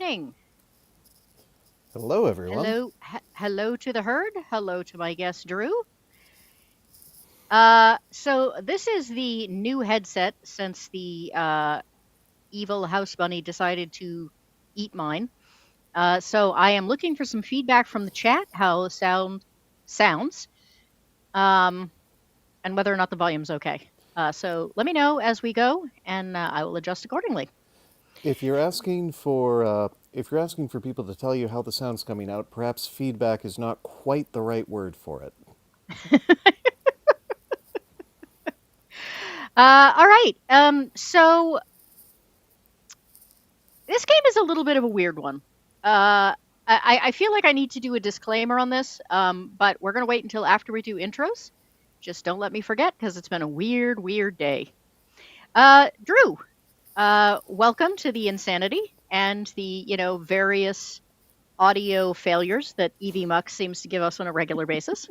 morning. Hello, everyone. Hello to the herd. Hello to my guest Drew. So this is the new headset since the evil house bunny decided to eat mine. So I am looking for some feedback from the chat how the sound sounds, um, and whether or not the volume's okay. So let me know as we go, and I will adjust accordingly. If you're asking for people to tell you how the sound's coming out, perhaps feedback is not quite the right word for it. All right. So this game is a little bit of a weird one. I feel like I need to do a disclaimer on this, but we're going to wait until after we do intros. Just don't let me forget because it's been a weird, weird day. Drew, welcome to the insanity and the, various audio failures that EV Muck seems to give us on a regular basis.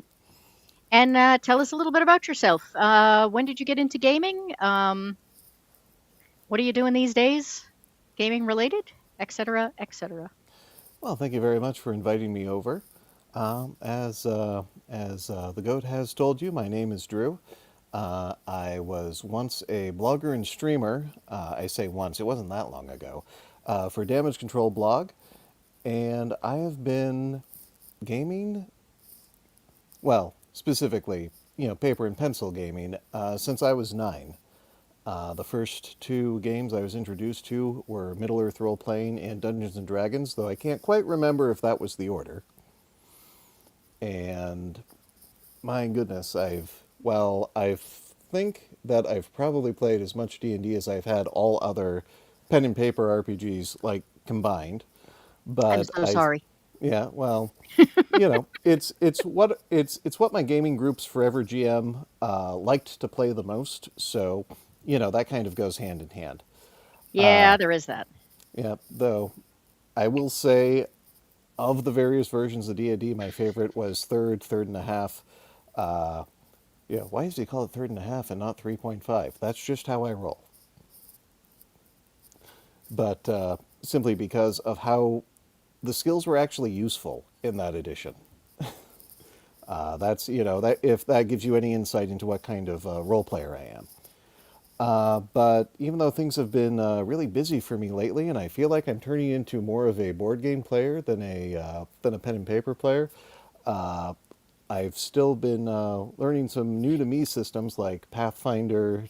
And tell us a little bit about yourself. When did you get into gaming? What are you doing these days? Gaming related, etc., etc. Well, thank you very much for inviting me over. As the goat has told you, my name is Drew. I was once a blogger and streamer. I say once; it wasn't that long ago, for Damage Control blog, and I have been gaming. Well, specifically, paper and pencil gaming since I was 9. The first two games I was introduced to were Middle Earth Role Playing and Dungeons and Dragons, though I can't quite remember if that was the order. And my goodness, I think that I've probably played as much D&D as I've had all other pen and paper RPGs like combined. I'm But so sorry. yeah, well, it's what my gaming group's Forever GM liked to play the most. So, that kind of goes hand in hand. Yeah, there is that. Yeah, though I will say, of the various versions of D&D, my favorite was third and a half. Yeah, why does he call it third and a half and not 3.5? That's just how I roll. But simply because of how the skills were actually useful in that edition. That's that if that gives you any insight into what kind of role player I am. But even though things have been really busy for me lately, and I feel like I'm turning into more of a board game player than a pen and paper player, uh, I've still been learning some new to me systems like Pathfinder,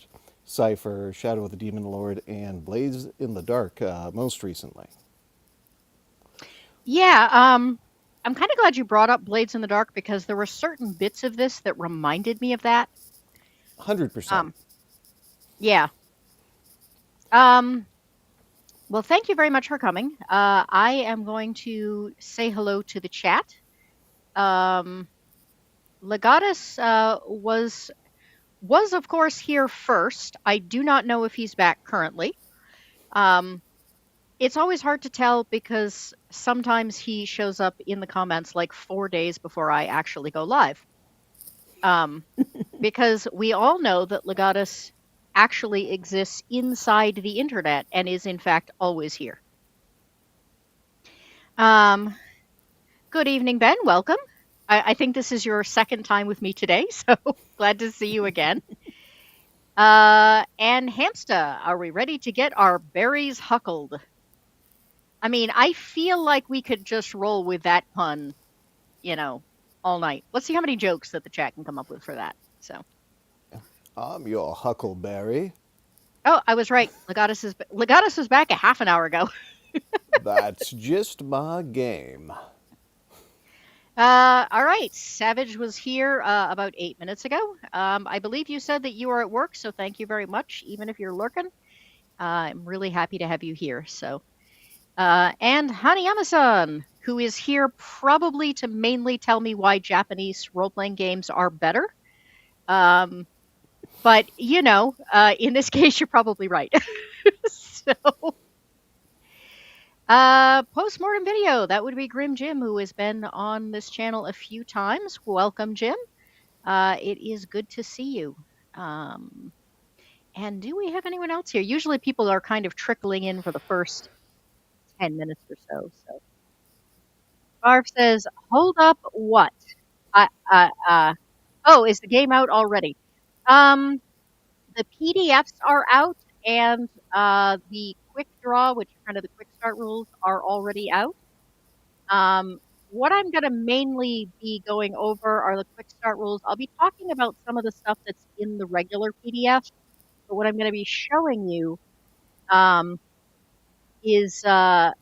Cipher, Shadow of the Demon Lord, and Blades in the Dark most recently. Yeah, I'm kind of glad you brought up Blades in the Dark because there were certain bits of this that reminded me of that. 100%. Um, yeah. Um, well, thank you very much for coming. I am going to say hello to the chat. Um, Legatus was of course here first. I do not know if he's back currently. Um, it's always hard to tell because sometimes he shows up in the comments like 4 days before I actually go live. Um, because we all know that Legatus actually exists inside the internet and is in fact always here. Um, Good evening, Ben. Welcome. I think this is your second time with me today, so glad to see you again. And Hamsta, are we ready to get our berries huckled? I mean, I feel like we could just roll with that pun, you know, all night. Let's see how many jokes that the chat can come up with for that. So, I'm your Huckleberry. oh, I was right. Legatus was back a half an hour ago. That's just my game. All right. Savage was here about 8 minutes ago. I believe you said that you are at work, so thank you very much, even if you're lurking. I'm really happy to have you here. So, and Hanayama-san, who is here probably to mainly tell me why Japanese role-playing games are better. Um, but in this case, you're probably right. So, post-mortem video. That would be Grim Jim, who has been on this channel a few times. Welcome, Jim. It is good to see you. Um, and do we have anyone else here? Usually people are kind of trickling in for the first 10 minutes or so. So Barf says, "Hold up, what? I, oh, is the game out already? Um, the PDFs are out, and the quick draw, which are kind of the quick start rules, are already out. Um, what I'm going to mainly be going over are the quick start rules. I'll be talking about some of the stuff that's in the regular PDF, but what I'm going to be showing you um, is uh,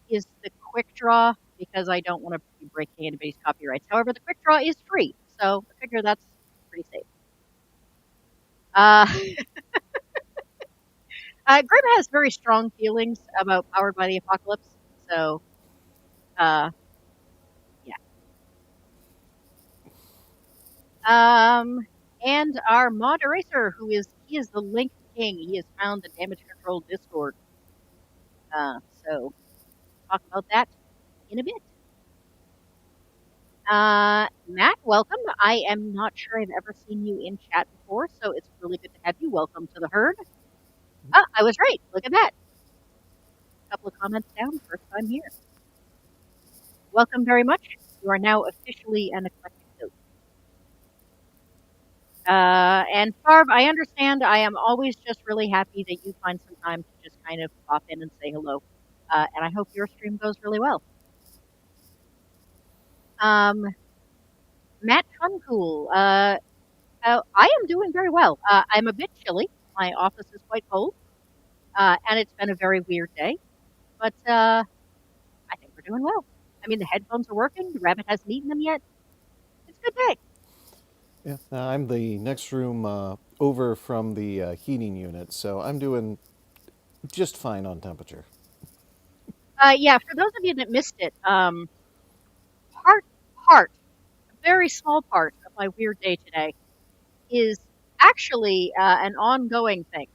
is the quick draw because I don't want to be breaking anybody's copyrights. However, the quick draw is free, so I figure that's pretty safe. Uh, Grim has very strong feelings about Powered by the Apocalypse, so uh, yeah. Um, and our moderator, he is the Link King. He has found the Damage Control Discord. So talk about that in a bit. Matt, welcome. I am not sure I've ever seen you in chat before, so it's really good to have you. Welcome to the herd. Ah, I was right. Look at that. A couple of comments down. First time here. Welcome very much. You are now officially an eclectic goat. And Farb, I understand. I am always just really happy that you find some time to just kind of pop in and say hello. And I hope your stream goes really well. Um, Matt Funcool, I am doing very well. I'm a bit chilly. My office is quite cold, and it's been a very weird day. But I think we're doing well. I mean, the headphones are working. The rabbit hasn't eaten them yet. It's a good day. Yeah, I'm the next room over from the heating unit, so I'm doing just fine on temperature. Yeah, for those of you that missed it, part, part, a very small part of my weird day today is actually an ongoing thing.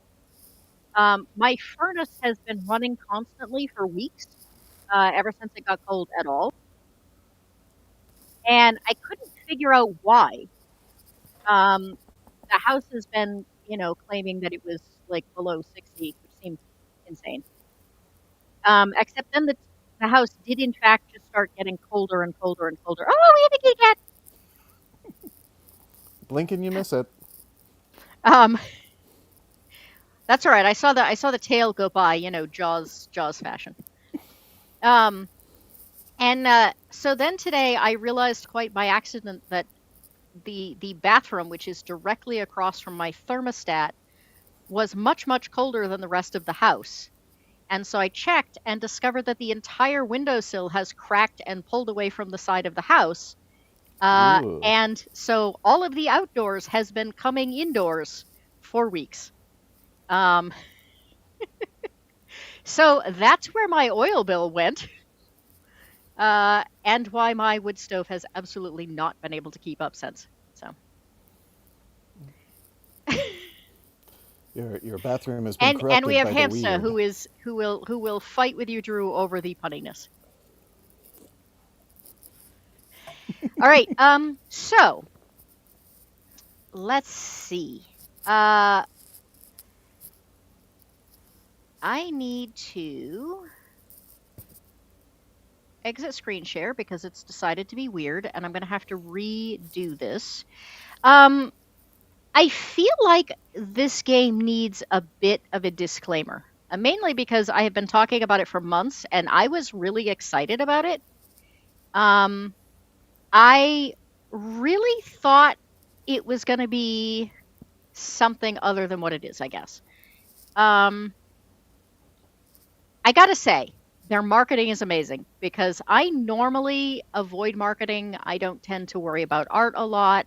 My furnace has been running constantly for weeks, ever since it got cold at all, and I couldn't figure out why. Um, the house has been, claiming that it was like below 60, which seemed insane. Except then the house did in fact just start getting colder and colder and colder. Oh, we have a kitty cat. Blink and you miss it. Um, that's all right. I saw the tail go by, Jaws fashion. Um, and so then today I realized quite by accident that the bathroom, which is directly across from my thermostat, was much much colder than the rest of the house. And so I checked and discovered that the entire windowsill has cracked and pulled away from the side of the house. Ooh. And so all of the outdoors has been coming indoors for weeks. Um, so that's where my oil bill went, and why my wood stove has absolutely not been able to keep up since. So, Your bathroom has been and we corrupted have by the Hamsa weird. who will fight with you, Drew, over the punniness. All right. So let's see. Uh, I need to exit screen share because it's decided to be weird, and I'm going to have to redo this. Um, I feel like this game needs a bit of a disclaimer, mainly because I have been talking about it for months, and I was really excited about it. Um, I really thought it was going to be something other than what it is, I guess. Um, I gotta say, their marketing is amazing because I normally avoid marketing. I don't tend to worry about art a lot.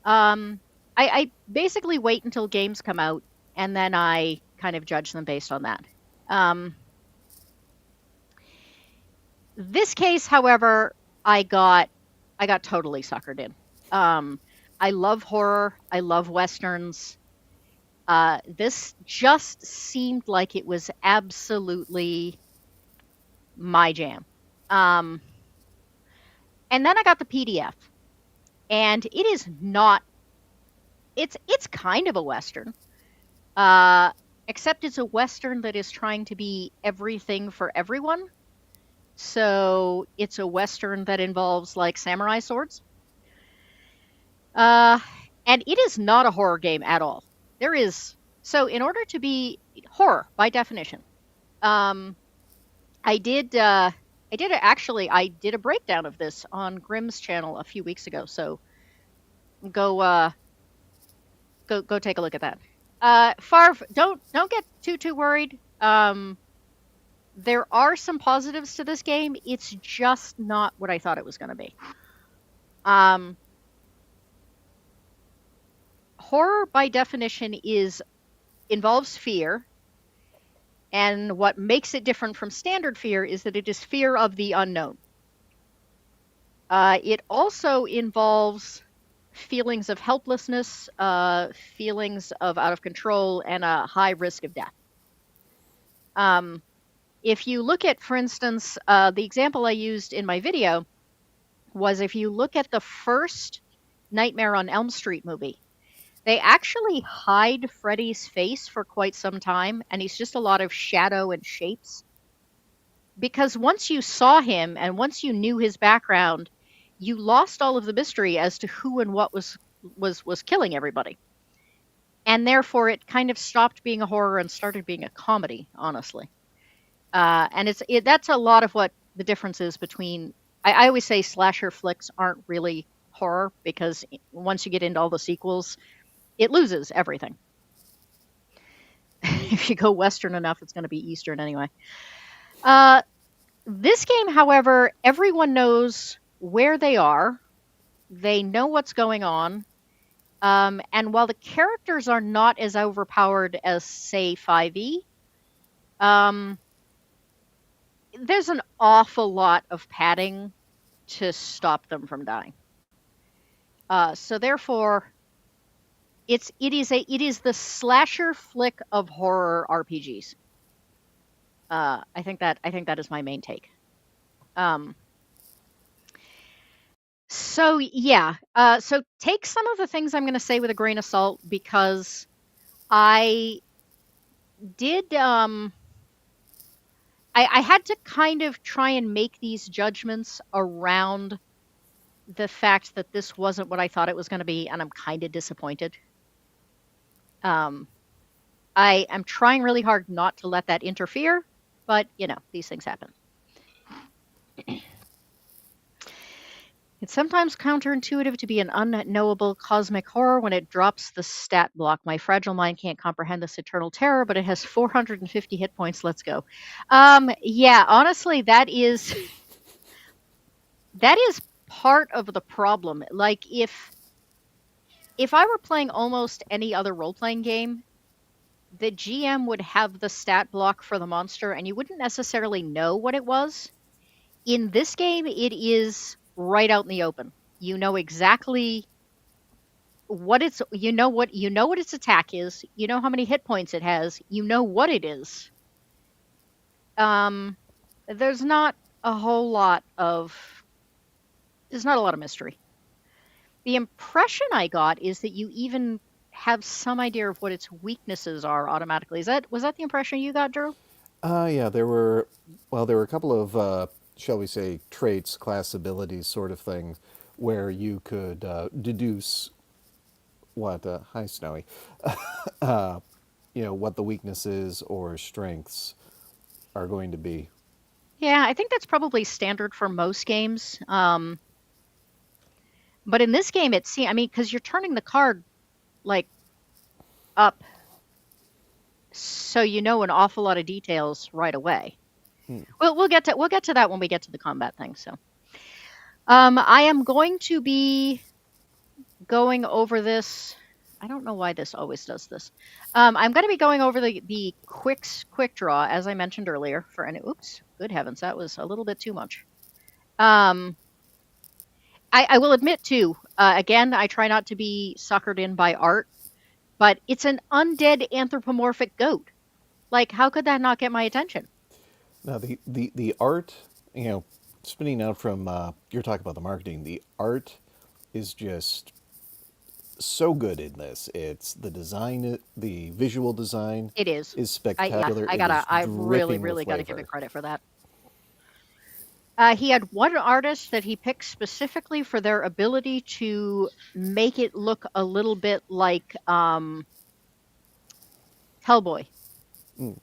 Um, I basically wait until games come out and then I kind of judge them based on that. Um, this case, however, I got I got totally suckered in. Um, I love horror. I love westerns. This just seemed like it was absolutely my jam. Um, and then I got the PDF, and it is not. It's kind of a western. Uh, except it's a Western that is trying to be everything for everyone. So it's a Western that involves like samurai swords. Uh, and it is not a horror game at all. There is so in order to be horror by definition, um, I did I did a breakdown of this on Grimm's channel a few weeks ago. So go go take a look at that. Don't get too worried. There are some positives to this game. It's just not what I thought it was going to be. Um, Horror by definition is involves fear, and what makes it different from standard fear is that it is fear of the unknown. It also involves feelings of helplessness, feelings of out of control, and a high risk of death. Um, if you look at, for instance, the example I used in my video was if you look at the first Nightmare on Elm Street movie, they actually hide Freddy's face for quite some time, and he's just a lot of shadow and shapes. Because once you saw him and once you knew his background, you lost all of the mystery as to who and what was killing everybody. And therefore, it kind of stopped being a horror and started being a comedy, honestly. And that's a lot of what the difference is between. I always say slasher flicks aren't really horror because once you get into all the sequels, it loses everything. If you go Western enough, it's going to be Eastern anyway. Uh, this game, however, everyone knows where they are. They know what's going on. And while the characters are not as overpowered as, say, 5e, um, there's an awful lot of padding to stop them from dying. So therefore, it is the slasher flick of horror RPGs. I think that is my main take. Um, so yeah, so take some of the things I'm going to say with a grain of salt because I did. I had to kind of try and make these judgments around the fact that this wasn't what I thought it was going to be, and I'm kind of disappointed. Um, I am trying really hard not to let that interfere, but you know, these things happen. It's sometimes counterintuitive to be an unknowable cosmic horror when it drops the stat block. My fragile mind can't comprehend this eternal terror, but it has 450 hit points. Let's go. Yeah, honestly, that is part of the problem. Like if I were playing almost any other role playing game, the GM would have the stat block for the monster, and you wouldn't necessarily know what it was. In this game, it is right out in the open. You know exactly you know what its attack is, you know how many hit points it has, you know what it is. Um there's not a whole lot of there's not a lot of mystery. The impression I got is that you even have some idea of what its weaknesses are automatically. Is that was that the impression you got, Drew? Yeah, there were, well, there were a couple of, shall we say, traits, class abilities sort of things where you could deduce what, hi, Snowy, what the weaknesses or strengths are going to be. Yeah, I think that's probably standard for most games. But in this game, I mean, because you're turning the card like up, so you know an awful lot of details right away. Hmm. We'll get to that when we get to the combat thing. So, I am going to be going over this. I don't know why this always does this. I'm going to be going over the quick draw as I mentioned earlier for any. Oops, good heavens, that was a little bit too much. Um, I will admit too. Again, I try not to be suckered in by art, but it's an undead anthropomorphic goat. Like, how could that not get my attention? Now, the art, spinning out from, you're talking about the marketing, the art is just so good in this. It's the design, the visual design It is. is Yeah, spectacular. It is I really, dripping with really got to give it flavor. credit for that. He had one artist that he picked specifically for their ability to make it look a little bit like Hellboy. Mm.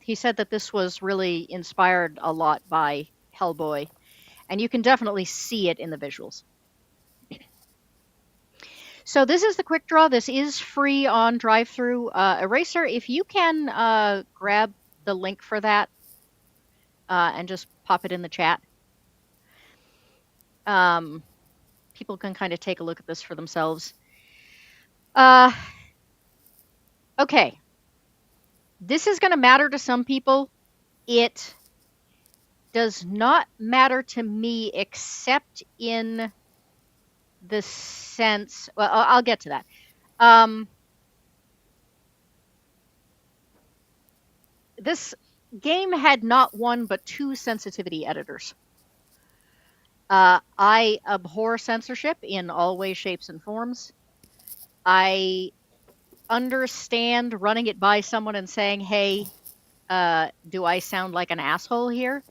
He said that this was really inspired a lot by Hellboy, and you can definitely see it in the visuals. So this is the quick draw. This is free on drive-through. Eraser, if you can grab the link for that and just pop it in the chat, um, people can kind of take a look at this for themselves. Uh, okay, this is going to matter to some people. It does not matter to me, except in the sense. Well, I'll get to that. Um, this game had not one but two sensitivity editors. I abhor censorship in all ways, shapes, and forms. I understand running it by someone and saying, hey, do I sound like an asshole here?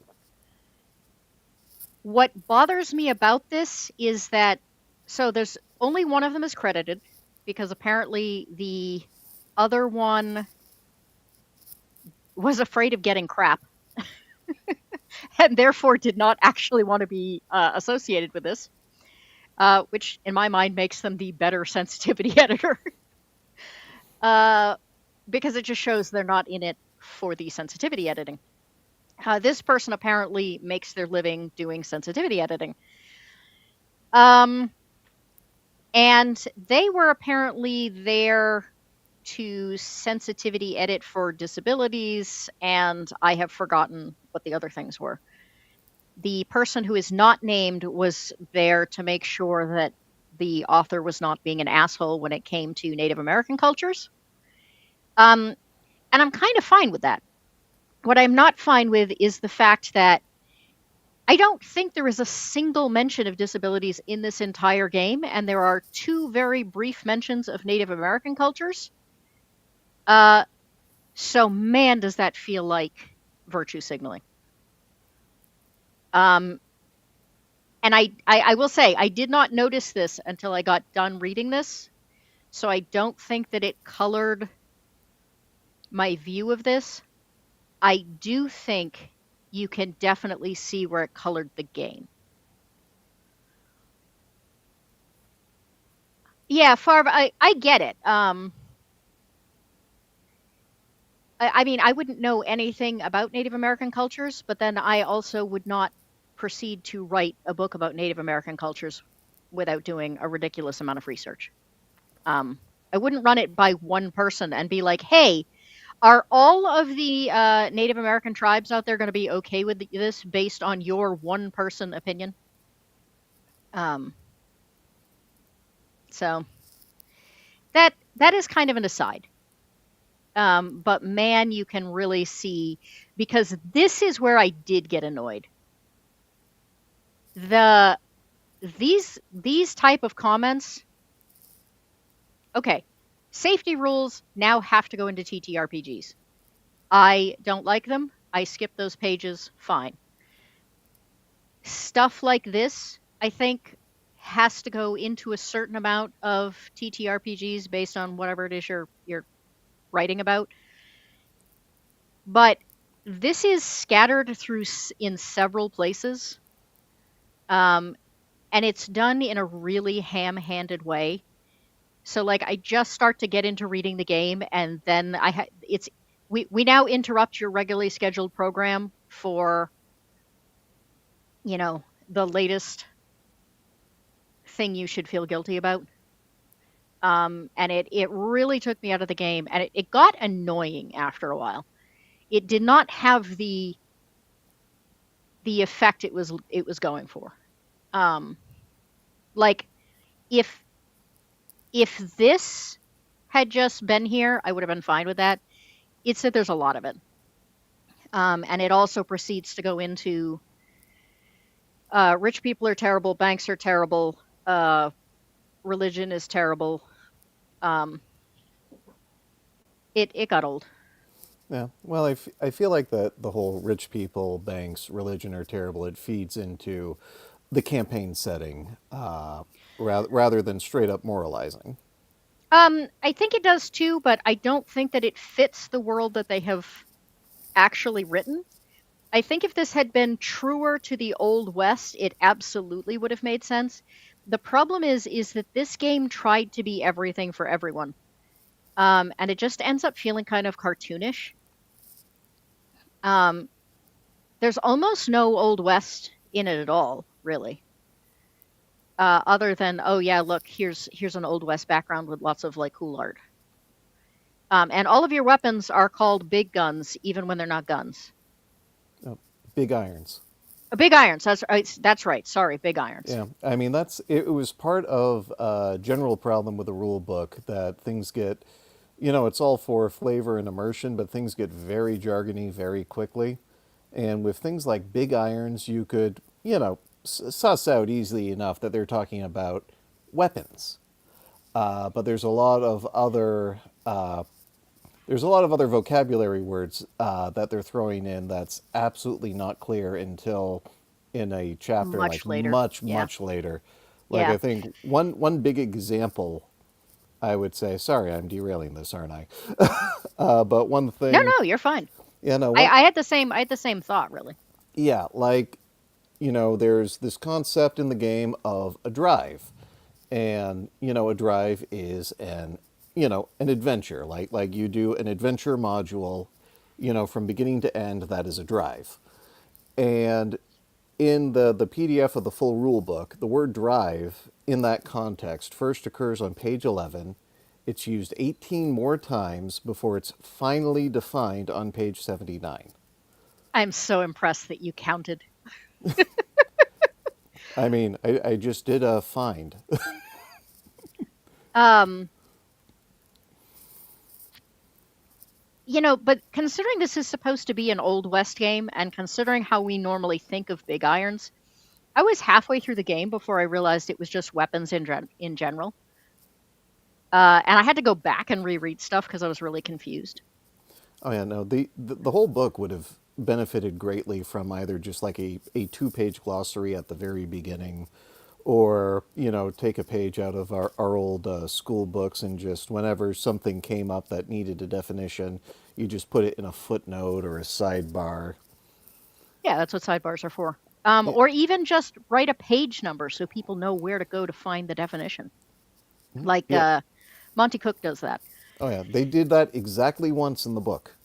What bothers me about this is that, so there's only one of them is credited because apparently the other one was afraid of getting crap and therefore did not actually want to be associated with this, which in my mind makes them the better sensitivity editor. uh, because it just shows they're not in it for the sensitivity editing. This person apparently makes their living doing sensitivity editing. Um, and they were apparently there to sensitivity edit for disabilities, and I have forgotten what the other things were. The person who is not named was there to make sure that the author was not being an asshole when it came to Native American cultures. Um, and I'm kind of fine with that. What I'm not fine with is the fact that I don't think there is a single mention of disabilities in this entire game, and there are two very brief mentions of Native American cultures. Uh, so, man, does that feel like virtue signaling. Um, and I will say, I did not notice this until I got done reading this. So I don't think that it colored my view of this. I do think you can definitely see where it colored the game. Yeah, I get it. I mean, I wouldn't know anything about Native American cultures, but then I also would not proceed to write a book about Native American cultures without doing a ridiculous amount of research. I wouldn't run it by one person and be like, hey, are all of the Native American tribes out there going to be okay with this based on your one person opinion? Um, so that is kind of an aside. But man, you can really see, because this is where I did get annoyed. The these type of comments. Okay, safety rules now have to go into TTRPGs. I don't like them. I skip those pages. Fine. Stuff like this, I think, has to go into a certain amount of TTRPGs based on whatever it is you're writing about. But this is scattered through in several places, um, and it's done in a really ham-handed way. So, like, I just start to get into reading the game, and then it's we now interrupt your regularly scheduled program for the latest thing you should feel guilty about. And it really took me out of the game, and it got annoying after a while. It did not have the effect it was going for. Um, like if if this had just been here, I would have been fine with that. It's that there's a lot of it, and it also proceeds to go into Rich people are terrible. Banks are terrible. Uh, Religion is terrible. Um, it got old. Yeah. Well, I feel like that the whole rich people, banks, religion are terrible. It feeds into the campaign setting rather than straight up moralizing. I think it does too, but I don't think that it fits the world that they have actually written. I think if this had been truer to the Old West, it absolutely would have made sense. The problem is that this game tried to be everything for everyone, and it just ends up feeling kind of cartoonish. Um, there's almost no Old West in it at all, really, other than oh yeah, look here's an Old West background with lots of like cool art. And all of your weapons are called big guns, even when they're not guns. Oh, big irons. Big irons. That's right. That's right. Sorry, big irons. Yeah, I mean it was part of a general problem with the rule book that things get, it's all for flavor and immersion, but things get very jargony very quickly. And with things like big irons, you could, suss out easily enough that they're talking about weapons. But there's a lot of other vocabulary words that they're throwing in that's absolutely not clear until in a chapter like Much later. Yeah. much later. Like Yeah. I think one big example I would say. Sorry, I'm derailing this, aren't I? But one No, thing, no, you're fine. yeah, no, I, one, I had the same. I had the same thought, really. yeah, like there's this concept in the game of a drive, and a drive is an adventure. Like you do an adventure module, from beginning to end. That is a drive, and in the PDF of the full rule book, the word drive in that context first occurs on page 11. It's used 18 more times before it's finally defined on page 79. I'm so impressed that you counted. I mean, I just did a find. Um, but considering this is supposed to be an Old West game, and considering how we normally think of big irons, I was halfway through the game before I realized it was just weapons in general. And I had to go back and reread stuff because I was really confused. Oh yeah, no, the whole book would have benefited greatly from either just like a two-page glossary at the very beginning, or take a page out of our old school books and just whenever something came up that needed a definition, you just put it in a footnote or a sidebar. Yeah, that's what sidebars are for. Eh, Or even just write a page number so people know where to go to find the definition. Like yeah. Monty Cook does that. Oh yeah, they did that exactly once in the book.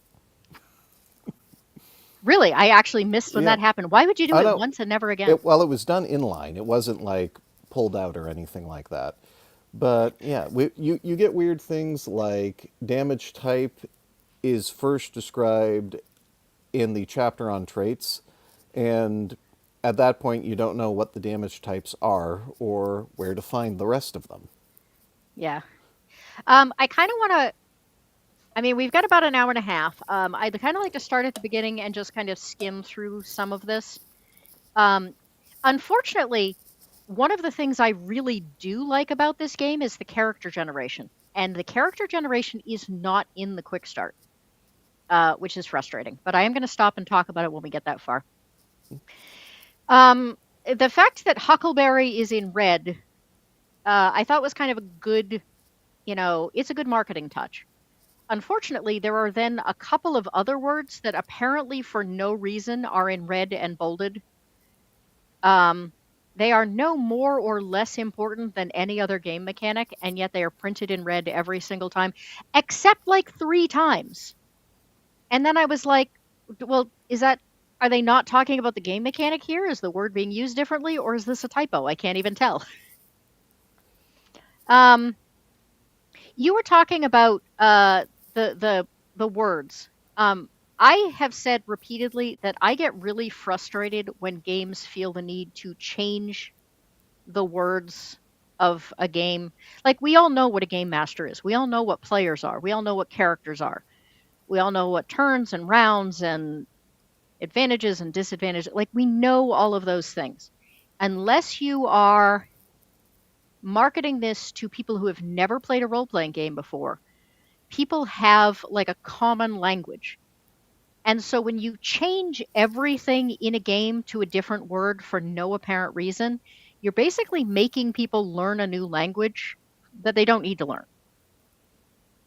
Really, I actually missed when Yeah, that happened. Why would you do I it don't. once and never again? It was done inline. It wasn't like pulled out or anything like that. But yeah, you get weird things like damage type is first described in the chapter on traits, and at that point you don't know what the damage types are or where to find the rest of them. Yeah. I kind of want to. I mean, we've got about an hour and a half. I'd kind of like to start at the beginning and just kind of skim through some of this. Um, Unfortunately, one of the things I really do like about this game is the character generation, and the character generation is not in the quick start, which is frustrating. But I am going to stop and talk about it when we get that far. The fact that Huckleberry is in red, I thought was kind of a good, it's a good marketing touch. Unfortunately, there are then a couple of other words that apparently for no reason are in red and bolded. Um, they are no more or less important than any other game mechanic, and yet they are printed in red every single time, except like three times. And then I was like, well, are they not talking about the game mechanic here? Is the word being used differently, or is this a typo? I can't even tell. Um, you were talking about the words. I have said repeatedly that I get really frustrated when games feel the need to change the words of a game. Like we all know what a game master is. We all know what players are. We all know what characters are. We all know what turns and rounds and advantages and disadvantages. Like we know all of those things. unless you are marketing this to people who have never played a role playing game before, people have like a common language. And so when you change everything in a game to a different word for no apparent reason, you're basically making people learn a new language that they don't need to learn.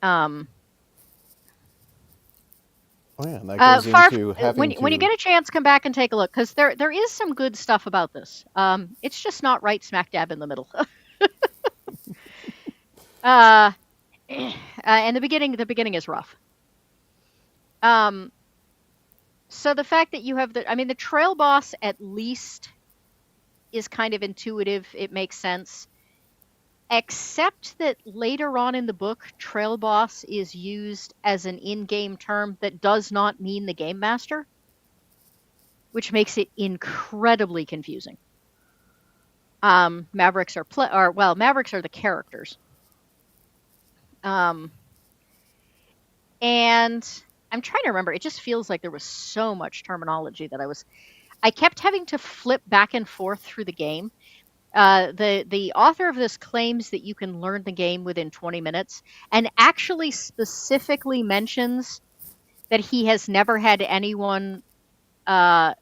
Um, Oh yeah, and that goes far into having when you to. get a chance, come back and take a look because there is some good stuff about this. It's just not right smack dab in the middle. uh, and the beginning is rough. Um, so the fact that you have I mean, the trail boss at least is kind of intuitive. It makes sense. Except that later on in the book, trail boss is used as an in-game term that does not mean the game master, which makes it incredibly confusing. Mavericks are the characters. Um, and I'm trying to remember. It just feels like there was so much terminology that I kept having to flip back and forth through the game. The author of this claims that you can learn the game within 20 minutes, and actually specifically mentions that he has never had anyone uh,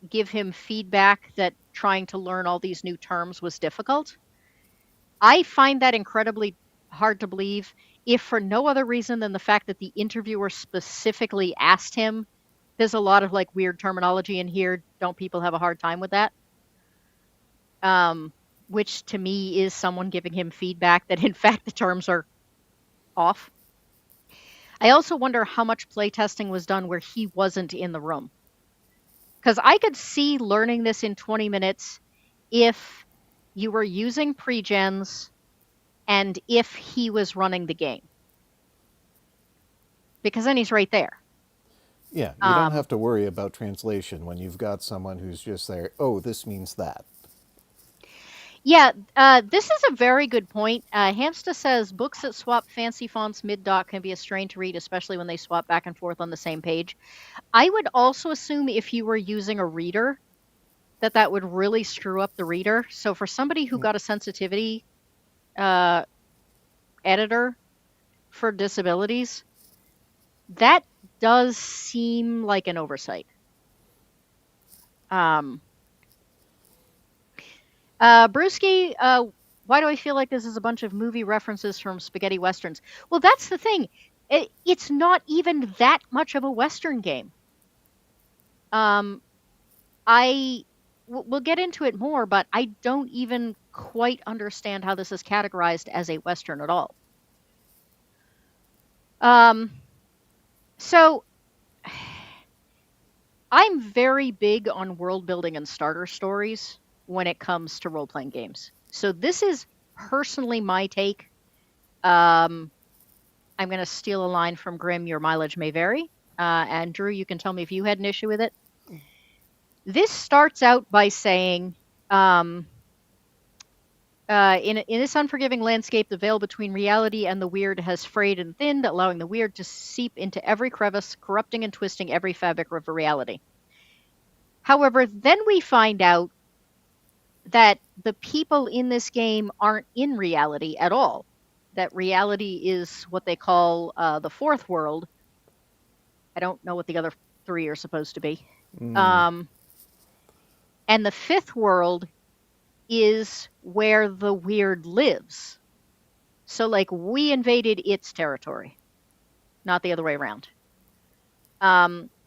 give him feedback that trying to learn all these new terms was difficult. I find that incredibly hard to believe, if for no other reason than the fact that the interviewer specifically asked him, there's a lot of like weird terminology in here. Don't people have a hard time with that? Um, which to me is someone giving him feedback that in fact the terms are off. I also wonder how much playtesting was done where he wasn't in the room. Because I could see learning this in 20 minutes if you were using pregens and if he was running the game, because then he's right there. Yeah, you don't Um, have to worry about translation when you've got someone who's just there. Oh, this means that. yeah, this is a very good point. Hamsta says books that swap fancy fonts mid-doc can be a strain to read, especially when they swap back and forth on the same page. I would also assume if you were using a reader, that would really screw up the reader. So for somebody who got a sensitivity uh, editor for disabilities, that does seem like an oversight. Um, Brewski, why do I feel like this is a bunch of movie references from spaghetti westerns? Well, that's the thing. It's not even that much of a western game. Um, we'll get into it more, but I don't even quite understand how this is categorized as a western at all. Um, so I'm very big on world building and starter stories when it comes to role playing games. So this is personally my take. Um, I'm going to steal a line from Grimm. Your mileage may vary. And Drew, you can tell me if you had an issue with it. This starts out by saying, um, in this unforgiving landscape, the veil between reality and the weird has frayed and thinned, allowing the weird to seep into every crevice, corrupting and twisting every fabric of reality. However, then we find out that the people in this game aren't in reality at all. That reality is what they call the fourth world. I don't know what the other three are supposed to be. Mm, Um, and the fifth world is where the weird lives. So, like, we invaded its territory, not the other way around.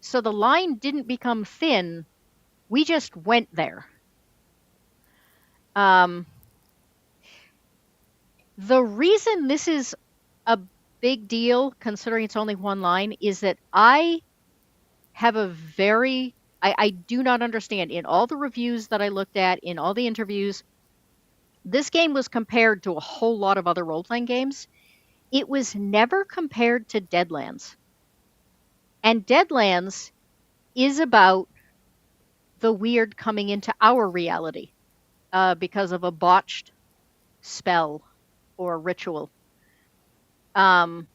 So the line didn't become thin. We just went there. Um, the reason this is a big deal, considering it's only one line, is that I have I do not understand in all the reviews that I looked at, in all the interviews, this game was compared to a whole lot of other role playing games. It was never compared to Deadlands. And Deadlands is about the weird coming into our reality because of a botched spell or ritual. Um,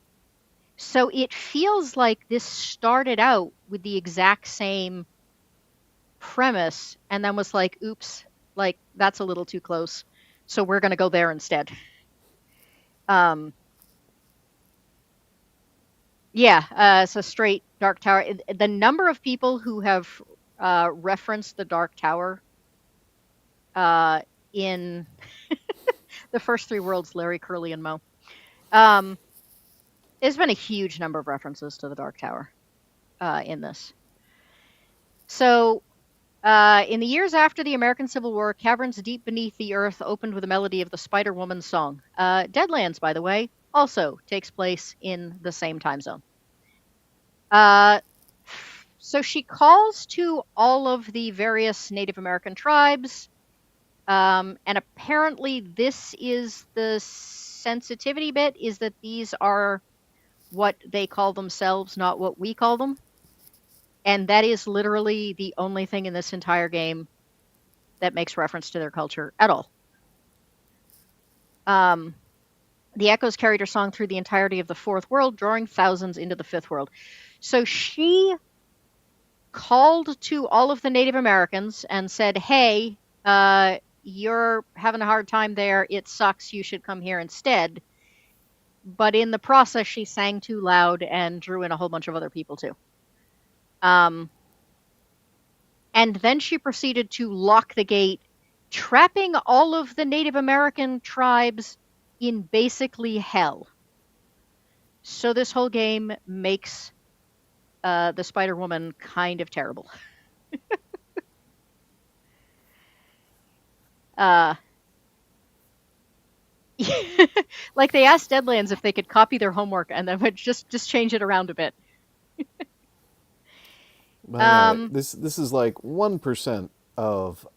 so it feels like this started out with the exact same premise and then was like, oops. Like, that's a little too close. So we're going to go there instead. Um, yeah, it's a straight Dark Tower. The number of people who have referenced the Dark Tower uh, in the first three worlds, Larry, Curly, and Moe, um, there's been a huge number of references to the Dark Tower in this. So, in the years after the American Civil War, caverns deep beneath the earth opened with a melody of the Spider Woman's song. Deadlands, by the way, also takes place in the same time zone. Uh, so she calls to all of the various Native American tribes, and apparently this is the sensitivity bit, is that these are what they call themselves, not what we call them. And that is literally the only thing in this entire game that makes reference to their culture at all. Um, the echoes carried her song through the entirety of the fourth world, drawing thousands into the fifth world. So she called to all of the Native Americans and said, hey, you're having a hard time there. It sucks. You should come here instead. But in the process, she sang too loud and drew in a whole bunch of other people too. Um, and then she proceeded to lock the gate, trapping all of the Native American tribes in basically hell. So this whole game makes the Spider Woman kind of terrible. Uh, like they asked Deadlands if they could copy their homework and then would just change it around a bit. But yeah, Um, this is like 1%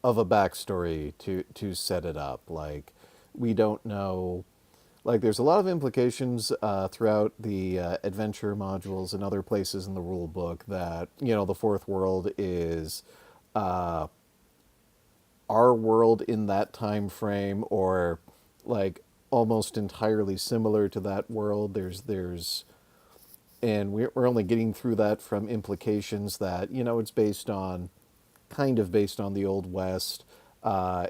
of a backstory to set it up. Like we don't know. Like there's a lot of implications throughout the adventure modules and other places in the rule book that the fourth world is our world in that time frame, or like almost entirely similar to that world. There's and we're only getting through that from implications that it's based on kind of based on the old west.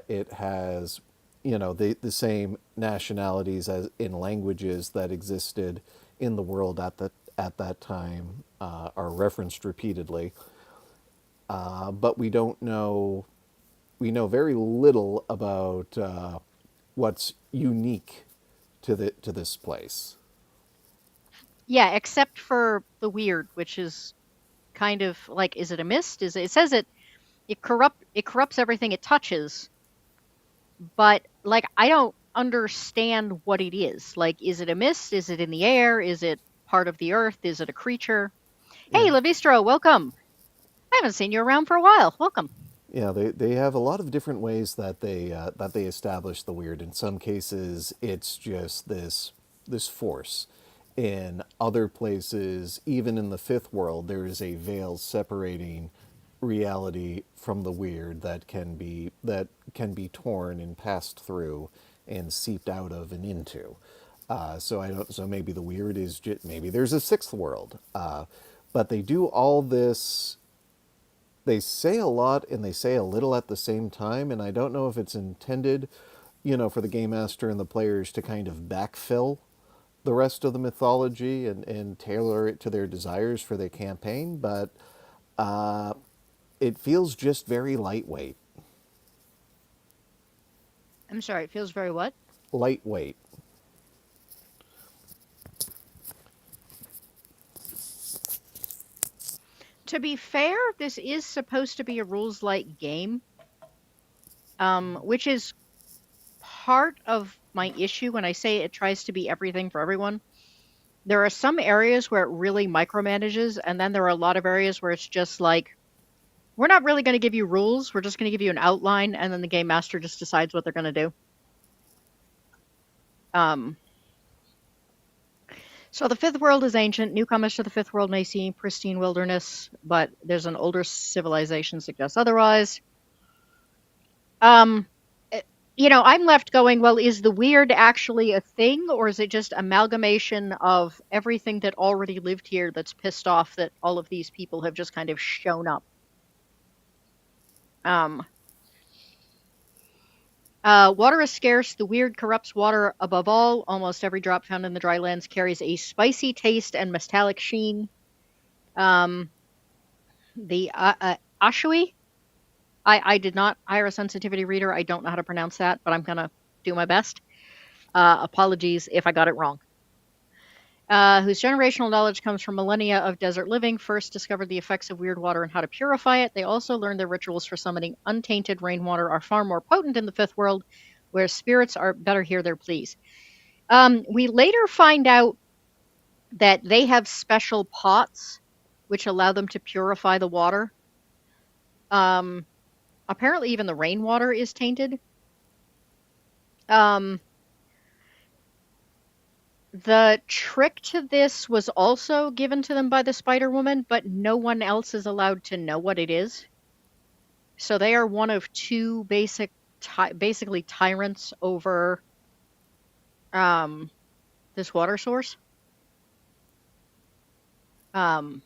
It has the same nationalities as in languages that existed in the world at that time are referenced repeatedly, but we know very little about what's unique to this place. yeah, except for the weird, which is kind of like, is it a mist? Is it, it says it corrupts everything it touches, but like I don't understand what it is. Like, is it a mist? Is it in the air? Is it part of the earth? Is it a creature? Hey, Yeah, Levistro, welcome. I haven't seen you around for a while. Welcome. yeah, they have a lot of different ways that they establish the weird. In some cases, it's just this force. In other places, even in the fifth world, there is a veil separating reality from the weird that can be torn and passed through and seeped out of and into. So I don't. So maybe the weird is just, maybe there's a sixth world, but they do all this. They say a lot and they say a little at the same time, and I don't know if it's intended, for the game master and the players to kind of backfill the rest of the mythology and tailor it to their desires for their campaign, but it feels just very lightweight. I'm sorry, it feels very what? Lightweight. To be fair, this is supposed to be a rules light game, which is part of my issue when I say it tries to be everything for everyone. There are some areas where it really micromanages, and then there are a lot of areas where it's just like, we're not really going to give you rules. We're just going to give you an outline, and then the game master just decides what they're going to do. Um, so the fifth world is ancient. Newcomers to the fifth world may see pristine wilderness, but there's an older civilization suggests otherwise. Um, eh, I'm left going, well, is the weird actually a thing, or is it just amalgamation of everything that already lived here that's pissed off that all of these people have just kind of shown up? Um, Water is scarce. The weird corrupts water above all. Almost every drop found in the dry lands carries a spicy taste and metallic sheen. Um, the Ashui, I did not hire a sensitivity reader. I don't know how to pronounce that, but I'm going to do my best. Apologies if I got it wrong. Whose generational knowledge comes from millennia of desert living, first discovered the effects of weird water and how to purify it. They also learned their rituals for summoning untainted rainwater are far more potent in the fifth world, where spirits are better hear their pleas. We later find out that they have special pots which allow them to purify the water. Um, Apparently, even the rainwater is tainted. Um, the trick to this was also given to them by the Spider Woman, but no one else is allowed to know what it is. So they are one of two basically tyrants over um, this water source. Um,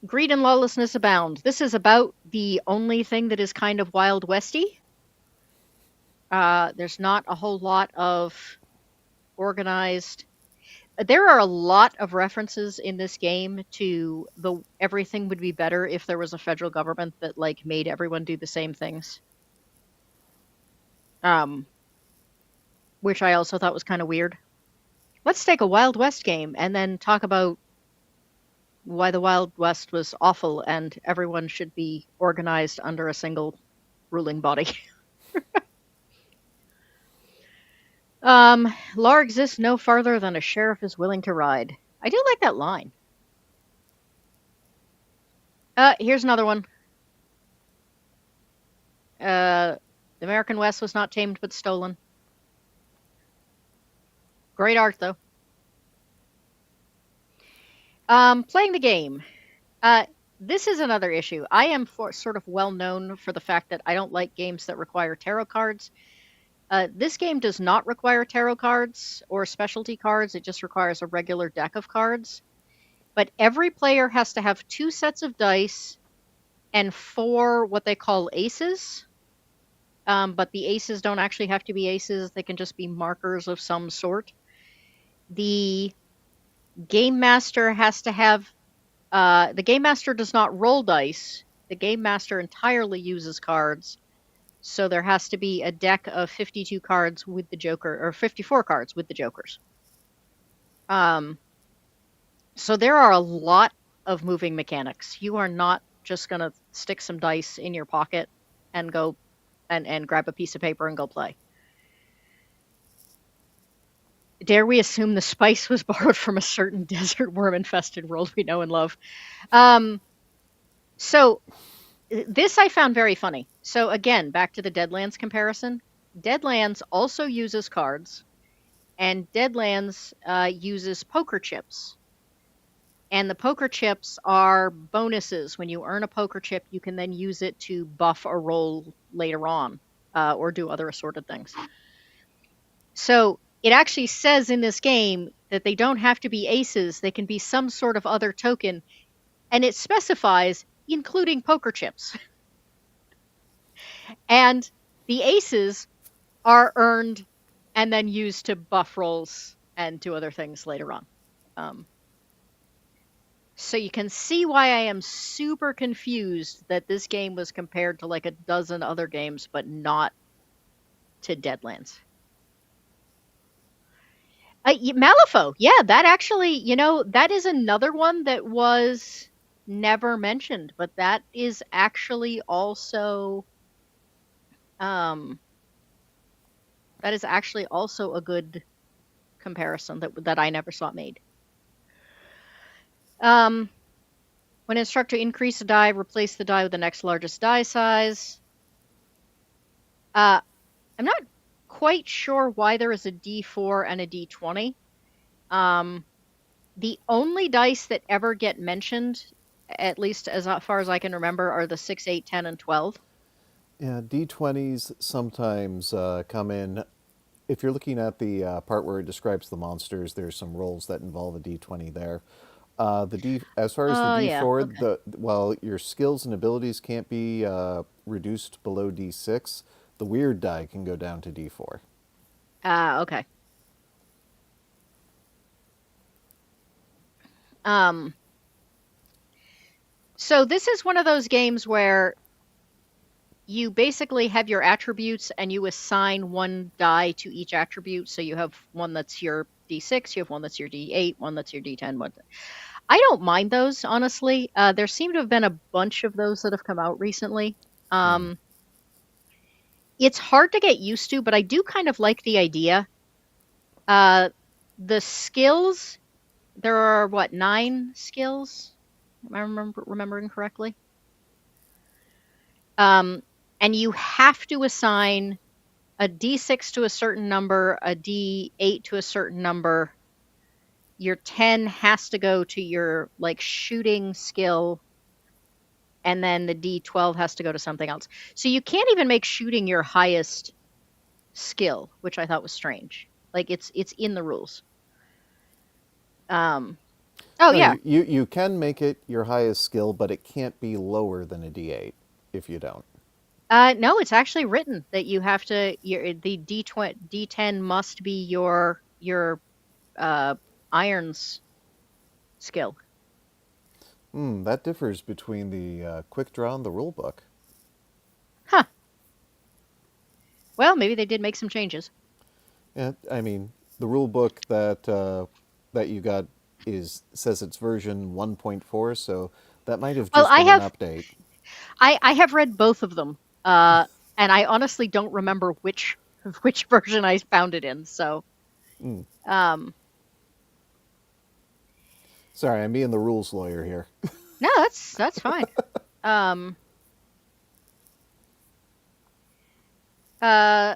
Greed and lawlessness abound. This is about the only thing that is kind of Wild Westy. There's not a whole lot of organized. There are a lot of references in this game to the everything would be better if there was a federal government that like made everyone do the same things. Um, which I also thought was kind of weird. Let's take a Wild West game and then talk about why the Wild West was awful and everyone should be organized under a single ruling body. Law exists no farther than a sheriff is willing to ride. I do like that line. Here's another one. The American West was not tamed but stolen. Great art, though. Playing the game. Uh, this is another issue. I am sort of well known for the fact that I don't like games that require tarot cards. This game does not require tarot cards or specialty cards. It just requires a regular deck of cards. But every player has to have 2 sets of dice and 4 what they call aces. But the aces don't actually have to be aces. They can just be markers of some sort. The game master has to have the game master does not roll dice. The game master entirely uses cards. So there has to be a deck of 52 cards with the Joker, or 54 cards with the Jokers. So there are a lot of moving mechanics. You are not just going to stick some dice in your pocket and go and grab a piece of paper and go play. Dare we assume the spice was borrowed from a certain desert worm-infested world we know and love? So this I found very funny. So again, back to the Deadlands comparison. Deadlands also uses cards, and Deadlands uses poker chips. And the poker chips are bonuses. When you earn a poker chip, you can then use it to buff a roll later on, or do other assorted things. So it actually says in this game that they don't have to be aces. They can be some sort of other token. And it specifies, including poker chips. And the aces are earned and then used to buff rolls and do other things later on. So you can see why I am super confused that this game was compared to like a dozen other games, but not to Deadlands. Malifaux, yeah, that actually, that is another one that was never mentioned, but that is actually also, um, a good comparison that I never saw made. Um, when instruct to increase a die, replace the die with the next largest die size. I'm not quite sure why there is a D4 and a D20. The only dice that ever get mentioned, at least as far as I can remember, are the 6, 8, 10, and 12. Yeah, D20s sometimes come in. If you're looking at the part where it describes the monsters, there's some rolls that involve a D20 there. As far as the Oh, yeah. D4, Okay. while your skills and abilities can't be reduced below D6, the weird die can go down to D4. Okay. Um, so this is one of those games where you basically have your attributes and you assign one die to each attribute. So you have one that's your D6, you have one that's your D8, one that's your D10. I don't mind those, honestly. There seem to have been a bunch of those that have come out recently. Mm. Um, it's hard to get used to, but I do kind of like the idea. Uh, the skills, there are what, 9 skills? Am I remembering correctly? Um, and you have to assign a D6 to a certain number, a D8 to a certain number. Your 10 has to go to your like shooting skill, and then the D12 has to go to something else. So you can't even make shooting your highest skill, which I thought was strange. Like it's in the rules. Um, oh No, yeah. you can make it your highest skill, but it can't be lower than a D8 if you don't. No, it's actually written that you have to the D20 D10 must be your uh irons skill. That differs between the quick draw and the rule book. Huh. Well, maybe they did make some changes. Yeah, I mean, the rule book that you got is says it's version 1.4, so that might have Well, just been an update. I have read both of them. And I honestly don't remember which which version I found it in. So, Mm. um Sorry, I'm being the rules lawyer here. no, that's fine. Um uh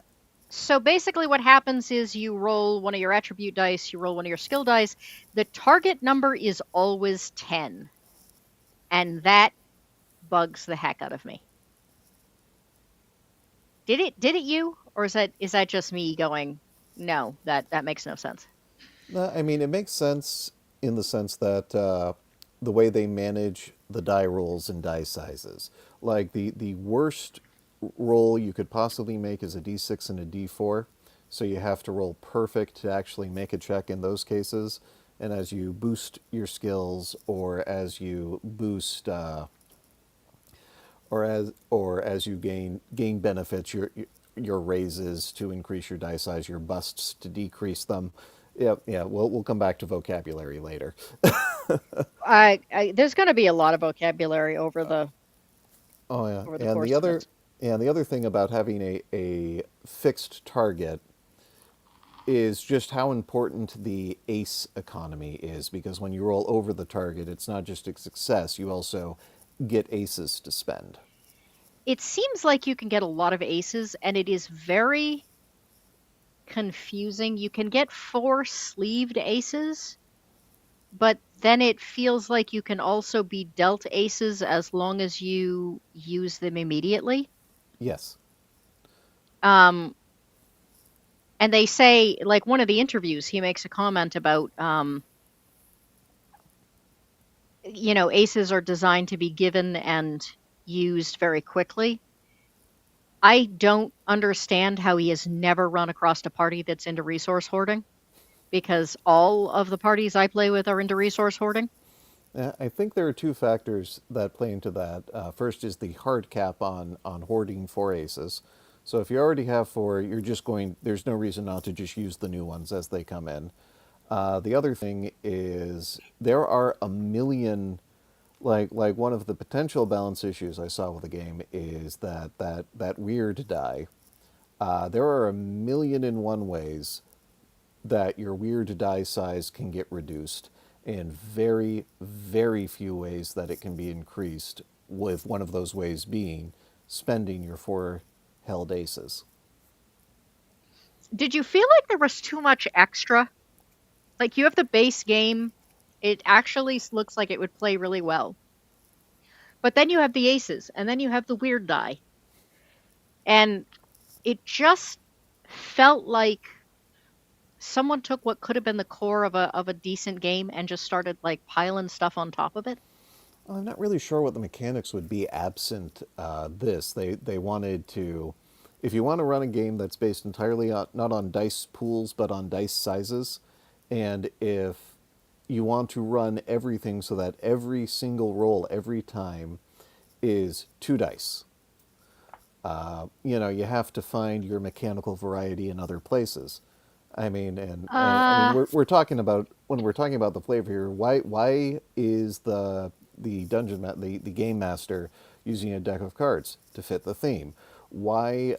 so basically what happens is you roll one of your attribute dice, you roll one of your skill dice. The target number is always 10, and that bugs the heck out of me. Did it you, or is that just me going, no, that makes no sense. No, I mean, it makes sense in the sense that the way they manage the die rolls and die sizes. Like the worst roll you could possibly make is a D6 and a D4. So you have to roll perfect to actually make a check in those cases. And as you boost your skills, or as you boost, or as you gain benefits, your raises to increase your die size, your busts to decrease them. Yeah, yeah. We'll come back to vocabulary later. There's going to be a lot of vocabulary Oh yeah, over the course of it. and the other thing about having a fixed target is just how important the ace economy is, because when you roll over the target, it's not just a success, you also get aces to spend. It seems like you can get a lot of aces, and it is very confusing. You can get 4 sleeved aces, but then it feels like you can also be dealt aces as long as you use them immediately. Yes. Um, and they say, like one of the interviews, he makes a comment about, aces are designed to be given and used very quickly. I don't understand how he has never run across a party that's into resource hoarding, because all of the parties I play with are into resource hoarding. I think there are two factors that play into that. First is the hard cap on hoarding 4 aces. So if you already have 4, there's no reason not to just use the new ones as they come in. The other thing is there are a million, like one of the potential balance issues I saw with the game is that weird die. There are a million and one ways that your weird die size can get reduced, and very, very few ways that it can be increased, with one of those ways being spending your 4 held aces. Did you feel like there was too much extra? Like you have the base game, it actually looks like it would play really well. But then you have the aces, and then you have the weird die. And it just felt like someone took what could have been the core of a decent game and just started like piling stuff on top of it. Well, I'm not really sure what the mechanics would be absent this. They wanted to, if you want to run a game that's based entirely on, not on dice pools but on dice sizes, and if you want to run everything so that every single roll every time is two dice, you have to find your mechanical variety in other places. I mean, and I mean, Uh, we're talking about when we're talking about the flavor here. Why is the the game master using a deck of cards to fit the theme? Why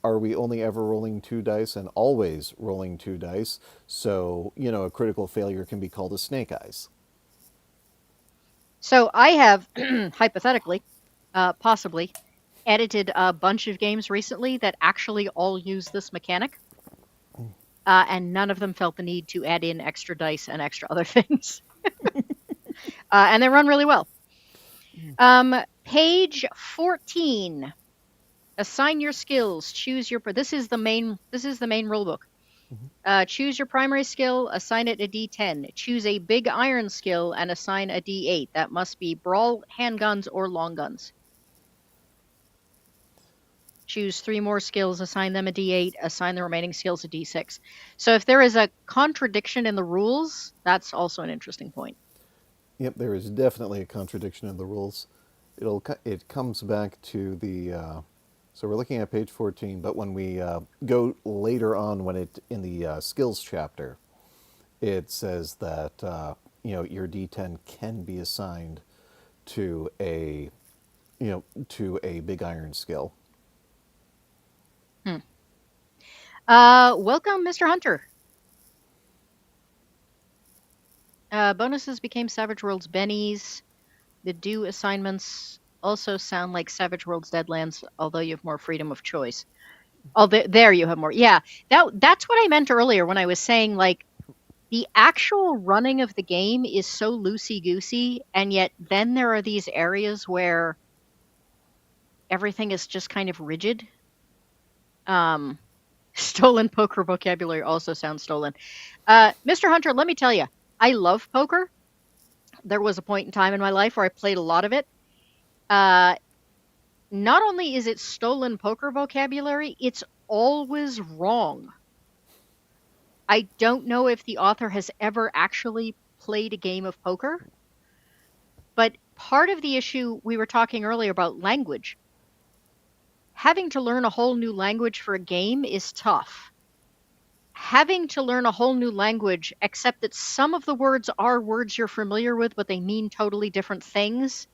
are we only ever rolling two dice and always rolling two dice? So a critical failure can be called a snake eyes. so I have hypothetically, possibly, edited a bunch of games recently that actually all use this mechanic, and none of them felt the need to add in extra dice and extra other things, and they run really well. Page 14. Assign your skills. Choose your. This is the main. This is the main rule book. Choose your primary skill. Assign it a D10. Choose a big iron skill and assign a D8. That must be brawl, handguns, or long guns. Choose three more skills. Assign them a D8. Assign the remaining skills a D6. So if there is a contradiction in the rules, that's also an interesting point. Yep, there is definitely a contradiction in the rules. It comes back to the so we're looking at page 14, but when we go later on when it in the skills chapter, it says that your D10 can be assigned to a to a big iron skill. Hmm. Welcome, Mr. Hunter. Bonuses became Savage Worlds bennies. The due assignments also sound like Savage Worlds Deadlands, although you have more freedom of choice. Oh, there you have more. Yeah, that's what I meant earlier when I was saying like the actual running of the game is so loosey goosey, and yet then there are these areas where everything is just kind of rigid. Um, stolen poker vocabulary also sounds stolen. Mr. Hunter, let me tell you, I love poker. There was a point in time in my life where I played a lot of it. Uh, Not only is it stolen poker vocabulary, it's always wrong. I don't know if the author has ever actually played a game of poker, but part of the issue we were talking earlier about language, having to learn a whole new language for a game is tough. Having to learn a whole new language, except that some of the words are words you're familiar with, but they mean totally different things,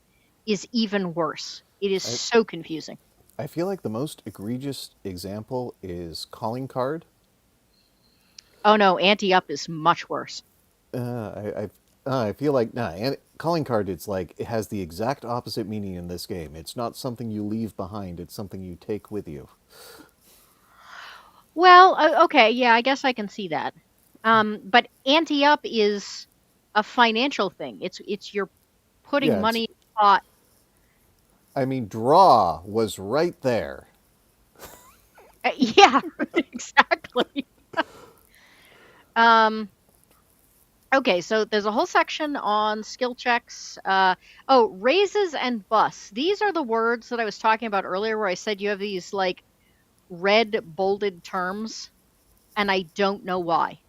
is even worse. It is I so confusing. I feel like the most egregious example is calling card. Oh no, Ante Up is much worse. I feel like and calling card. It's like it has the exact opposite meaning in this game. It's not something you leave behind. It's something you take with you. Well, okay, yeah, I guess I can see that. But ante up is a financial thing. It's you're putting Yeah, it's. money in a pot. I mean, draw was right there. Yeah, exactly. Um, okay, so there's a whole section on skill checks. Oh, raises and busts. These are the words that I was talking about earlier, where I said you have these like red bolded terms, and I don't know why.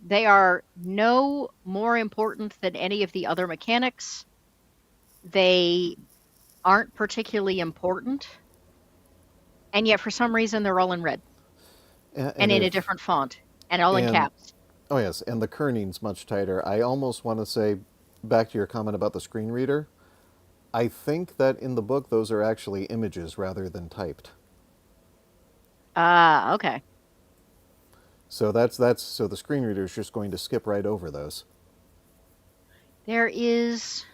They are no more important than any of the other mechanics. They aren't particularly important, and yet for some reason they're all in red And and in a if different font and all in and caps. oh yes, and the kerning's much tighter. I almost want to say back to your comment about the screen reader. I think that in the book those are actually images rather than typed. Ah, okay. So that's so the screen reader is just going to skip right over those. There is.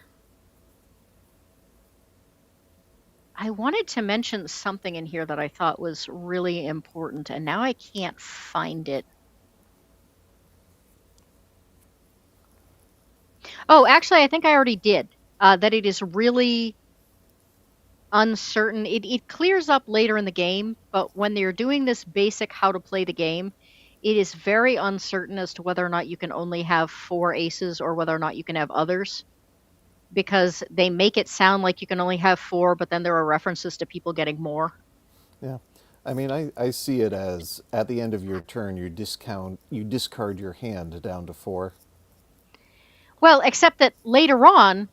I wanted to mention something in here that I thought was really important, and now I can't find it. Oh, actually, I think I already did. That it is really uncertain. It clears up later in the game, but when they're doing this basic how to play the game, it is very uncertain as to whether or not you can only have four aces or whether or not you can have others, because they make it sound like you can only have four, but then there are references to people getting more. Yeah. I mean, I see it as at the end of your turn, you discard your hand down to four. Well, except that later on,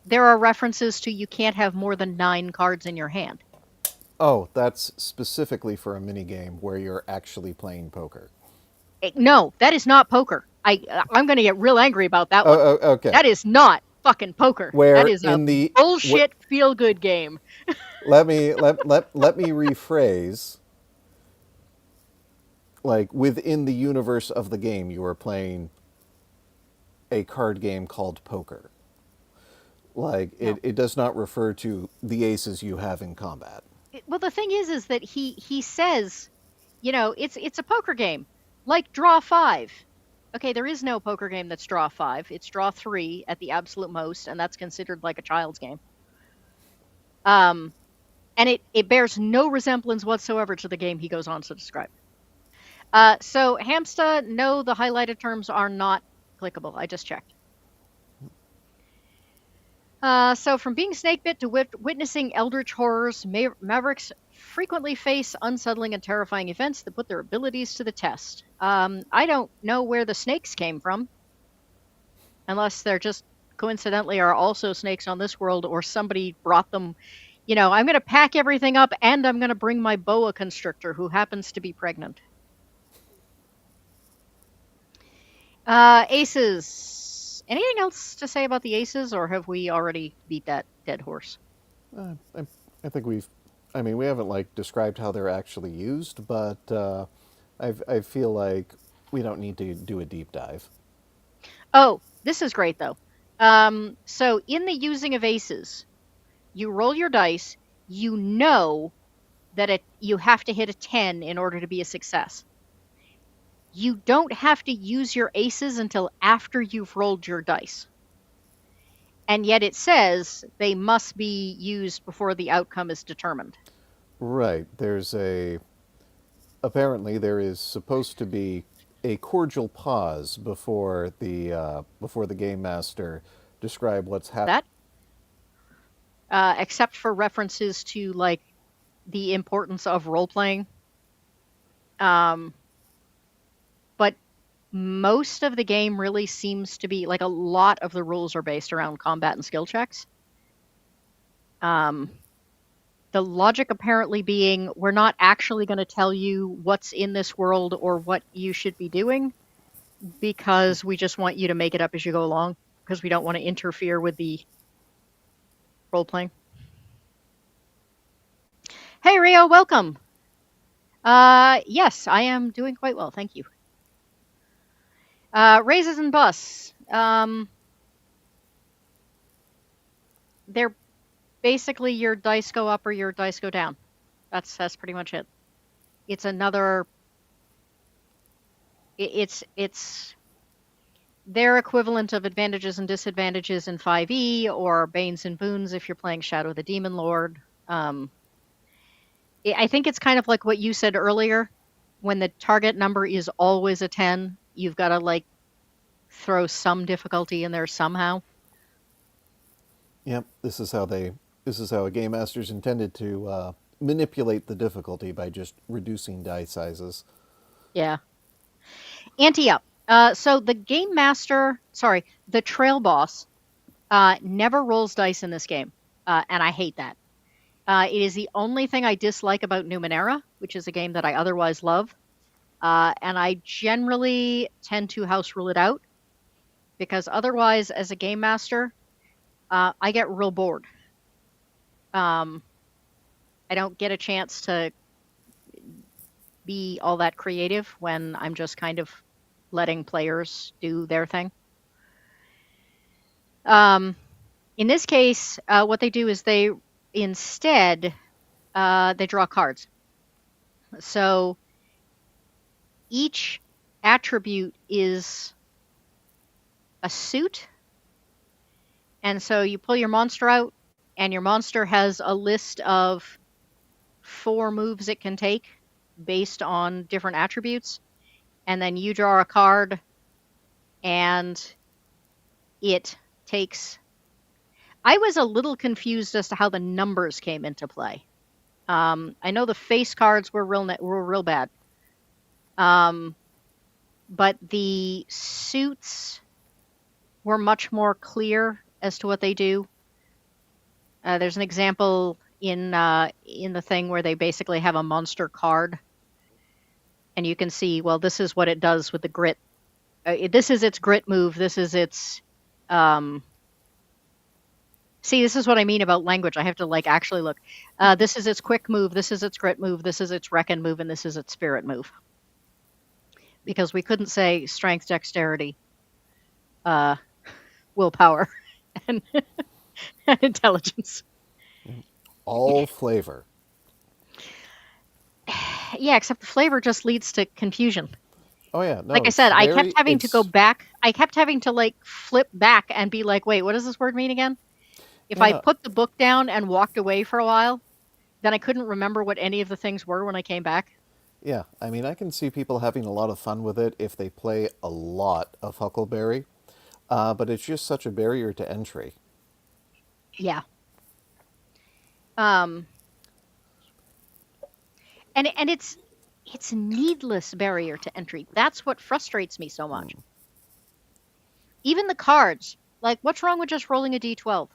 there are references to you can't have more than nine cards in your hand. Oh, that's specifically for a mini game where you're actually playing poker. No, that is not poker. I'm going to get real angry about that one. Okay. That is not fucking poker. That Where is a in the bullshit feel good game. let me rephrase. Like within the universe of the game, you are playing a card game called poker. Like No. it does not refer to the aces you have in combat. Well, the thing is that he says, it's a poker game, like draw five. Okay, there is no poker game that's draw five. It's draw three at the absolute most, and that's considered like a child's game. Um, and it bears no resemblance whatsoever to the game he goes on to describe. So Hamsta, no, the highlighted terms are not clickable. I just checked. So from being snakebit to witnessing eldritch horrors, Mavericks frequently face unsettling and terrifying events that put their abilities to the test. I don't know where the snakes came from, unless they're just coincidentally are also snakes on this world, or somebody brought them. I'm going to pack everything up and I'm going to bring my boa constrictor who happens to be pregnant. Aces. Anything else to say about the aces, or have we already beat that dead horse? I think we've. I mean, we haven't like described how they're actually used, but I feel like we don't need to do a deep dive. Oh, this is great though. So in the using of aces, you roll your dice. You know that you have to hit a 10 in order to be a success. You don't have to use your aces until after you've rolled your dice. And yet it says they must be used before the outcome is determined. Right. There's a apparently there is supposed to be a cordial pause before the game master describe what's happening. That, except for references to like the importance of role playing. Um, but most of the game really seems to be like a lot of the rules are based around combat and skill checks. Um, the logic apparently being we're not actually going to tell you what's in this world or what you should be doing, because we just want you to make it up as you go along, because we don't want to interfere with the role playing. Hey Rio, welcome. Yes, I am doing quite well, thank you. Raises and busts. They're basically your dice go up or your dice go down. That's pretty much it. It's another. It's their equivalent of advantages and disadvantages in 5e, or Banes and Boons if you're playing Shadow of the Demon Lord. I think it's kind of like what you said earlier. When the target number is always a 10, you've got to like throw some difficulty in there somehow. Yep, this is how a game master's intended to manipulate the difficulty by just reducing die sizes. Yeah. Ante up. So the game master, sorry, the trail boss, never rolls dice in this game, and I hate that. It is the only thing I dislike about Numenera, which is a game that I otherwise love. And I generally tend to house rule it out, because otherwise, as a game master, I get real bored. Um, I don't get a chance to be all that creative when I'm just kind of letting players do their thing. Um, in this case, what they do is they instead they draw cards. So each attribute is a suit, and so you pull your monster out, and your monster has a list of 4 moves it can take based on different attributes, and then you draw a card and it takes. I was a little confused as to how the numbers came into play. I know the face cards were real bad, um, but the suits were much more clear as to what they do. There's an example in the thing where they basically have a monster card, and you can see, well, this is what it does with the grit. This is its grit move. This is its. Um, See, this is what I mean about language. I have to like actually look. This is its quick move. This is its grit move. This is its reckon move, and this is its spirit move. Because we couldn't say strength, dexterity, uh, willpower, and, and intelligence. All flavor. Yeah, except the flavor just leads to confusion. Oh yeah, Like no, I it's said, I kept very having to go it's back. I kept having to like flip back and be like, wait, what does this word mean again? If I yeah. put the book down and walked away for a while, then I couldn't remember what any of the things were when I came back. Yeah, I mean, I can see people having a lot of fun with it if they play a lot of Huckleberry, but it's just such a barrier to entry. Yeah. Um, and it's needless barrier to entry. That's what frustrates me so much. Even the cards. Like, what's wrong with just rolling a d12?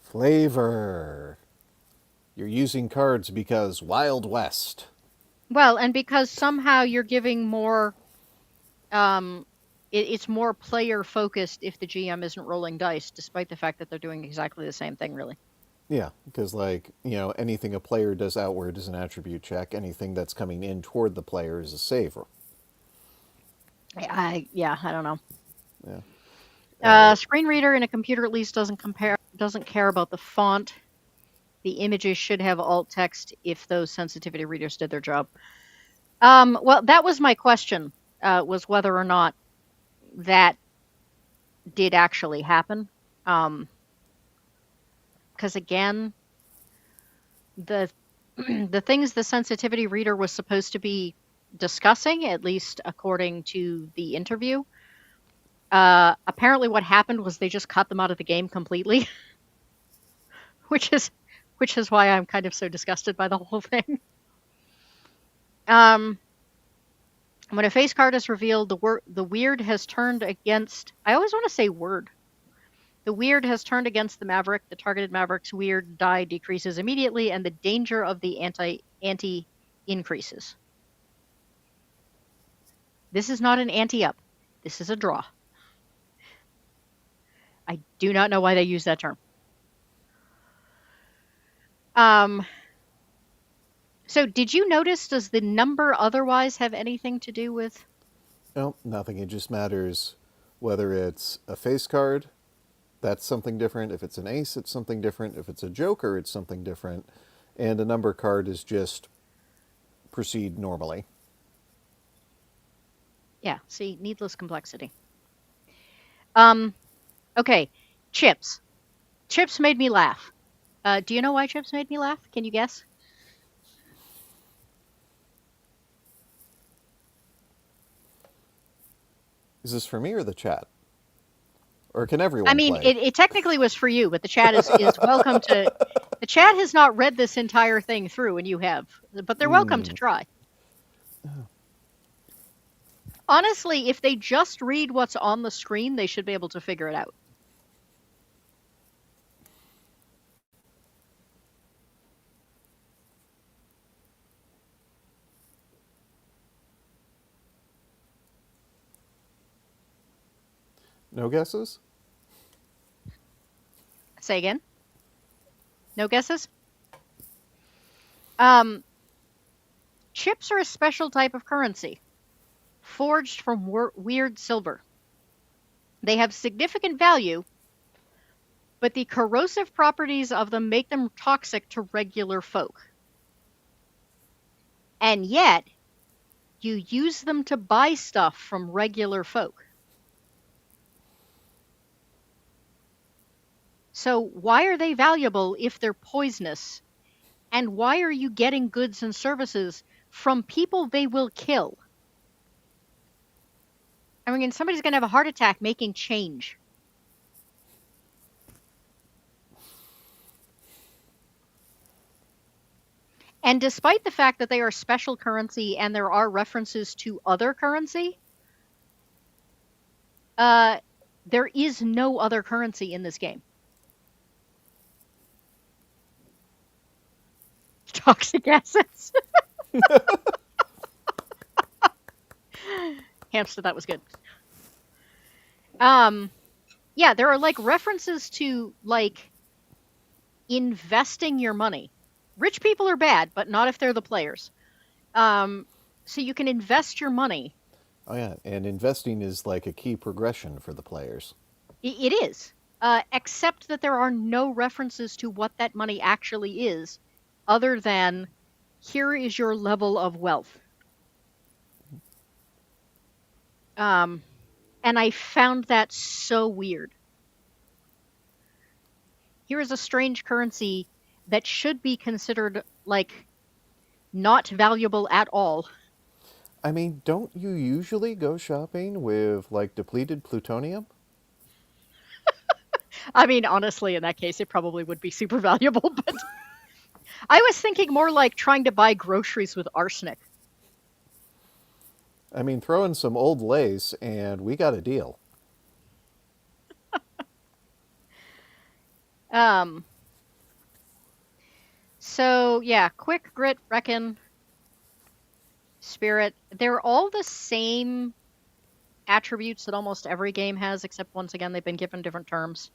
Flavor. You're using cards because Wild West. Well, and because somehow you're giving more, um, it's more player focused if the GM isn't rolling dice, despite the fact that they're doing exactly the same thing, really. Yeah, because like, anything a player does outward is an attribute check. Anything that's coming in toward the player is a save. Yeah, I don't know. Yeah. Uh, Screen reader in a computer at least doesn't care about the font. The images should have alt text if those sensitivity readers did their job. Well, that was my question. Was whether or not that did actually happen. Because again, the the things the sensitivity reader was supposed to be discussing, at least according to the interview, apparently what happened was they just cut them out of the game completely, which is which is why I'm kind of so disgusted by the whole thing. Um, when a face card is revealed, the weird has turned against. I always want to say word. The weird has turned against the maverick. The targeted maverick's weird die decreases immediately, and the danger of the anti increases. This is not an anti up. This is a draw. I do not know why they use that term. Um, so did you notice? Does the number otherwise have anything to do with? no, nothing. It just matters whether it's a face card, that's something different. If it's an ace, it's something different. If it's a joker, it's something different. And a number card is just proceed normally. Yeah. See, needless complexity. Um, okay, chips. Chips made me laugh. Do you know why chips made me laugh? Can you guess? Is this for me or the chat? Or can I everyone mean, play? it technically was for you, but the chat is welcome to. The chat has not read this entire thing through, and you have, but they're welcome to try. Honestly, if they just read what's on the screen, they should be able to figure it out. No guesses? Say again. No guesses? Um, chips are a special type of currency, forged from weird silver. They have significant value, but the corrosive properties of them make them toxic to regular folk. And yet, you use them to buy stuff from regular folk. So why are they valuable if they're poisonous? And why are you getting goods and services from people they will kill? I mean, somebody's going to have a heart attack making change. And despite the fact that they are special currency and there are references to other currency, uh, there is no other currency in this game. Toxic acids. Hamster, that was good. Um, yeah, there are like references to like investing your money. Rich people are bad, but not if they're the players. Um, so you can invest your money. Oh yeah, and investing is like a key progression for the players. It is, except that there are no references to what that money actually is, other than here is your level of wealth. Um, and I found that so weird. Here is a strange currency that should be considered like not valuable at all. I mean, don't you usually go shopping with like depleted plutonium? I mean, honestly, in that case, it probably would be super valuable, but I was thinking more like trying to buy groceries with arsenic. I mean, throw in some old lace and we got a deal. Um, so yeah, quick, grit, reckon, spirit. They're all the same attributes that almost every game has, except once again, they've been given different terms.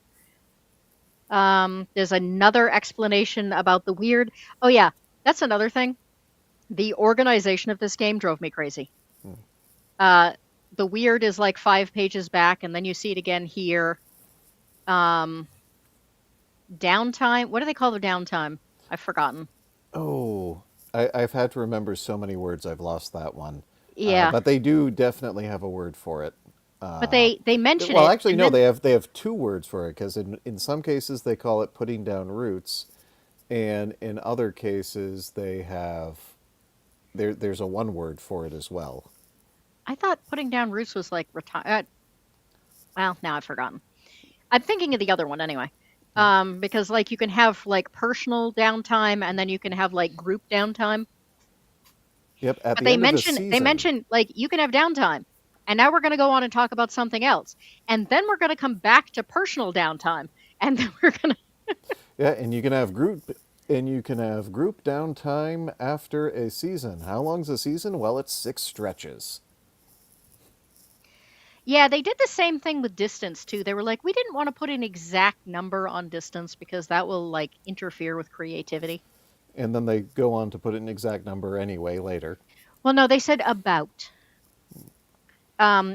There's another explanation about the weird. Oh yeah, that's another thing. The organization of this game drove me crazy. Uh, the weird is like 5 pages back, and then you see it again here. Um, downtime. What do they call the downtime? I've forgotten. Oh, I've had to remember so many words, I've lost that one. Yeah, But they do definitely have a word for it. but they mention Well, it, actually, and no, then they have two words for it because in some cases they call it putting down roots, and in other cases they have there's a one word for it as well. I thought putting down roots was like retire. Well, now I've forgotten. I'm thinking of the other one anyway. Because like you can have like personal downtime, and then you can have like group downtime. Yep, at But the end of a they season. mention like you can have downtime, and now we're going to go on and talk about something else, and then we're going to come back to personal downtime, and then we're going to. Yeah, and you can have group downtime after a season. How long's a season? Well, it's 6 stretches. Yeah, they did the same thing with distance too. They were like, we didn't want to put an exact number on distance because that will like interfere with creativity. And then they go on to put an exact number anyway later. Well, no, they said about,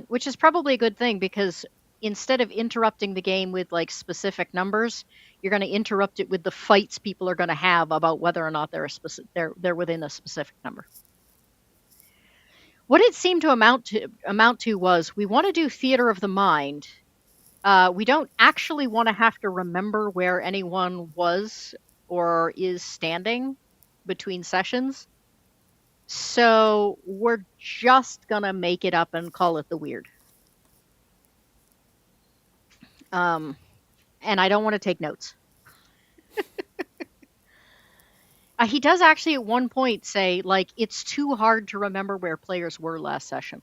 which is probably a good thing because instead of interrupting the game with like specific numbers, you're going to interrupt it with the fights people are going to have about whether or not they're within a specific number. What it seemed to amount to was we want to do theater of the mind. We don't actually want to have to remember where anyone was or is standing between sessions. So we're just gonna make it up and call it the weird. Um, and I don't want to take notes. He does actually at one point say like it's too hard to remember where players were last session.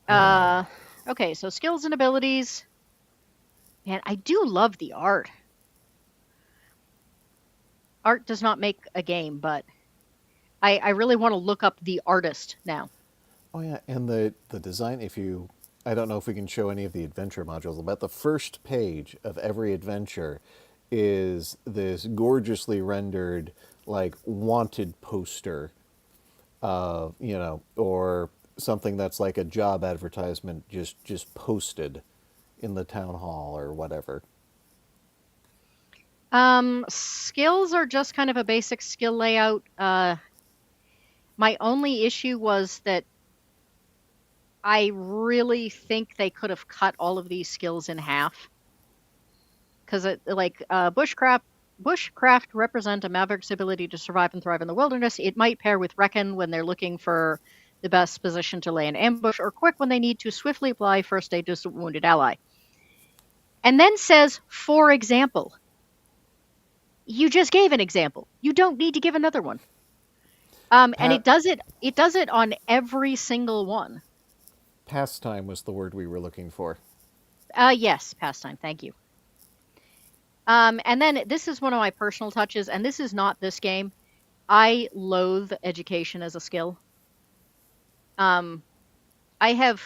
Uh, okay, so skills and abilities. Man, I do love the art. Art does not make a game, but I really want to look up the artist now. Oh yeah, and the design. If you, I don't know if we can show any of the adventure modules, but the first page of every adventure is this gorgeously rendered like wanted poster, or something that's like a job advertisement just posted in the town hall or whatever. Skills are just kind of a basic skill layout. My only issue was that I really think they could have cut all of these skills in half because bushcraft represent a maverick's ability to survive and thrive in the wilderness. It might pair with reckon when they're looking for the best position to lay an ambush, or quick when they need to swiftly apply first aid to a wounded ally. And then says, for example. You just gave an example. You don't need to give another one. And Pa- it does it on every single one. Pastime was the word we were looking for. Yes, pastime. Thank you. And then this is one of my personal touches, and this is not this game. I loathe education as a skill. Um, I have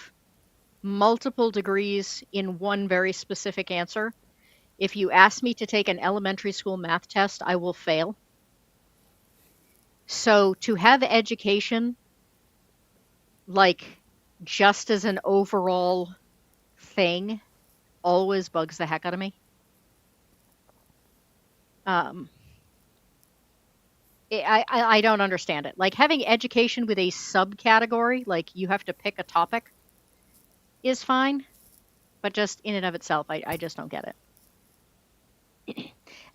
multiple degrees in one very specific answer. If you ask me to take an elementary school math test, I will fail. So to have education, like, just as an overall thing, always bugs the heck out of me. Um, I don't understand it. Like, having education with a subcategory, like you have to pick a topic, is fine, but just in and of itself, I just don't get it.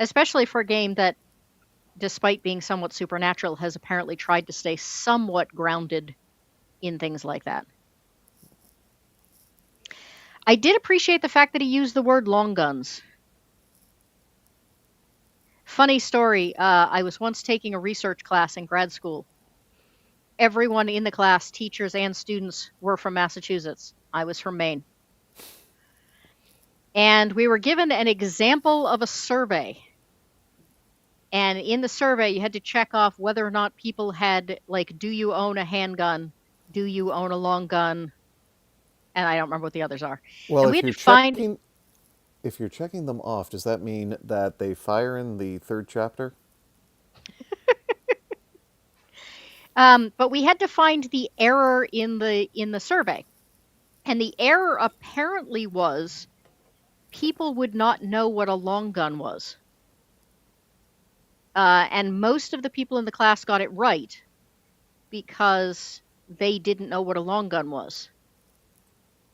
Especially for a game that, despite being somewhat supernatural, has apparently tried to stay somewhat grounded in things like that. I did appreciate the fact that he used the word long guns. Funny story, I was once taking a research class in grad school. Everyone in the class, teachers and students, were from Massachusetts. I was from Maine. And we were given an example of a survey. And in the survey, you had to check off whether or not people had, like, do you own a handgun? Do you own a long gun? And I don't remember what the others are. Well, And we had to find, if you're checking them off, does that mean that they fire in the third chapter? but we had to find the error in the survey. And the error apparently was people would not know what a long gun was. And most of the people in the class got it right because they didn't know what a long gun was.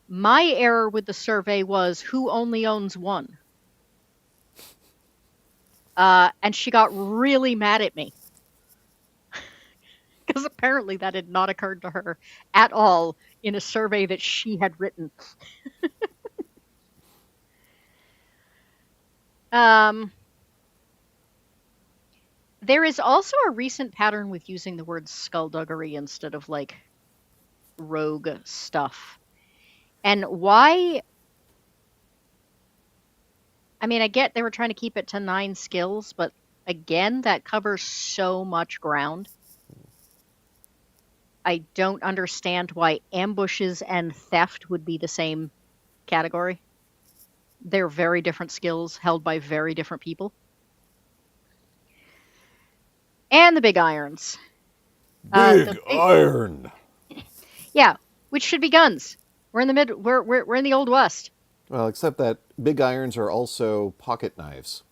My error with the survey was who only owns one. And she got really mad at me because apparently that had not occurred to her at all in a survey that she had written. Um, there is also a recent pattern with using the word skullduggery instead of, like, rogue stuff. And why? I mean, I get they were trying to keep it to 9 skills, but again, that covers so much ground. I don't understand why ambushes and theft would be the same category. They're very different skills held by very different people. And the big irons. Big The big, iron. yeah, which should be guns. We're in the mid. We're in the old west. Well, except that big irons are also pocket knives,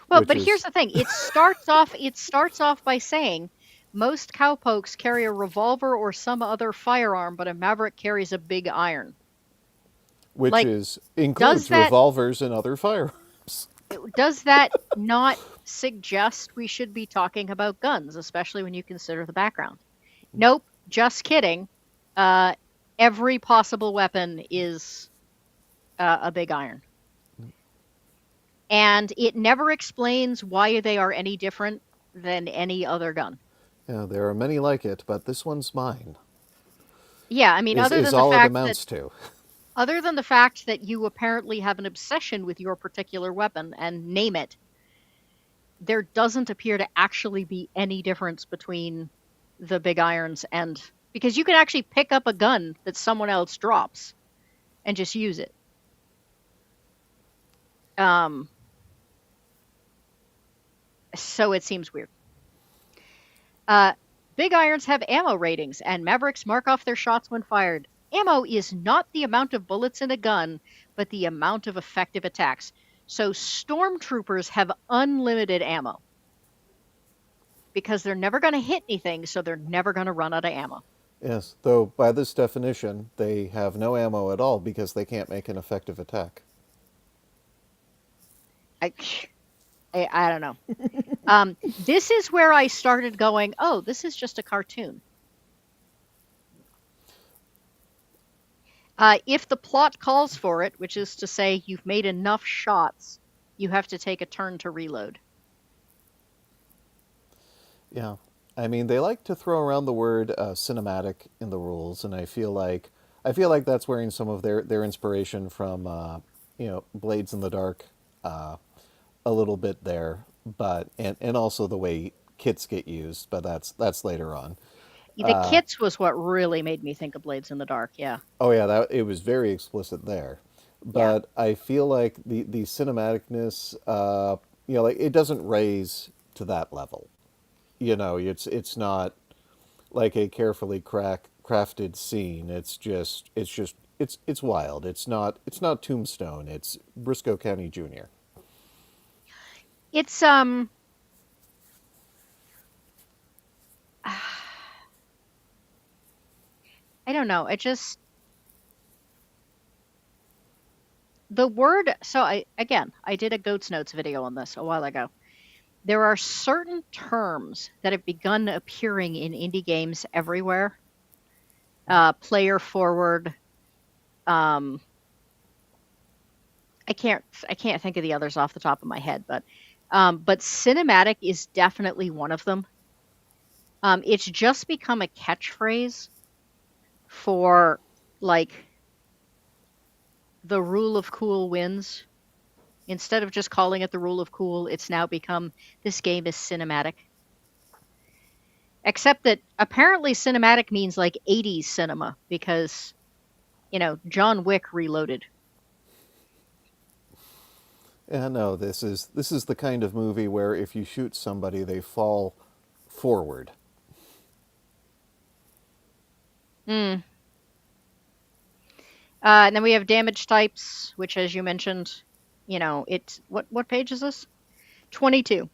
Well, which but here's is the thing. It starts off by saying most cowpokes carry a revolver or some other firearm, but a maverick carries a big iron. which Like, is does includes that revolvers and other firearms. does that not suggest we should be talking about guns, especially when you consider the background? Nope, just kidding. Uh, every possible weapon is a big iron. And it never explains why they are any different than any other gun. Yeah, there are many like it, but this one's mine. Yeah, I mean, Is all it amounts to. other than the fact that you apparently have an obsession with your particular weapon and name it, there doesn't appear to actually be any difference between the big irons and, because you can actually pick up a gun that someone else drops and just use it. Um, so it seems weird. Uh, Big irons have ammo ratings, and Mavericks mark off their shots when fired. Ammo is not the amount of bullets in a gun, but the amount of effective attacks. So stormtroopers have unlimited ammo because they're never going to hit anything, so they're never going to run out of ammo. Yes, though by this definition, they have no ammo at all because they can't make an effective attack. I, I don't know. This is where I started going, oh, this is just a cartoon. If the plot calls for it, which is to say you've made enough shots, you have to take a turn to reload. Yeah. I mean, they like to throw around the word cinematic in the rules, and I feel like that's wearing some of their inspiration from Blades in the Dark uh, a little bit there, but and also the way kits get used, but that's later on. The kits was what really made me think of Blades in the Dark. Yeah, Oh yeah, that it was very explicit there, yeah. but I feel like the cinematicness, like it doesn't raise to that level. It's not like a carefully crafted scene. It's wild. It's not Tombstone. It's Briscoe County Jr. It's I don't know. It just the word. So I did a Goat's Notes video on this a while ago. There are certain terms that have begun appearing in indie games everywhere. Player forward. Um, I can't think of the others off the top of my head, but cinematic is definitely one of them. It's just become a catchphrase for like the rule of cool wins. Instead of just calling it the rule of cool, it's now become this game is cinematic. Except that apparently cinematic means like 80s cinema because, John Wick Reloaded. Yeah, no, this is the kind of movie where if you shoot somebody, they fall forward. Mm. And then we have damage types, which, as you mentioned, it's what page is this? 22.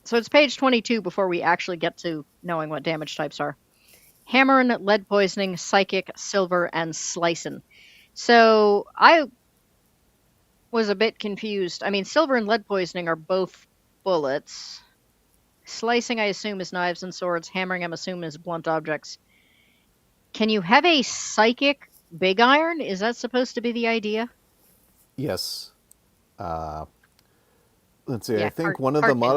So it's page 22 before we actually get to knowing what damage types are. Hammer and lead poisoning, psychic, silver, and slicing. So I was a bit confused. I mean, silver and lead poisoning are both bullets. Slicing, I assume, is knives and swords. Hammering, I'm assuming, is blunt objects. Can you have a psychic big iron? Is that supposed to be the idea? Yes. Uh, let's see. I Yeah, think one of the cartoon.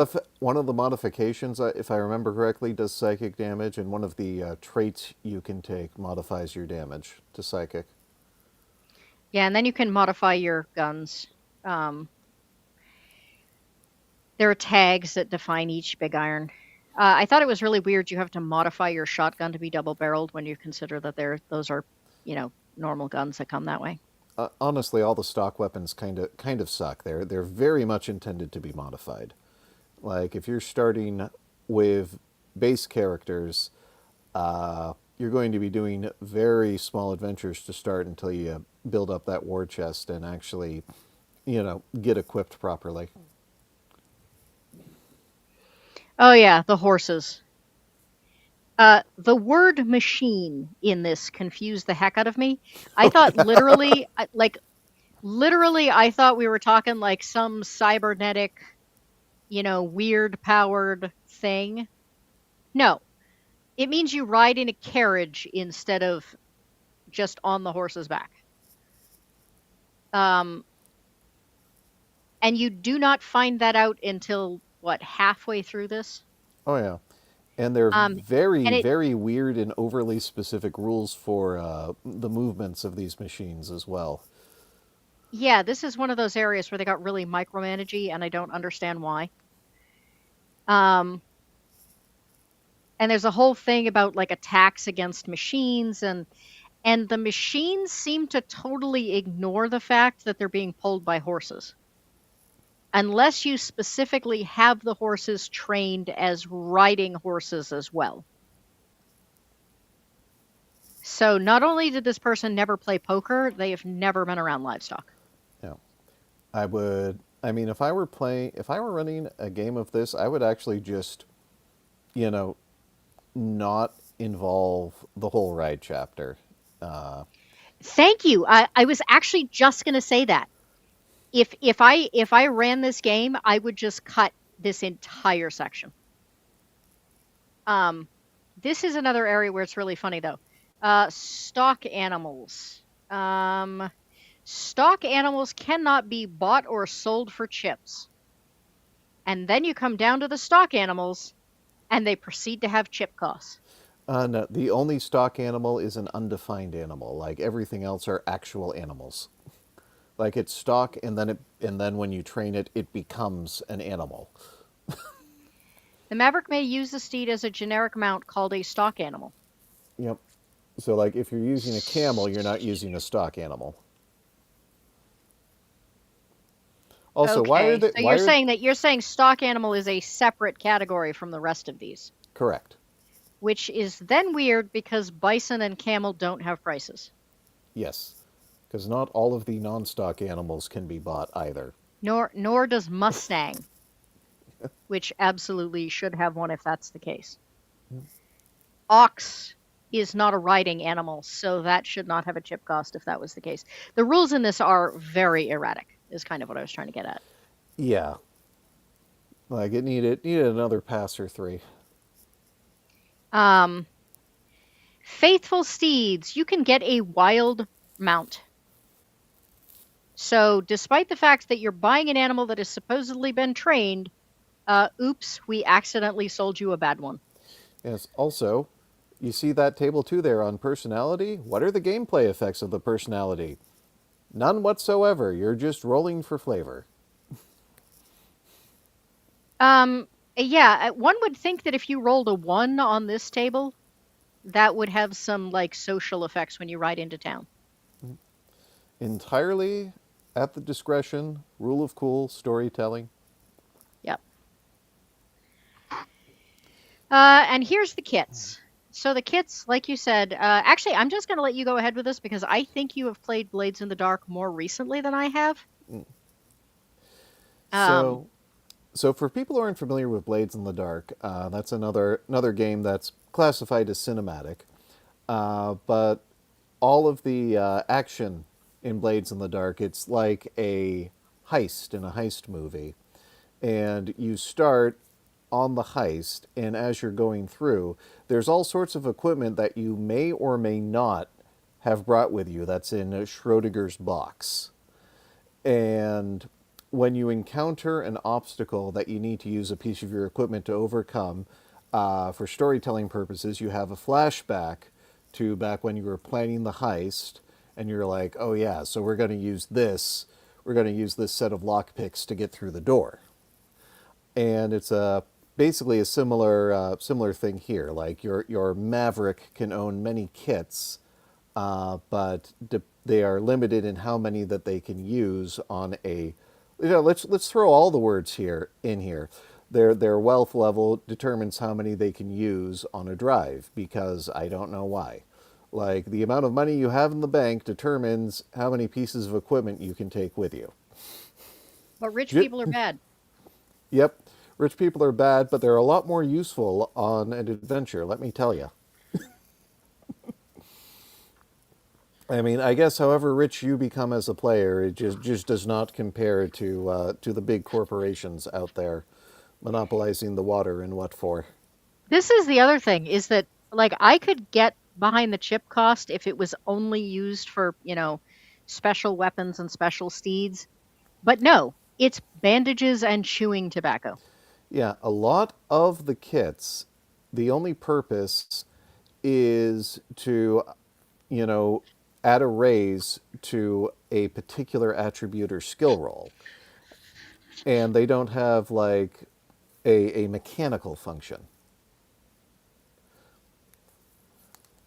modifications, if I remember correctly, does psychic damage, and one of the traits you can take modifies your damage to psychic. Yeah, and then you can modify your guns. Um, there are tags that define each big iron. I thought it was really weird you have to modify your shotgun to be double barreled when you consider that those are, normal guns that come that way. Honestly, all the stock weapons kind of suck. They're very much intended to be modified. Like if you're starting with base characters, you're going to be doing very small adventures to start until you build up that war chest and actually, get equipped properly. Oh yeah, the horses. The word machine in this confused the heck out of me. I thought literally, I thought we were talking like some cybernetic, weird powered thing. No, it means you ride in a carriage instead of just on the horse's back. Um, and you do not find that out until what, halfway through this. Oh yeah, and they're Um, very and it, very weird and overly specific rules for the movements of these machines as well. yeah, this is one of those areas where they got really micromanagey, and I don't understand why. Um, and there's a whole thing about like attacks against machines, and the machines seem to totally ignore the fact that they're being pulled by horses unless you specifically have the horses trained as riding horses as well. So not only did this person never play poker, they have never been around livestock. Yeah, I would. I mean, if I were running a game of this, I would actually just, you know, not involve the whole ride chapter. Uh, Thank you. I was actually just going to say that. If I ran this game, I would just cut this entire section. Um, this is another area where it's really funny though. Stock animals. Um, Stock animals cannot be bought or sold for chips. And then you come down to the stock animals, and they proceed to have chip costs. no, the only stock animal is an undefined animal. Like everything else are actual animals. Like it's stock, and then when you train it, it becomes an animal. The Maverick may use the steed as a generic mount called a stock animal. Yep. So like if you're using a camel, you're not using a stock animal. Also, Okay, so why are you're saying stock animal is a separate category from the rest of these, correct? which is then weird because bison and camel don't have prices. Yes, because not all of the non-stock animals can be bought either. Nor does Mustang, which absolutely should have one if that's the case. Ox is not a riding animal, so that should not have a chip cost if that was the case. The rules in this are very erratic, is kind of what I was trying to get at. Yeah, like it needed another pass or three. Um, Faithful steeds, you can get a wild mount. So, despite the fact that you're buying an animal that has supposedly been trained, oops, we accidentally sold you a bad one. Yes. Also, you see that table two there on personality. What are the gameplay effects of the personality? None whatsoever. You're just rolling for flavor. Um, yeah, one would think that if you rolled a one on this table, that would have some like social effects when you ride into town. Entirely at the discretion, rule of cool, storytelling. Yep. And here's the kits. So the kits, like you said, actually, I'm just going to let you go ahead with this because I think you have played Blades in the Dark more recently than I have. Um, So, so for people who aren't familiar with Blades in the Dark, that's another game that's classified as cinematic. But all of the action in Blades in the Dark, it's like a heist in a heist movie. And you start on the heist, and as you're going through, there's all sorts of equipment that you may or may not have brought with you that's in Schrodinger's box. And when you encounter an obstacle that you need to use a piece of your equipment to overcome, for storytelling purposes, you have a flashback to back when you were planning the heist, and you're like, oh yeah, so we're going to use this. We're going to use this set of lockpicks to get through the door. And it's a basically a similar thing here. Like your Maverick can own many kits, but they are limited in how many that they can use on a. Let's throw all the words here in here. Their wealth level determines how many they can use on a drive because I don't know why. Like the amount of money you have in the bank determines how many pieces of equipment you can take with you. but rich people are bad. Yep, rich people are bad, but they're a lot more useful on an adventure, let me tell you. I mean, I guess however rich you become as a player, it just does not compare to the big corporations out there monopolizing the water and what for. This is the other thing is that like I could get behind the chip cost if it was only used for, special weapons and special steeds. But no, it's bandages and chewing tobacco. Yeah, a lot of the kits, the only purpose is to, you know, add a raise to a particular attribute or skill roll. And they don't have like a mechanical function.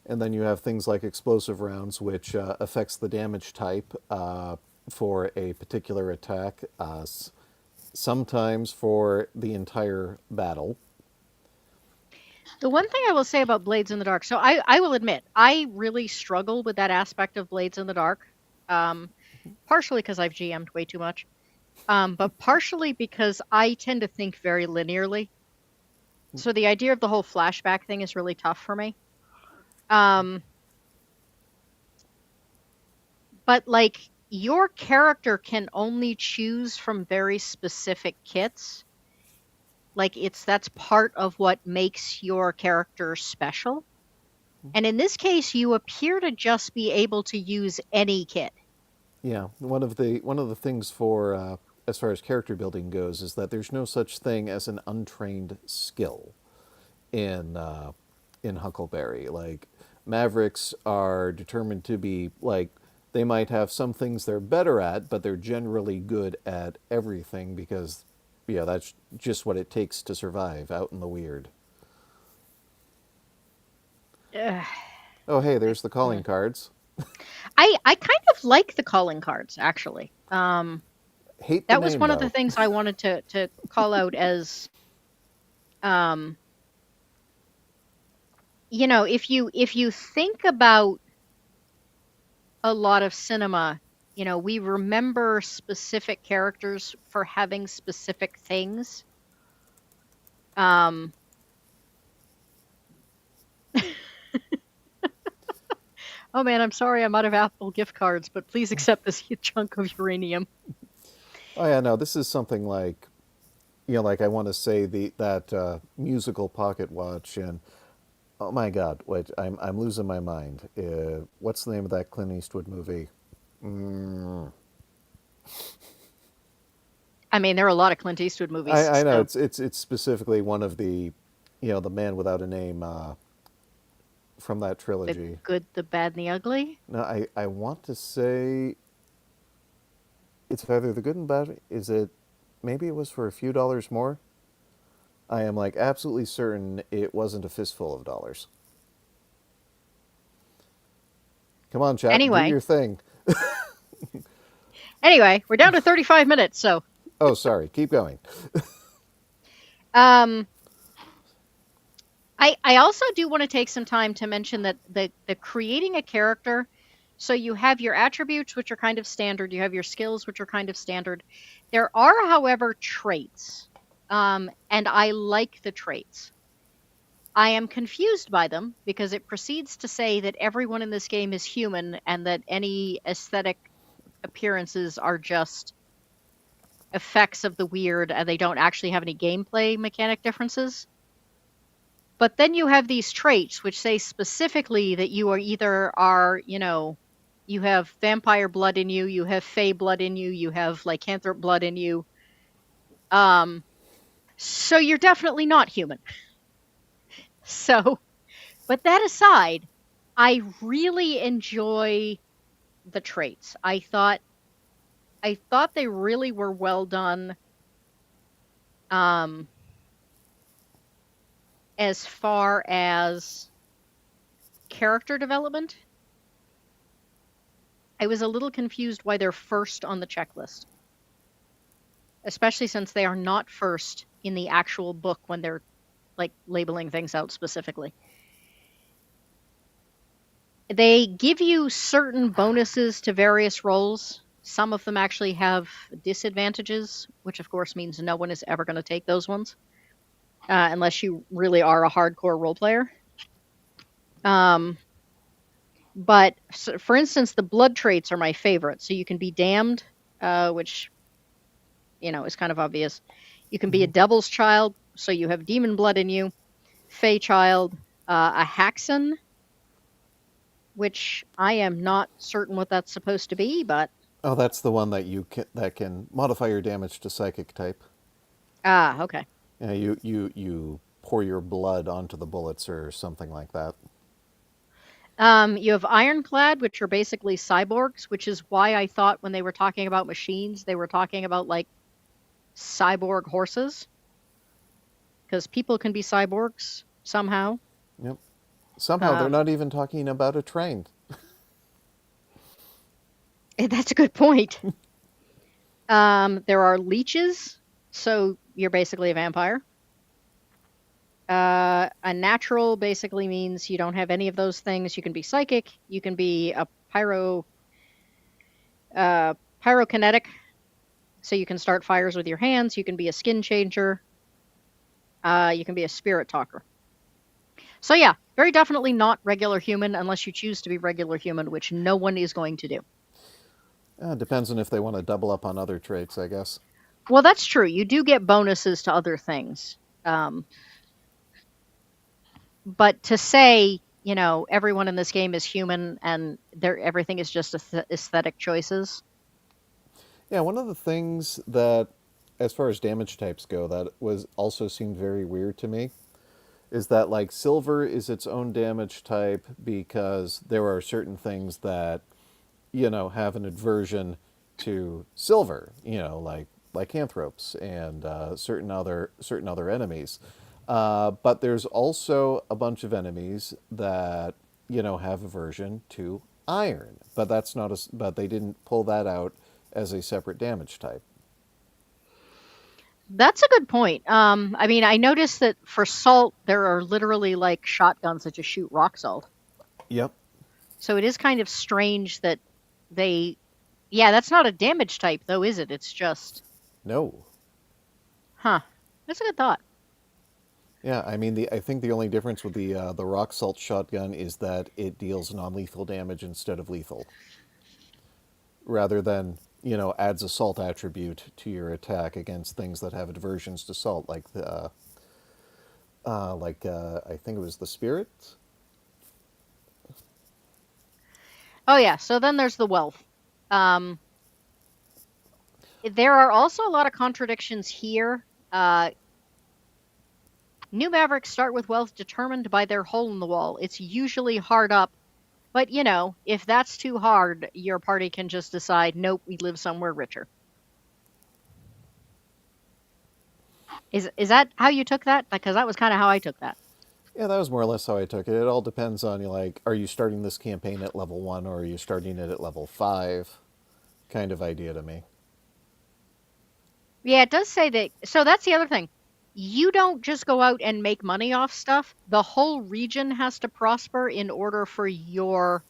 And then you have things like explosive rounds, which affects the damage type for a particular attack, sometimes for the entire battle. The one thing I will say about Blades in the Dark, so I will admit, I really struggle with that aspect of Blades in the Dark. Um, Partially because I've GM'd way too much, but partially because I tend to think very linearly. So the idea of the whole flashback thing is really tough for me. Um, but like your character can only choose from very specific kits. Like that's part of what makes your character special. And in this case, you appear to just be able to use any kit. Yeah, one of the things for as far as character building goes is that there's no such thing as an untrained skill in Huckleberry. Like Mavericks are determined to be like they might have some things they're better at, but they're generally good at everything because yeah, that's just what it takes to survive out in the weird. Ugh. Oh, hey, there's the calling Mm. cards. I kind of like the calling cards actually. Hate the That was name one of the though. things I wanted to call out as um, if you think about a lot of cinema, we remember specific characters for having specific things. Um, oh man, I'm sorry I'm out of Apple gift cards, but please accept this chunk of uranium. Oh yeah, no, this is something like like I want to say the that musical pocket watch and oh my God, wait, I'm losing my mind. What's the name of that Clint Eastwood movie? Mm, I mean, there are a lot of Clint Eastwood movies, I know so it's specifically one of the, the Man Without a Name from that the trilogy. good, the bad, and the ugly. No, I want to say it's either the good and bad. Is it? Maybe it was for a few dollars more. I am like absolutely certain it wasn't a fistful of dollars. Come on, chat, do Anyway, your thing. we're down to 35 minutes, so Oh, sorry. Keep going. um, I also do want to take some time to mention that the creating a character, so you have your attributes, which are kind of standard, you have your skills, which are kind of standard. There are, however, traits, and I like the traits. I am confused by them because it proceeds to say that everyone in this game is human and that any aesthetic appearances are just effects of the weird and they don't actually have any gameplay mechanic differences. But then you have these traits which say specifically that you are you have vampire blood in you, you have fey blood in you, you have lycanthrope blood in you. Um, so you're definitely not human. So, but that aside, I really enjoy the traits. I thought they really were well done um as far as character development. I was a little confused why they're first on the checklist, especially since they are not first in the actual book when they're like labeling things out specifically. They give you certain bonuses to various roles. Some of them actually have disadvantages, which of course means no one is ever going to take those ones unless you really are a hardcore role player. Um, but so, for instance, the blood traits are my favorite. So you can be damned, which is kind of obvious. You can be a Mhm. devil's child, so you have demon blood in you. Fey child, a Haxan, which I am not certain what that's supposed to be, but Oh, that's the one that can modify your damage to psychic type. okay. You pour your blood onto the bullets or something like that. You have ironclad, which are basically cyborgs, which is why I thought when they were talking about machines, they were talking about like cyborg horses, because people can be cyborgs somehow. Yep. Somehow they're Um, not even talking about a train. that's a good point. There are leeches, so you're basically a vampire. A natural basically means you don't have any of those things. You can be psychic. You can be a uh, pyrokinetic, so you can start fires with your hands. You can be a skin changer. You can be a spirit talker. So yeah, very definitely not regular human unless you choose to be regular human, which no one is going to do. Depends on if they want to double up on other traits, I guess. Well, that's true. You do get bonuses to other things. But to say, everyone in this game is human and everything is just aesthetic choices. Yeah, one of the things that, as far as damage types go, that was also seemed very weird to me is that like silver is its own damage type because there are certain things that have an aversion to silver, like lycanthropes and certain other enemies. But there's also a bunch of enemies that have aversion to iron, but but they didn't pull that out as a separate damage type. That's a good point. I mean, I noticed that for salt, there are literally like shotguns that just shoot rock salt. Yep. So it is kind of strange that they, yeah, that's not a damage type though, is it? It's just, No. huh. That's a good thought. Yeah, I mean I think the only difference with the rock salt shotgun is that it deals non-lethal damage instead of lethal, rather than adds a salt attribute to your attack against things that have aversions to salt, like I think it was the spirit. Oh yeah. So then there's the wealth. Um, there are also a lot of contradictions here. New Mavericks start with wealth determined by their hole in the wall. It's usually hard up, but if that's too hard, your party can just decide, nope, we live somewhere richer. Is that how you took that? Because that was kind of how I took that. Yeah, that was more or less how I took it. It all depends on like, are you starting this campaign at level 1 or are you starting it at level 5? Kind of idea to me. Yeah, it does say that. So that's the other thing. You don't just go out and make money off stuff. The whole region has to prosper in order for your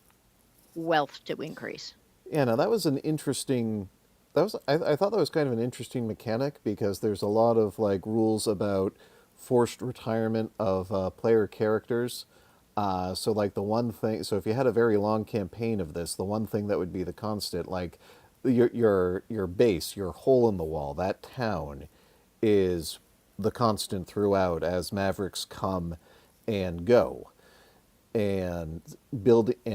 wealth to increase. Yeah, no, that was an interesting. That was I thought that was kind of an interesting mechanic because there's a lot of like rules about forced retirement of player characters. So like the one thing, so if you had a very long campaign of this, the one thing that would be the constant, like your base, your hole in the wall, that town, is the constant throughout as Mavericks come and go and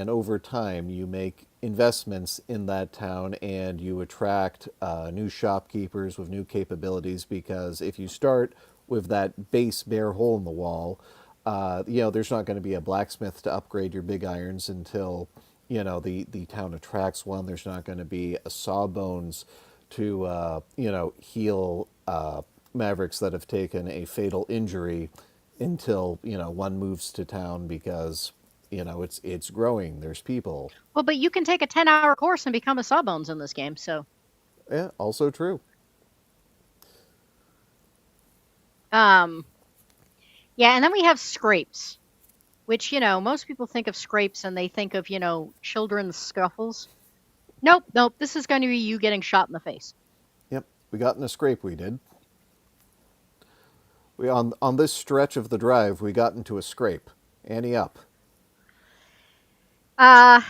over time you make investments in that town and you attract new shopkeepers with new capabilities, because if you start with that base bare hole in the wall, there's not going to be a blacksmith to upgrade your big irons until the town attracts one. There's not going to be a sawbones to heal mavericks that have taken a fatal injury until one moves to town, because it's growing. There's people. Well, but you can take a 10-hour course and become a Sawbones in this game. So, Yeah, also true. um, yeah, and then we have scrapes, which, most people think of scrapes and they think of, children's scuffles. Nope, nope. This is going to be you getting shot in the face. Yep, we got in a scrape. We did. We on this stretch of the drive, we got into a scrape. Annie up. Uh,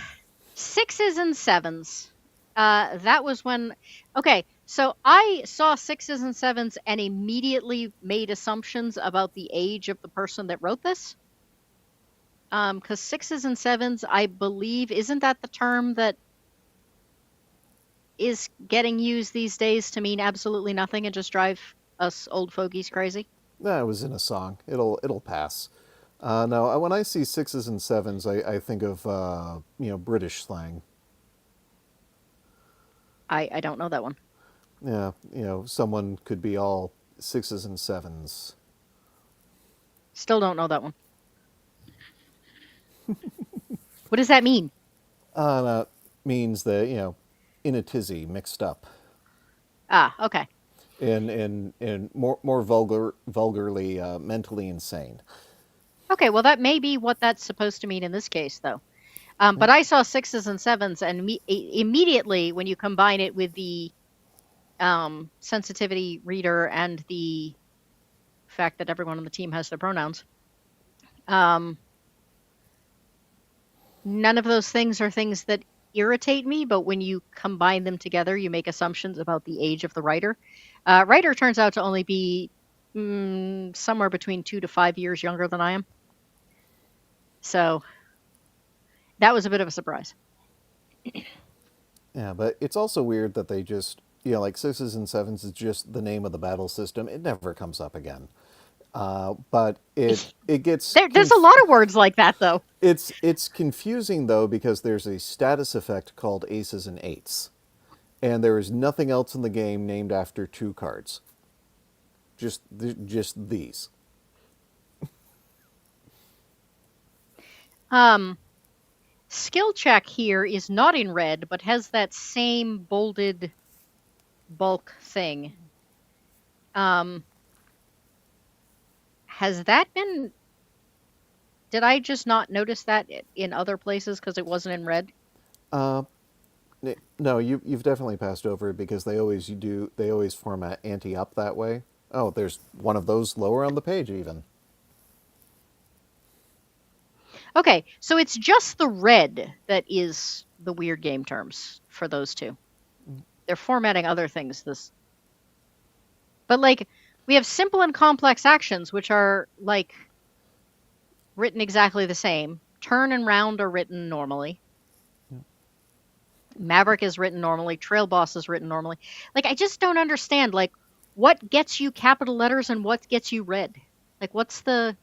sixes and sevens. That was when. Okay, so I saw sixes and sevens and immediately made assumptions about the age of the person that wrote this. Because sixes and sevens, I believe, isn't that the term that is getting used these days to mean absolutely nothing and just drive us old fogies crazy? That was in a song. It'll pass. No, when I see sixes and sevens, I think of British slang. I don't know that one. Yeah, someone could be all sixes and sevens. Still don't know that one. What does that mean? That means that in a tizzy, mixed up, Ah, okay. and more vulgarly, mentally insane. Okay, well, that may be what that's supposed to mean in this case, though. Yeah. But I saw sixes and sevens, and immediately when you combine it with the sensitivity reader and the fact that everyone on the team has their pronouns, Um, None of those things are things that irritate me, but when you combine them together, you make assumptions about the age of the writer. Writer turns out to only be somewhere between 2 to 5 years younger than I am. So that was a bit of a surprise. Yeah, but it's also weird that they just, like sixes and sevens is just the name of the battle system. It never comes up again. But it gets There's a lot of words like that, though. it's confusing though because there's a status effect called aces and eights, and there is nothing else in the game named after two cards. Just these. Um, Skill check here is not in red, but has that same bolded bulk thing. Um, has that been? Did I just not notice that in other places because it wasn't in red? Uh, no, you've definitely passed over it because they always do. They always format ante up that way. Oh, there's one of those lower on the page even. Okay, so it's just the red that is the weird game terms for those two. They're formatting other things this, but like we have simple and complex actions which are like written exactly the same. Turn and round are written normally. Maverick is written normally. Trail boss is written normally. Like I just don't understand like what gets you capital letters and what gets you red. Like what's the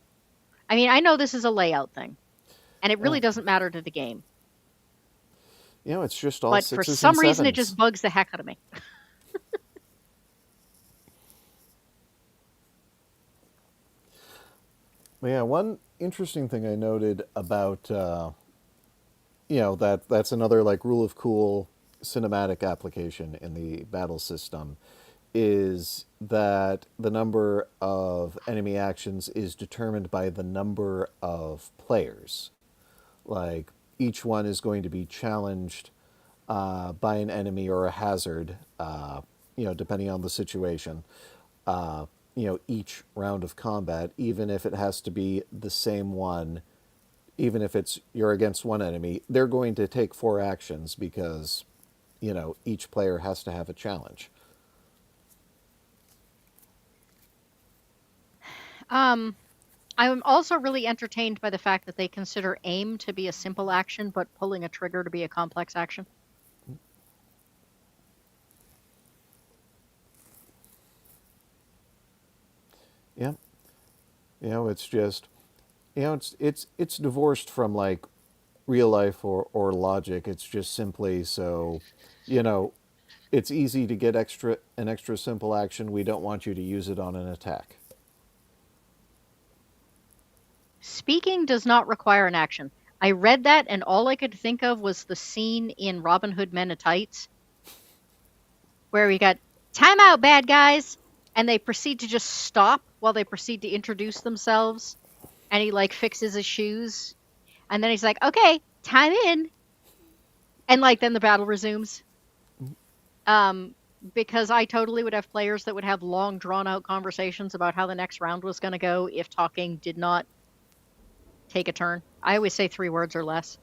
I mean, I know this is a layout thing and it Uh, really doesn't matter to the game. it's just all But for sixes and some reason it sevens. just bugs the heck out of me. But yeah, one interesting thing I noted about that's another like rule of cool cinematic application in the battle system is that the number of enemy actions is determined by the number of players. Like each one is going to be challenged by an enemy or a hazard, depending on the situation. Uh, each round of combat, even if it has to be the same one, even if it's you're against one enemy, they're going to take four actions because, each player has to have a challenge. Um, I'm also really entertained by the fact that they consider aim to be a simple action, but pulling a trigger to be a complex action. Yeah, it's just, it's divorced from like real life or logic. It's just simply so, you know, it's easy to get an extra simple action. We don't want you to use it on an attack. Speaking does not require an action. I read that, and all I could think of was the scene in Robin Hood Men in Tights where we got time out, bad guys, and they proceed to just stop while they proceed to introduce themselves. And he like fixes his shoes, and then he's like, "Okay, time in," and like then the battle resumes. Um, because I totally would have players that would have long, drawn out conversations about how the next round was going to go if talking did not take a turn. I always say 3 words or less.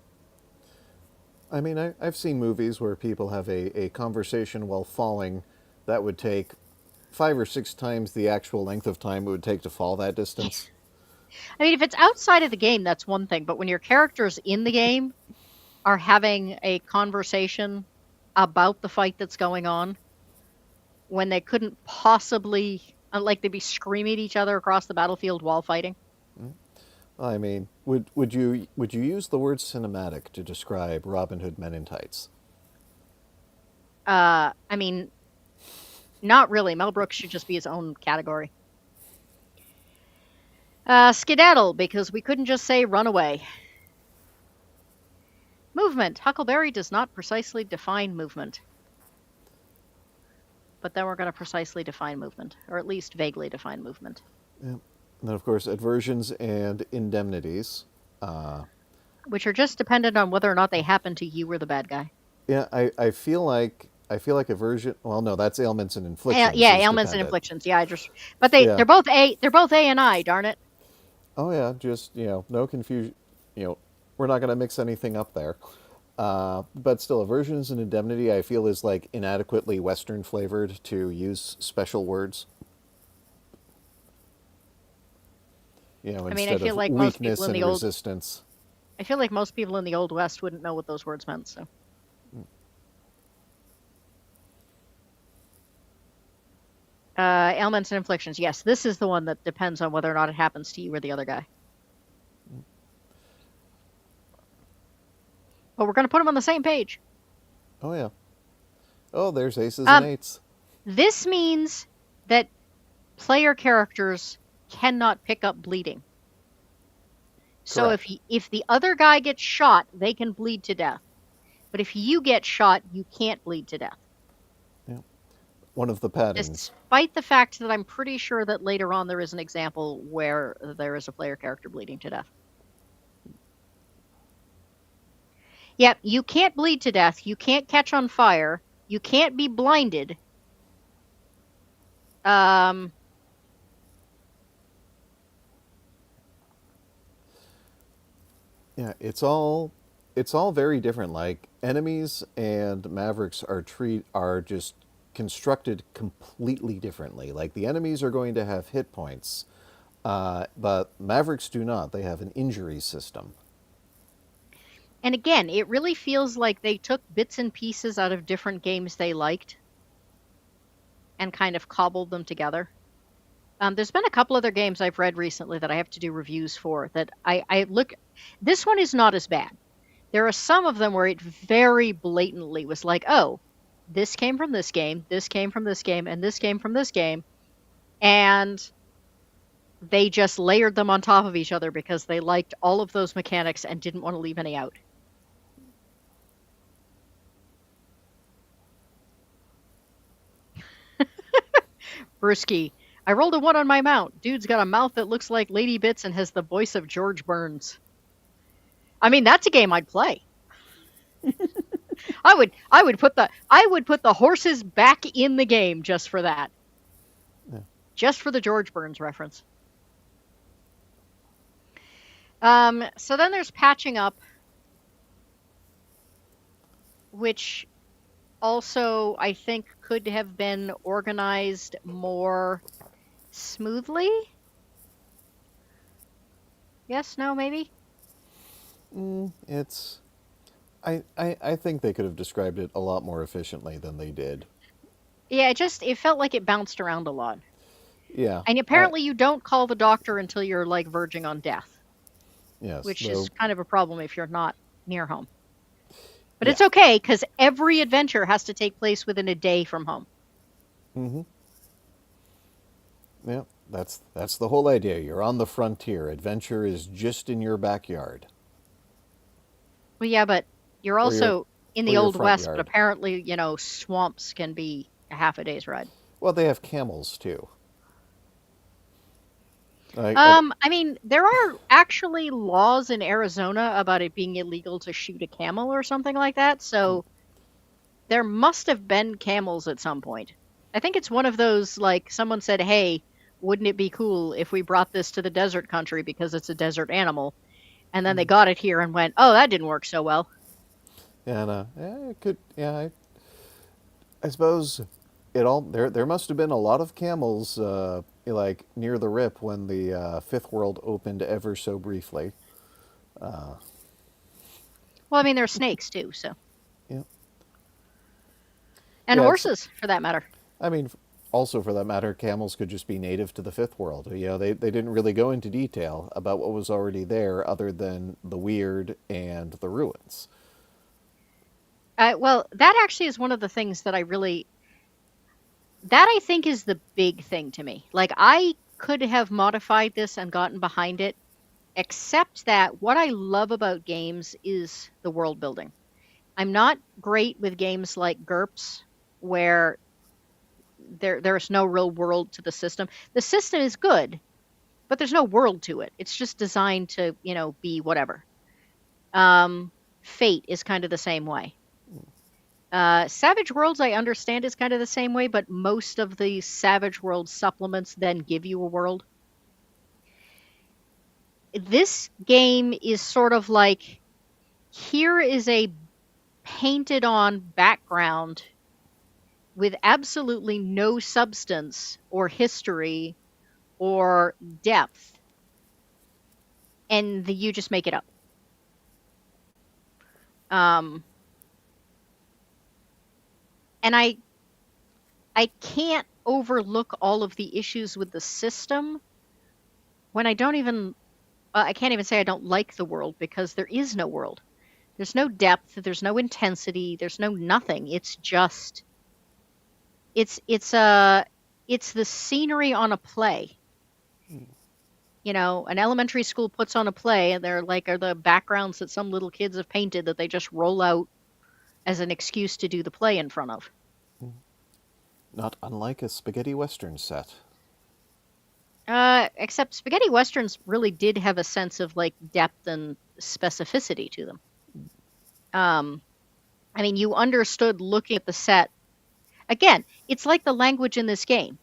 I mean, I've seen movies where people have a conversation while falling that would take 5 or 6 times the actual length of time it would take to fall that distance. I mean, if it's outside of the game, that's one thing. But when your characters in the game are having a conversation about the fight that's going on, when they couldn't possibly, like, they'd be screaming at each other across the battlefield while fighting. I mean, would you use the word cinematic to describe Robin Hood Men in Tights? I mean, not really. Mel Brooks should just be his own category. Skedaddle, because we couldn't just say run away. Movement. Huckleberry does not precisely define movement. But then we're going to precisely define movement, or at least vaguely define movement. Yeah. And then, of course, aversions and indemnities. Uh, Which are just dependent on whether or not they happen to you or the bad guy. yeah, I feel like aversion. Well, no, that's ailments and inflictions Yeah, is ailments and dependent. inflictions. Yeah, I just but Yeah, they're both A and I. Darn it. Oh yeah, just no confusion. You know, we're not going to mix anything up there. But still, aversions and indemnity, I feel, is like inadequately Western flavored to use special words. I mean, I Instead feel of like most people weakness in and the old resistance. I feel like most people in the old West wouldn't know what those words meant. So, ailments and afflictions. Yes, this is the one that depends on whether or not it happens to you or the other guy. But we're going to put them on the same page. Oh yeah. Oh, there's aces and Um, eights. this means that player characters cannot pick up bleeding. So Correct. if the other guy gets shot, they can bleed to death. But if you get shot, you can't bleed to death. Yeah. One of the patterns. Despite the fact that I'm pretty sure that later on there is an example where there is a player character bleeding to death. Yep, you can't bleed to death. You can't catch on fire. You can't be blinded. Um, Yeah, it's all very different. Like enemies and Mavericks are just constructed completely differently. Like the enemies are going to have hit points, but Mavericks do not. They have an injury system. and again, it really feels like they took bits and pieces out of different games they liked and kind of cobbled them together. There's been a couple other games I've read recently that I have to do reviews for that I look. This one is not as bad. There are some of them where it very blatantly was like, oh, this came from this came from this game, and this came from this game. And they just layered them on top of each other because they liked all of those mechanics and didn't want to leave any out. Brewski, I rolled a one on my mount. Dude's got a mouth that looks like Lady Bits and has the voice of George Burns. I mean, that's a game I'd play. I would put the horses back in the game just for that. Yeah. Just for the George Burns reference. So then there's patching up, which also I think could have been organized more smoothly. Yes, no, maybe. It's I think they could have described it a lot more efficiently than they did. Yeah, it felt like it bounced around a lot. Yeah. And apparently you don't call the doctor until you're like verging on death, Yes. which is Though. kind of a problem if you're not near home. But Yeah. it's okay because every adventure has to take place within a day from home. Mm-hmm. Yeah. That's the whole idea. You're on the frontier. Adventure is just in your backyard Well, yeah, but you're or your also in or the your Old front West, but yard. apparently, swamps can be a half a day's ride. Well, they have camels too. I I mean, there are actually laws in Arizona about it being illegal to shoot a camel or something like that, so there must have been camels at some point. I think it's one of those, like, someone said, hey, wouldn't it be cool if we brought this to the desert country because it's a desert animal? And then they got it here and went, oh, that didn't work so well. and it could. Yeah. I suppose it all there must have been a lot of camels like near the rip when the fifth world opened ever so briefly. Well, I mean, there are snakes too, so. Yeah. And Yeah. It's. horses, for that matter. I mean, also for that matter, camels could just be native to the fifth world. They didn't really go into detail about what was already there, other than the weird and the ruins. Well, that actually is one of the things that that I think is the big thing to me. Like, I could have modified this and gotten behind it, except that what I love about games is the world building. I'm not great with games like GURPS, where there's no real world to the system. The system is good, but there's no world to it. It's just designed to, be whatever. Fate is kind of the same way. Savage Worlds, I understand, is kind of the same way, but most of the Savage World supplements then give you a world. This game is sort of like, here is a painted on background with absolutely no substance or history or depth, and you just make it up. Um, and I can't overlook all of the issues with the system when I can't even say I don't like the world, because there is no world. There's no depth, there's no intensity, there's no nothing. It's just it's it's a it's the scenery on a play. An elementary school puts on a play, and they're like are the backgrounds that some little kids have painted that they just roll out as an excuse to do the play in front of. Not unlike a spaghetti western set. Except spaghetti westerns really did have a sense of like depth and specificity to them. Um, I mean, you understood looking at the set. Again, it's like the language in this game.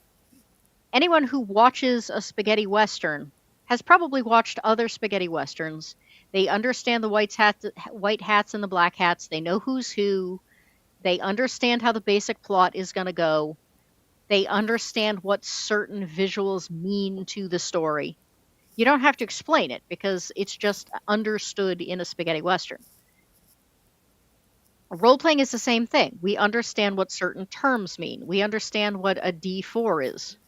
Anyone who watches a spaghetti western has probably watched other spaghetti westerns. They understand the white hats and the black hats. They know who's who. They understand how the basic plot is going to go. They understand what certain visuals mean to the story. You don't have to explain it because it's just understood in a spaghetti western. Role playing is the same thing. We understand what certain terms mean. We understand what a D4 is.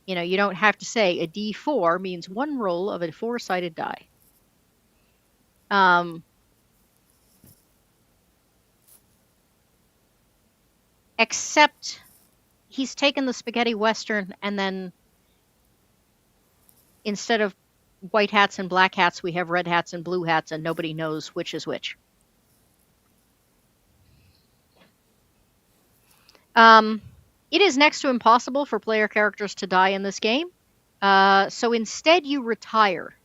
You don't have to say a D4 means one roll of a four-sided die. Um, except he's taken the spaghetti western, and then instead of white hats and black hats, we have red hats and blue hats, and nobody knows which is which. Um, it is next to impossible for player characters to die in this game. So instead, you retire,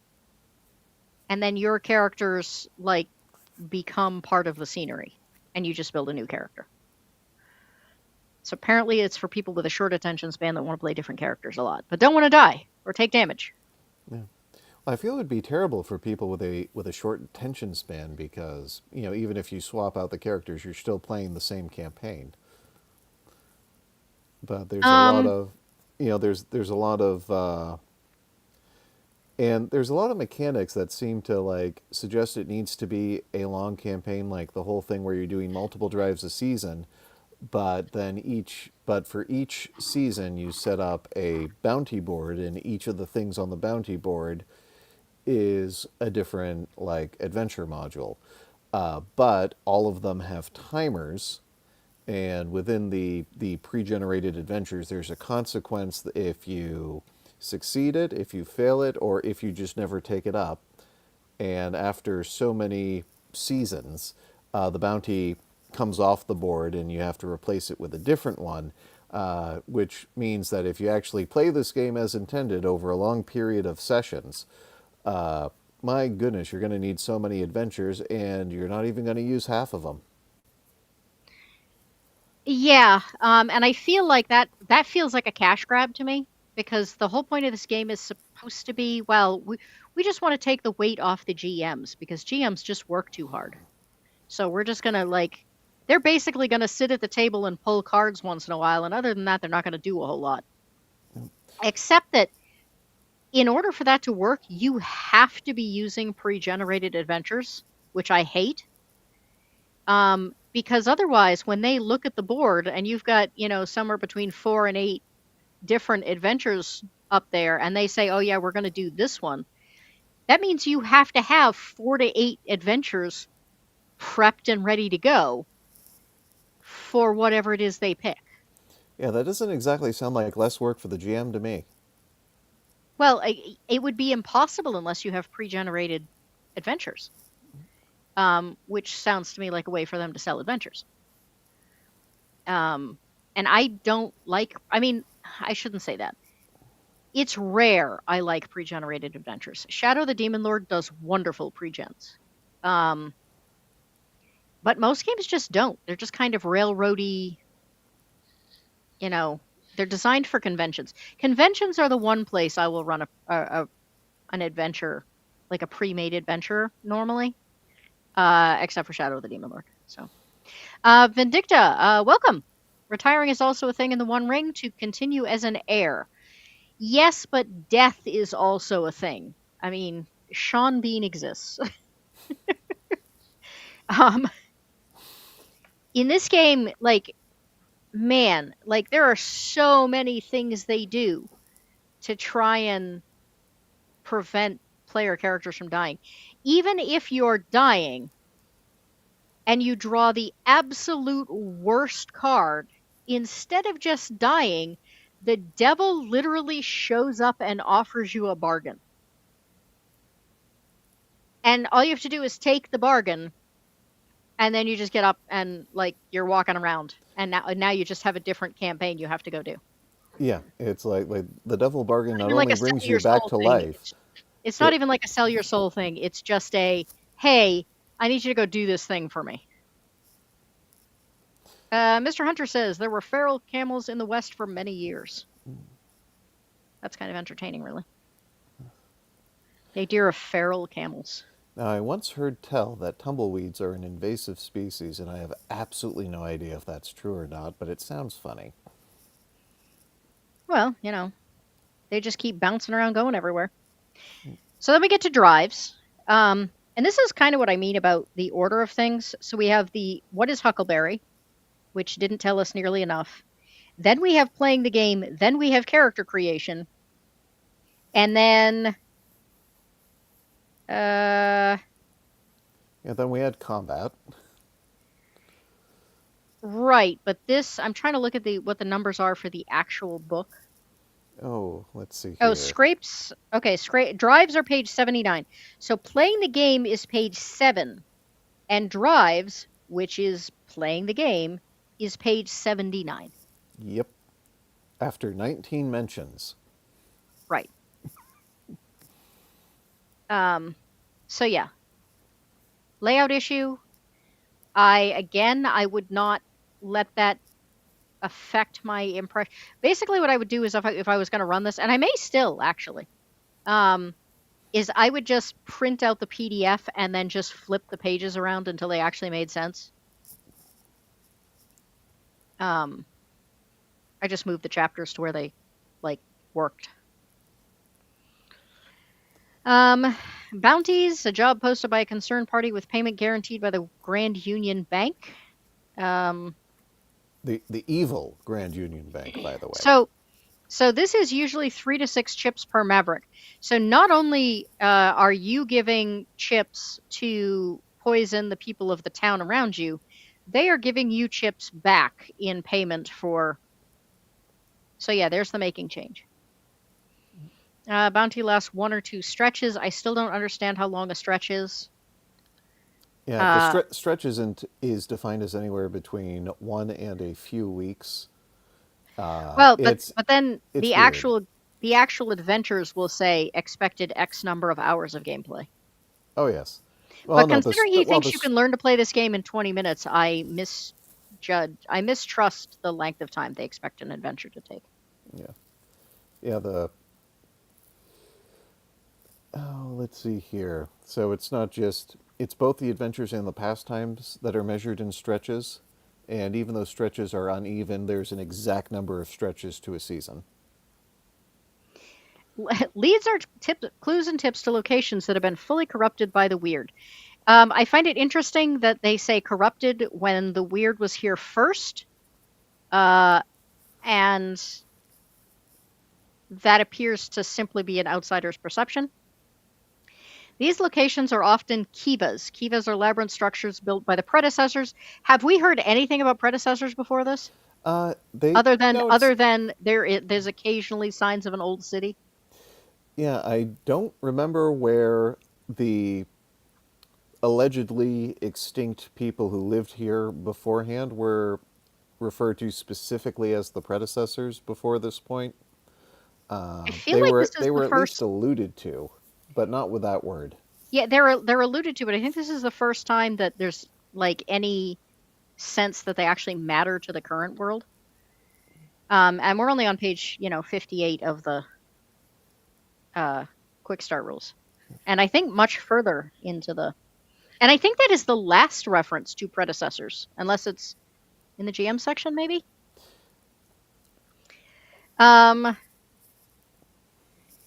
and then your characters like become part of the scenery, and you just build a new character. So apparently, it's for people with a short attention span that want to play different characters a lot, but don't want to die or take damage. Yeah. Well, I feel it would be terrible for people with a short attention span because even if you swap out the characters, you're still playing the same campaign. But there's a lot Um, of there's a lot of and there's a lot of mechanics that seem to like suggest it needs to be a long campaign, like the whole thing where you're doing multiple drives a season, but for each season you set up a bounty board, and each of the things on the bounty board is a different like adventure module. But all of them have timers, and within the pre-generated adventures, there's a consequence if you succeed it, if you fail it, or if you just never take it up. And after so many seasons, the bounty comes off the board, and you have to replace it with a different one. Which means that if you actually play this game as intended over a long period of sessions, uh, my goodness, you're going to need so many adventures, and you're not even going to use half of them. yeah, and I feel like that feels like a cash grab to me, because the whole point of this game is supposed to be, well, we just want to take the weight off the GMs because GMs just work too hard. So we're just gonna like they're basically gonna sit at the table and pull cards once in a while, and other than that, they're not gonna do a whole lot. Except that in order for that to work, you have to be using pre-generated adventures, which I hate. Because otherwise, when they look at the board and you've got, somewhere between 4 and 8 different adventures up there, and they say, oh, yeah, we're going to do this one, that means you have to have 4 to 8 adventures prepped and ready to go for whatever it is they pick. Yeah, that doesn't exactly sound like less work for the GM to me. Well, it would be impossible unless you have pre generated adventures, which sounds to me like a way for them to sell adventures. Um, and I don't like, I mean, I shouldn't say that. It's rare I like pre-generated adventures. Shadow the Demon Lord does wonderful pre-gens. Um, but most games just don't. They're just kind of railroady, you know, they're designed for conventions. Conventions are the one place I will run a an adventure, like a pre-made adventure normally, except for Shadow of the Demon Lord. So, Vindicta, welcome. Retiring is also a thing in the One Ring to continue as an heir. Yes, but death is also a thing. I mean, Sean Bean exists. um, in this game, like, man, like there are so many things they do to try and prevent player characters from dying. Even if you're dying and you draw the absolute worst card, instead of just dying, the devil literally shows up and offers you a bargain. And all you have to do is take the bargain, and then you just get up and like you're walking around, and now you just have a different campaign you have to go do. Yeah, it's like the devil bargain Not not even like only a sell brings you your back soul to thing. life, It's not it even like a sell your soul thing. It's just a, hey, I need you to go do this thing for me. Mr. Hunter says there were feral camels in the West for many years. That's kind of entertaining, really. The idea of feral camels. Now, I once heard tell that tumbleweeds are an invasive species, and I have absolutely no idea if that's true or not, but it sounds funny. Well, they just keep bouncing around going everywhere. So then we get to drives. And this is kind of what I mean about the order of things. So we have the what is Huckleberry, which didn't tell us nearly enough. Then we have playing the game. Then we have character creation. And then uh Yeah, then we had combat. right, but this I'm trying to look at the what the numbers are for the actual book. Oh, let's see Oh, here. scrapes. Okay, drives are page 79. So playing the game is page 7 and drives, which is playing the game, is page 79. Yep. After 19 mentions. Right. Um so yeah, layout issue. I would not let that affect my impression. Basically, what I would do is if I was going to run this, and I may still actually, um, is I would just print out the PDF and then just flip the pages around until they actually made sense. Um, I just moved the chapters to where they like worked. Um, Bounties, a job posted by a concerned party with payment guaranteed by the Grand Union Bank. Um, The evil Grand Union Bank, by the way. so So this is usually 3 to 6 chips per Maverick. So not only are you giving chips to poison the people of the town around you, they are giving you chips back in payment for. So yeah, there's the making change. Bounty lasts 1 or 2 stretches. I still don't understand how long a stretch is. Yeah, the Uh, stretch is defined as anywhere between 1 and a few weeks. well, but It's but then it's weird. the actual adventures will say expected X number of hours of gameplay. Oh yes. Well, But no, considering he well thinks you this can learn to play this game in 20 minutes, I mistrust the length of time they expect an adventure to take. yeah yeah the oh let's see here. So it's not just it's both the adventures and the pastimes that are measured in stretches, and even though stretches are uneven, there's an exact number of stretches to a season. Leads are clues and tips to locations that have been fully corrupted by the weird. I find it interesting that they say corrupted when the weird was here first, uh, and that appears to simply be an outsider's perception. These locations are often kivas. Kivas are labyrinth structures built by the predecessors. Have we heard anything about predecessors before this? They Other than no, it's other than there's occasionally signs of an old city. yeah. I don't remember where the allegedly extinct people who lived here beforehand were referred to specifically as the predecessors before this point. I feel like this is They the were at least first. alluded to, but not with that word. Yeah, they're alluded to, but I think this is the first time that there's like any sense that they actually matter to the current world. And we're only on page 58 of the uh, quick start rules. And I think much further into the. And I think that is the last reference to predecessors, unless it's in the GM section, maybe. Um,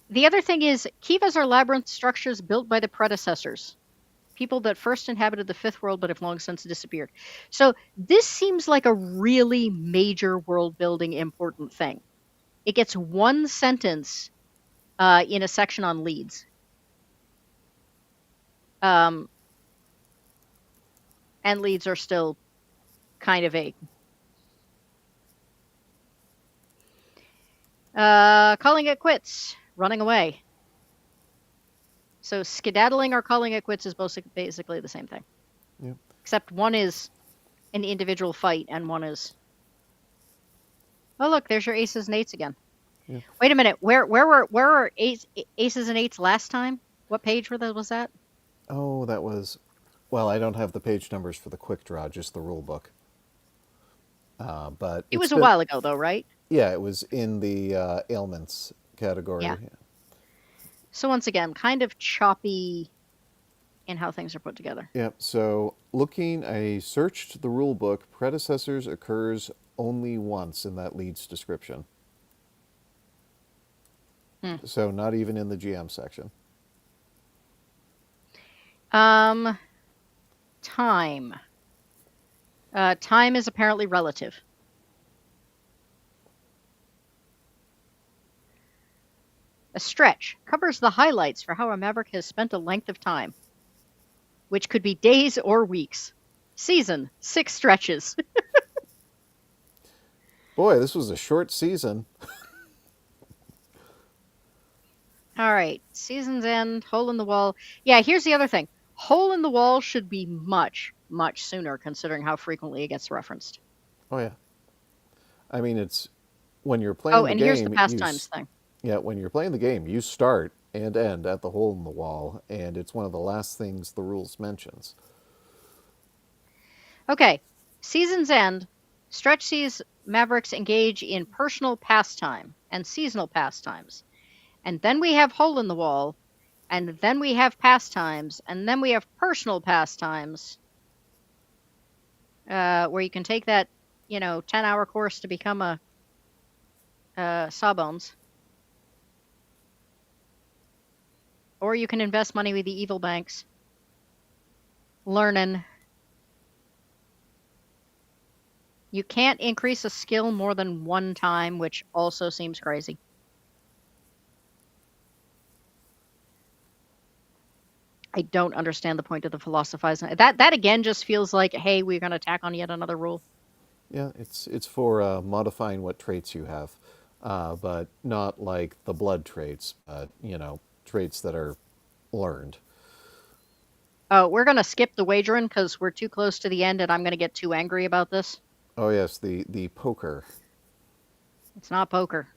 the other thing is Kivas are labyrinth structures built by the predecessors, people that first inhabited the fifth world but have long since disappeared. So this seems like a really major world building important thing. It gets one sentence in a section on leads. Um, and leads are still kind of vague. Calling it quits, running away. So skedaddling or calling it quits is basically the same thing. Yep. Except one is an individual fight and one is. Oh look, there's your aces and eights again. Yep. Wait a minute. Where were aces and eights last time? What page was that? Oh, that was. Well, I don't have the page numbers for the quick draw, just the rule book. But It it's was a been. while ago though, right? Yeah, it was in the ailments Yeah. category. So once again, kind of choppy in how things are put together. Yep. So I searched the rule book. Predecessors occurs only once in that leads description. Hmm. So not even in the GM section. Um, time. Time is apparently relative. A stretch covers the highlights for how a maverick has spent a length of time, which could be days or weeks. Season, 6 stretches. Boy, this was a short season. All right, season's end, hole in the wall. Yeah, here's the other thing. Hole in the wall should be much, much sooner considering how frequently it gets referenced. Oh yeah. I mean, it's when you're Oh, playing the and here's the game, pastimes thing. yeah, when you're playing the game, you start and end at the hole in the wall, and it's one of the last things the rules mentions. Okay, season's end. Stretch sees mavericks engage in personal pastime and seasonal pastimes. And then we have hole in the wall, and then we have pastimes, and then we have personal pastimes, where you can take that, 10-hour course to become a Sawbones. Or you can invest money with the evil banks. Learning. You can't increase a skill more than one time, which also seems crazy. I don't understand the point of the philosophizing. That again just feels like, hey, we're going to tack on yet another rule. Yeah, it's for modifying what traits you have, but not like the blood traits, but traits that are learned. Oh, we're going to skip the wagering because we're too close to the end and I'm going to get too angry about this. Oh yes, the poker. It's not poker.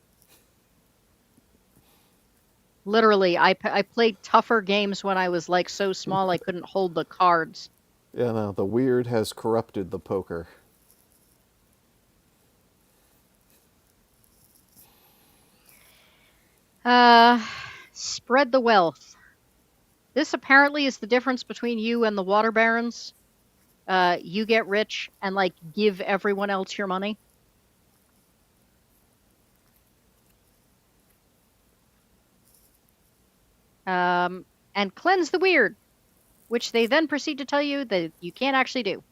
Literally, I played tougher games when I was like so small I couldn't hold the cards. Yeah, no, the weird has corrupted the poker. Uh, spread the wealth. This apparently is the difference between you and the water barons. You get rich and like give everyone else your money. And cleanse the weird, which they then proceed to tell you that you can't actually do.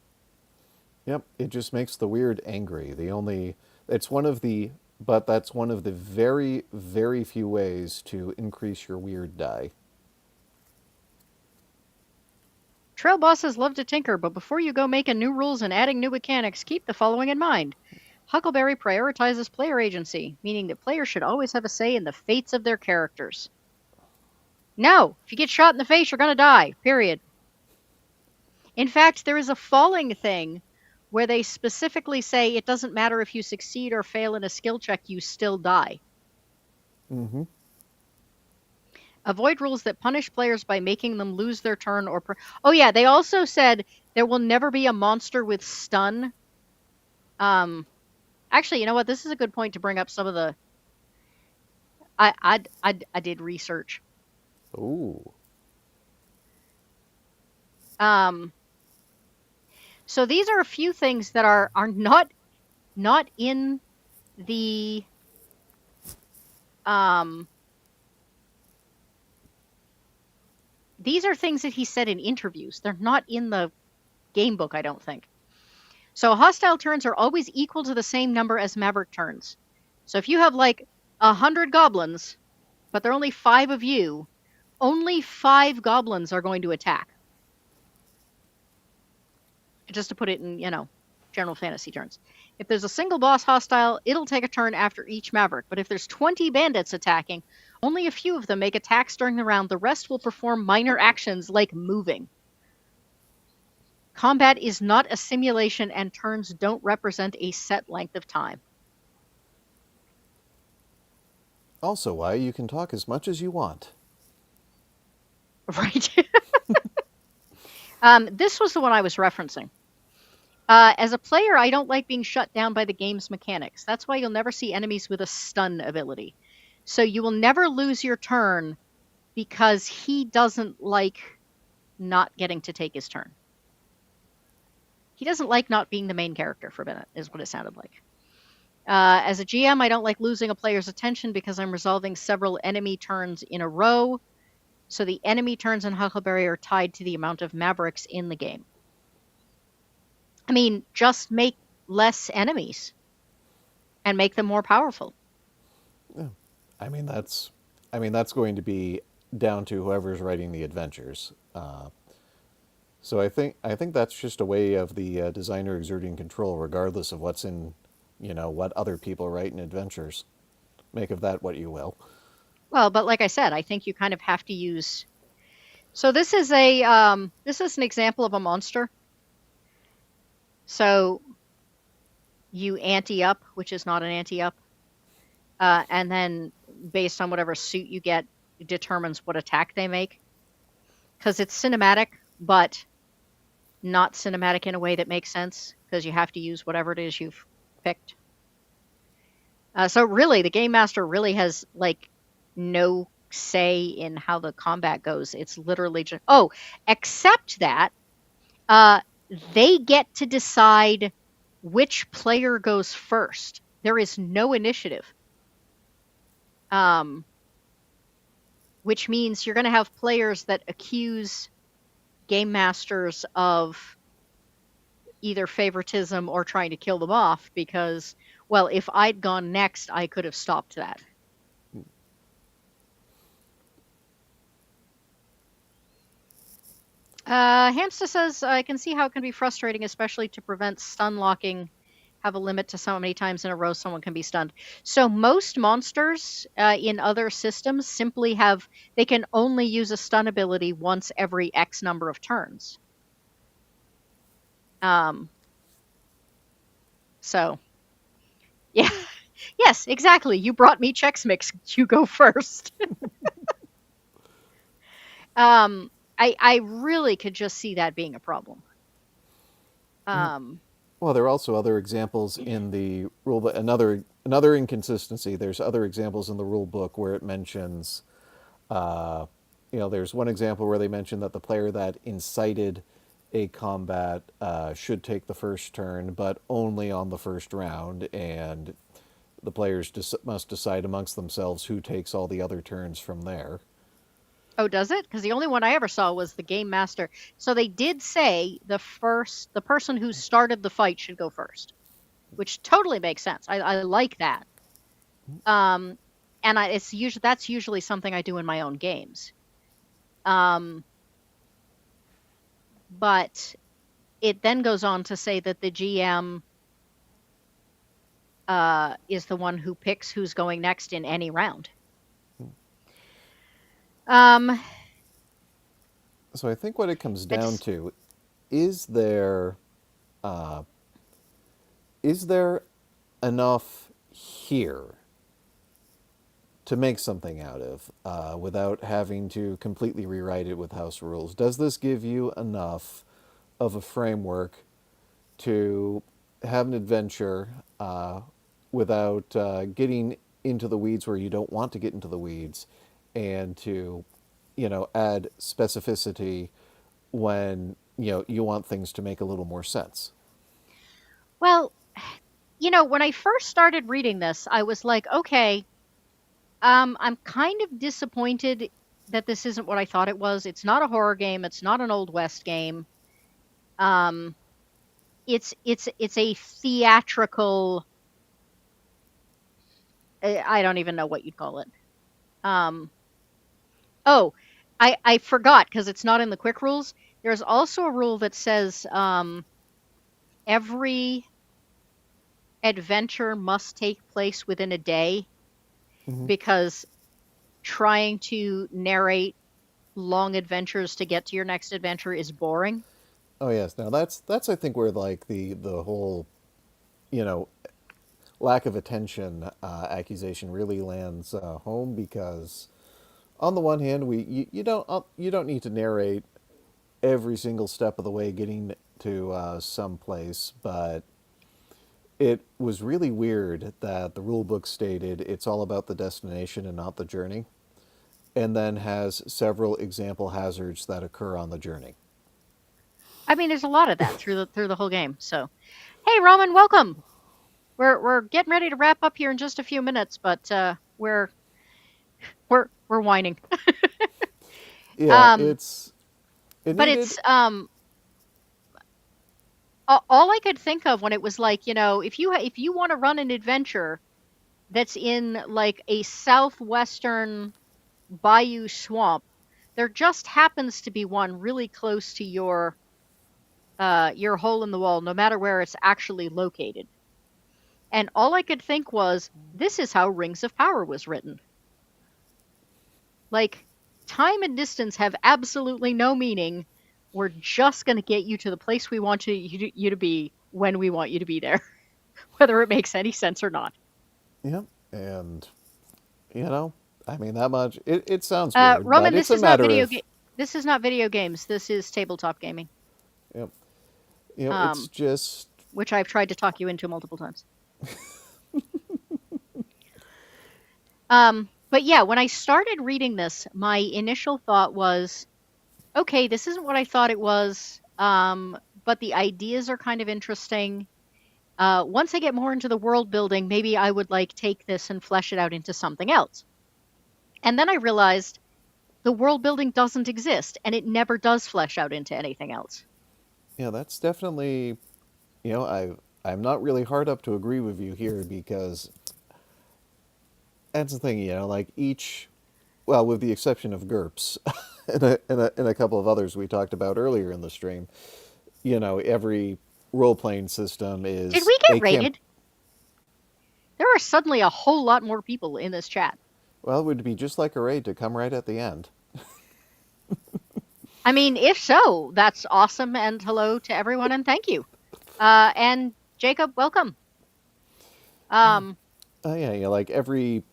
Yep, it just makes the weird angry. It's one of the, but that's one of the very, very few ways to increase your weird die. Trail bosses love to tinker, but before you go making new rules and adding new mechanics, keep the following in mind. Huckleberry prioritizes player agency, meaning that players should always have a say in the fates of their characters. No, if you get shot in the face, you're going to die, period. In fact, there is a falling thing where they specifically say it doesn't matter if you succeed or fail in a skill check, you still die. Mm-hmm. Avoid rules that punish players by making them lose their turn or. Oh, yeah, they also said there will never be a monster with stun. Actually, you know what? This is a good point to bring up some of the. I did research. Ooh. Um, so these are a few things that are not in the um, these are things that he said in interviews. They're not in the game book, I don't think. So hostile turns are always equal to the same number as Maverick turns. So if you have like 100 goblins, but there are only 5 of you, only 5 goblins are going to attack. Just to put it in, general fantasy terms. If there's a single boss hostile, it'll take a turn after each Maverick. But if there's 20 bandits attacking, only a few of them make attacks during the round. The rest will perform minor actions like moving. Combat is not a simulation, and turns don't represent a set length of time. Also, why you can talk as much as you want. Right? This was the one I was referencing. As a player, I don't like being shut down by the game's mechanics. That's why you'll never see enemies with a stun ability. So you will never lose your turn because he doesn't like not getting to take his turn. He doesn't like not being the main character for a minute, is what it sounded like. As a GM, I don't like losing a player's attention because I'm resolving several enemy turns in a row. So the enemy turns in Huckleberry are tied to the amount of Mavericks in the game. I mean, just make less enemies and make them more powerful. Yeah. I mean that's that's going to be down to whoever's writing the adventures. So I think that's just a way of the designer exerting control, regardless of what's in, what other people write in adventures. Make of that what you will. Well, but like I said, I think you kind of have to use. So this is an example of a monster. So you ante up, which is not an ante up, and then based on whatever suit you get, determines what attack they make. Because it's cinematic, but not cinematic in a way that makes sense. Because you have to use whatever it is you've picked. So really, the game master really has like no say in how the combat goes. It's literally just except that uh, they get to decide which player goes first. There is no initiative, um, which means you're going to have players that accuse game masters of either favoritism or trying to kill them off because, well, if I'd gone next, I could have stopped that. Hamster says, I can see how it can be frustrating, especially to prevent stun locking. Have a limit to so many times in a row someone can be stunned. So most monsters in other systems simply they can only use a stun ability once every X number of turns. Um, so, yeah. Yes, exactly. You brought me Chex Mix. You go first. I really could just see that being a problem. Um, Well, there are also other examples in the rule book. Another inconsistency. There's other examples in the rule book where it mentions, uh, there's one example where they mention that the player that incited a combat should take the first turn, but only on the first round, and the players must decide amongst themselves who takes all the other turns from there. Oh, does it? Because the only one I ever saw was the game master. So they did say the person who started the fight should go first, which totally makes sense. I like that. Um, and that's usually something I do in my own games. Um, but it then goes on to say that the GM is the one who picks who's going next in any round. Um, So I think what it comes I down just to is there uh, is there enough here to make something out of without having to completely rewrite it with house rules? Does this give you enough of a framework to have an adventure without getting into the weeds where you don't want to get into the weeds, and to add specificity when you want things to make a little more sense. Well, when I first started reading this, I was like, okay, I'm kind of disappointed that this isn't what I thought it was. It's not a horror game. It's not an Old West game. Um, it's a theatrical. I don't even know what you'd call it. Um, oh, I forgot because it's not in the quick rules. There's also a rule that says every adventure must take place within a day Hmm. because trying to narrate long adventures to get to your next adventure is boring. Oh yes, now that's I think where like the whole you know lack of attention accusation really lands home because on the one hand you don't need to narrate every single step of the way getting to some place, but it was really weird that the rule book stated it's all about the destination and not the journey, and then has several example hazards that occur on the journey. I mean, there's a lot of that through the whole game. So, hey, Roman, welcome. We're getting ready to wrap up here in just a few minutes, but we're whining. Yeah, Um, it but needed. it's all I could think of when it was like, if you want to run an adventure that's in like a southwestern bayou swamp, there just happens to be one really close to your hole in the wall, no matter where it's actually located. And all I could think was, this is how Rings of Power was written. Like, time and distance have absolutely no meaning. We're just going to get you to the place we want you to be when we want you to be there, whether it makes any sense or not. Yeah, and you know, I mean that much. It sounds weird, but Roman, it's a matter of this is not video games. This is tabletop gaming. you know, it's Um, just which I've tried to talk you into multiple times. But yeah, when I started reading this, my initial thought was, okay, this isn't what I thought it was. But the ideas are kind of interesting. Once I get more into the world building, maybe I would like take this and flesh it out into something else. And then I realized the world building doesn't exist and it never does flesh out into anything else. that's definitely I'm not really hard up to agree with you here because that's the thing, like each well, with the exception of GURPS and a couple of others we talked about earlier in the stream, every role playing system Did is we get a camp. rated? There are suddenly a whole lot more people in this chat. Well, it would be just like a raid to come right at the end. I mean, if so, that's awesome. And hello to everyone and thank you. And Jacob, welcome. Um, Yeah, like every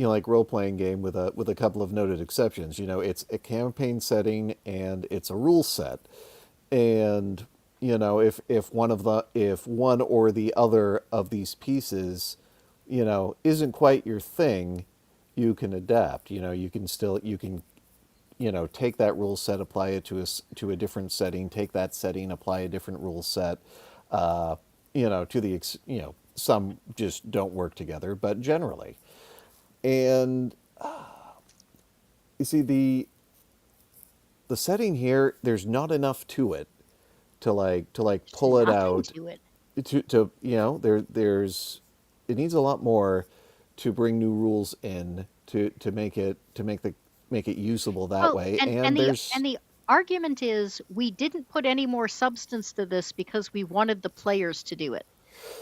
like role playing game with a couple of noted exceptions. It's a campaign setting and it's a rule set, and if one or the other of these pieces, isn't quite your thing, you can adapt. You can take that rule set, apply it to a different setting, take that setting, apply a different rule set. Uh, to some just don't work together, but generally. And you see the setting here, there's not enough to it to there's pull it nothing out. to it. To there's it needs a lot more to bring new rules in to make it usable that Well, way. and And and the there's and the argument is we didn't put any more substance to this because we wanted the players to do it.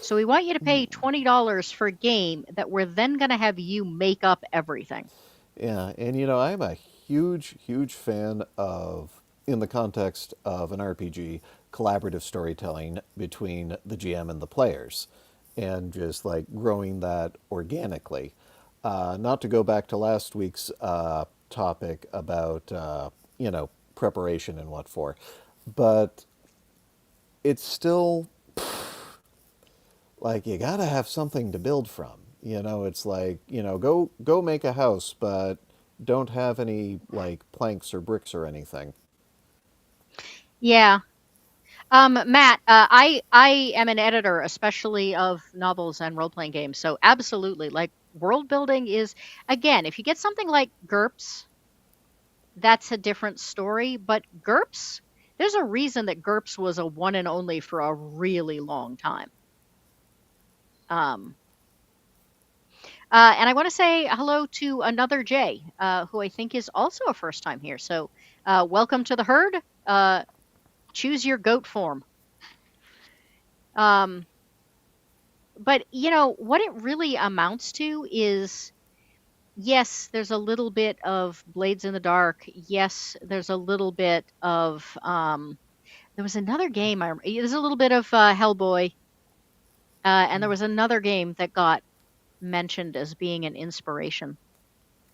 So we want you to pay $20 for a game that we're then going to have you make up everything. Yeah, and I'm a huge fan of, in the context of an RPG, collaborative storytelling between the GM and the players, and just like growing that organically. Not to go back to last week's topic about preparation and what for, but it's still like you gotta have something to build from. It's like go make a house, but don't have any like planks or bricks or anything. Yeah. Matt, I am an editor, especially of novels and role playing games. So absolutely, like world building is again, if you get something like GURPS, that's a different story. But GURPS, there's a reason that GURPS was a one and only for a really long time. Um, and I want to say hello to another Jay, who I think is also a first time here. So welcome to the herd. Choose your goat form. Um, but what it really amounts to is yes, there's a little bit of Blades in the Dark. Yes, there's a little bit of there was another game. There's a little bit of Hellboy, and there was another game that got mentioned as being an inspiration.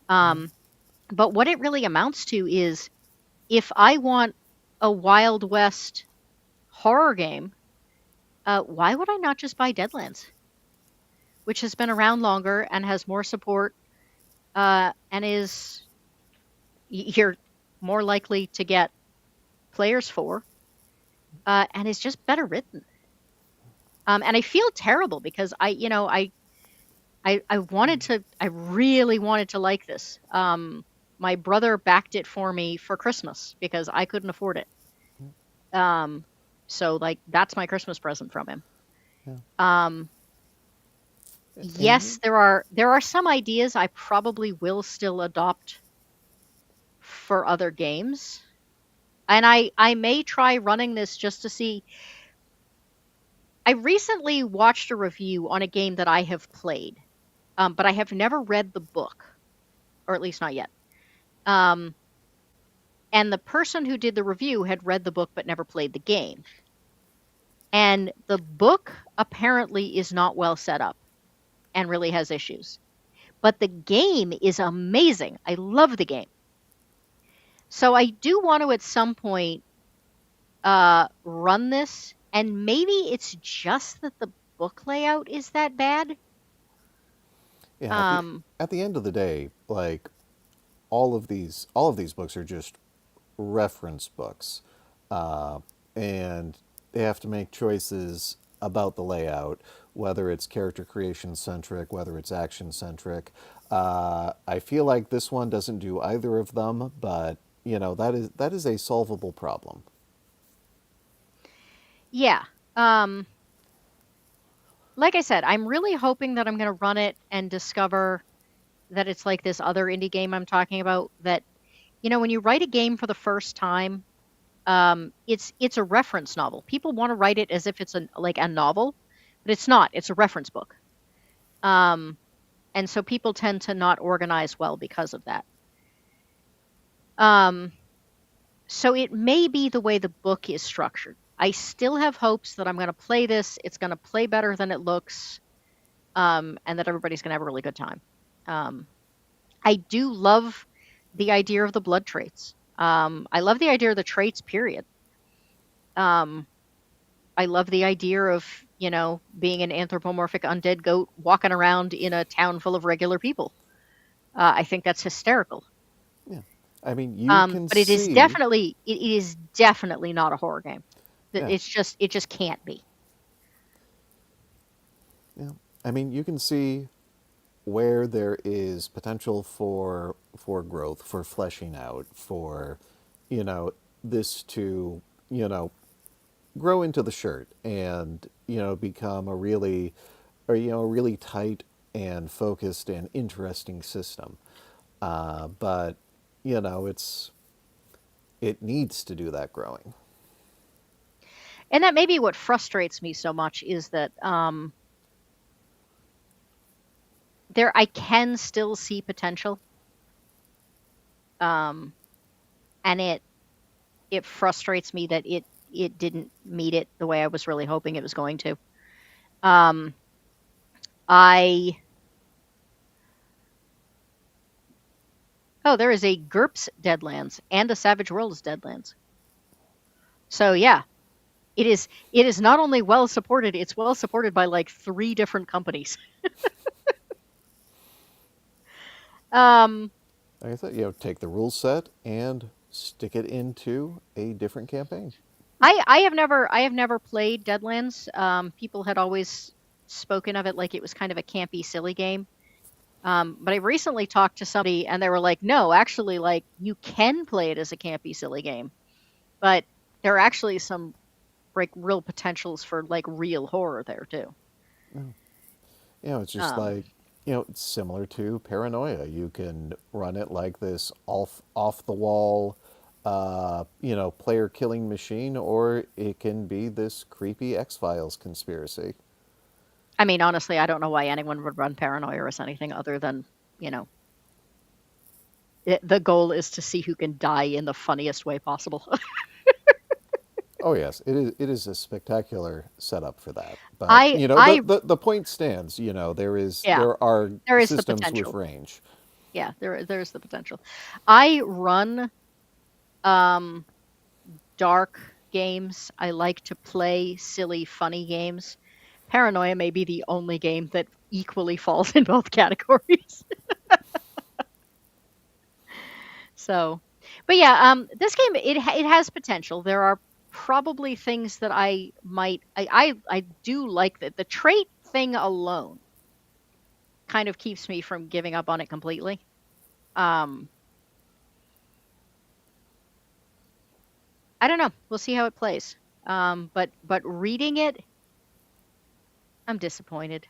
Um, but what it really amounts to is if I want a Wild West horror game, why would I not just buy Deadlands, which has been around longer and has more support, and is you're more likely to get players for, and is just better written. And I feel terrible because I wanted to, I really wanted to like this. My brother backed it for me for Christmas because I couldn't afford it. Um, so like that's my Christmas present from him. Yeah. Um, And yes, there are some ideas I probably will still adopt for other games. And I may try running this just to see. I recently watched a review on a game that I have played, but I have never read the book, or at least not yet. Um, and the person who did the review had read the book but never played the game. And the book apparently is not well set up and really has issues. But the game is amazing. I love the game. So I do want to at some point run this, and maybe it's just that the book layout is that bad. yeah, Um, at the end of the day, like all of these books are just reference books, and they have to make choices about the layout, whether it's character creation centric, whether it's action centric. I feel like this one doesn't do either of them, but that is a solvable problem. yeah. Um, like I said, I'm really hoping that I'm going to run it and discover that it's like this other indie game I'm talking about. That when you write a game for the first time, it's a reference novel. People want to write it as if it's like a novel, but it's not. It's a reference book. Um, and so people tend to not organize well because of that. Um, so it may be the way the book is structured. I still have hopes that I'm going to play this. It's going to play better than it looks, and that everybody's going to have a really good time. Um, I do love the idea of the blood traits. I love the idea of the traits, period. Um, I love the idea of, being an anthropomorphic undead goat walking around in a town full of regular people. I think that's hysterical. Yeah, I mean, you can But it is see. definitely it is definitely not a horror game. Yeah, It just can't be. yeah. I mean, you can see where there is potential for growth, for fleshing out, for you know this to you know grow into the shirt and become a really tight and focused and interesting system. But it needs to do that growing. And that may be what frustrates me so much is that there I can still see potential. Um, and it frustrates me that it didn't meet it the way I was really hoping it was going to. Um, I Oh, there is a GURPS Deadlands and a Savage Worlds Deadlands. So yeah, it is not only well supported, it's well supported by like three different companies. Um, Like I said, take the rule set and stick it into a different campaign. I have never played Deadlands. People had always spoken of it like it was kind of a campy, silly game. But I recently talked to somebody and they were like, no, actually, like you can play it as a campy, silly game, but there are actually some like real potentials for like real horror there too. It's just Um, like, it's similar to Paranoia. You can run it like this off the wall, player killing machine, or it can be this creepy X Files conspiracy. I mean, honestly, I don't know why anyone would run Paranoia as anything other than, you know, the goal is to see who can die in the funniest way possible. Oh yes, it is a spectacular setup for that. But I I the point stands. yeah, There are there is the systems with potential. range. Yeah, there's the potential. I run um dark games. I like to play silly, funny games. Paranoia may be the only game that equally falls in both categories. So, but yeah, this game it has potential. There are probably things that I do like that the trait thing alone kind of keeps me from giving up on it completely. Um, I don't know. We'll see how it plays. But reading it, I'm disappointed.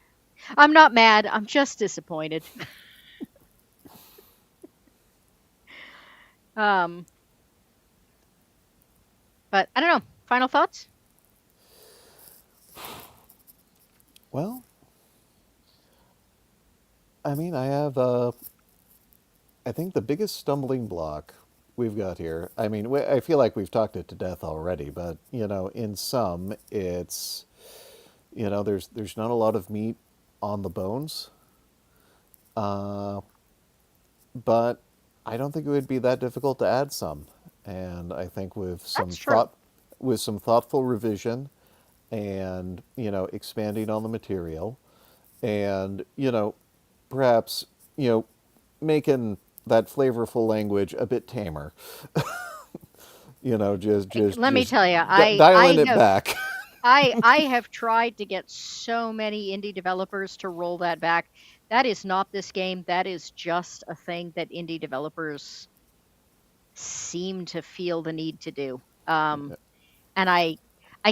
I'm not mad. I'm just disappointed. Um, but I don't know. Final thoughts? Well, I mean, I think the biggest stumbling block we've got here. I mean, I feel like we've talked it to death already, but in some, it's there's not a lot of meat on the bones, but I don't think it would be that difficult to add some. And I think That's true. with some thoughtful revision, and expanding on the material, and perhaps making that flavorful language a bit tamer. Let me Just tell you, dialing it back. I have tried to get so many indie developers to roll that back. That is not this game. That is just a thing that indie developers seem to feel the need to do. And I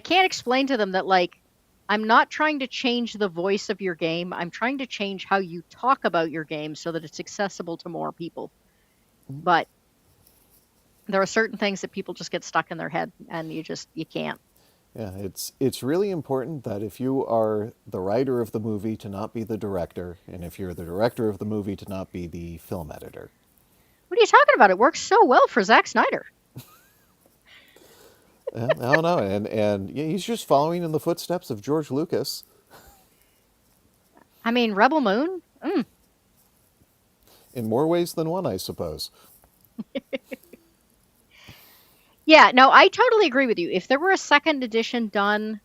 can't explain to them that like I'm not trying to change the voice of your game. I'm trying to change how you talk about your game so that it's accessible to more people. But there are certain things that people just get stuck in their head and you can't. Yeah, it's really important that if you are the writer of the movie to not be the director, and if you're the director of the movie to not be the film editor. What are you talking about? It works so well for Zack Snyder. I don't know, and yeah, he's just following in the footsteps of George Lucas I mean, Rebel Moon? in more ways than one, I suppose. Yeah, no, I totally agree with you. If there were a second edition done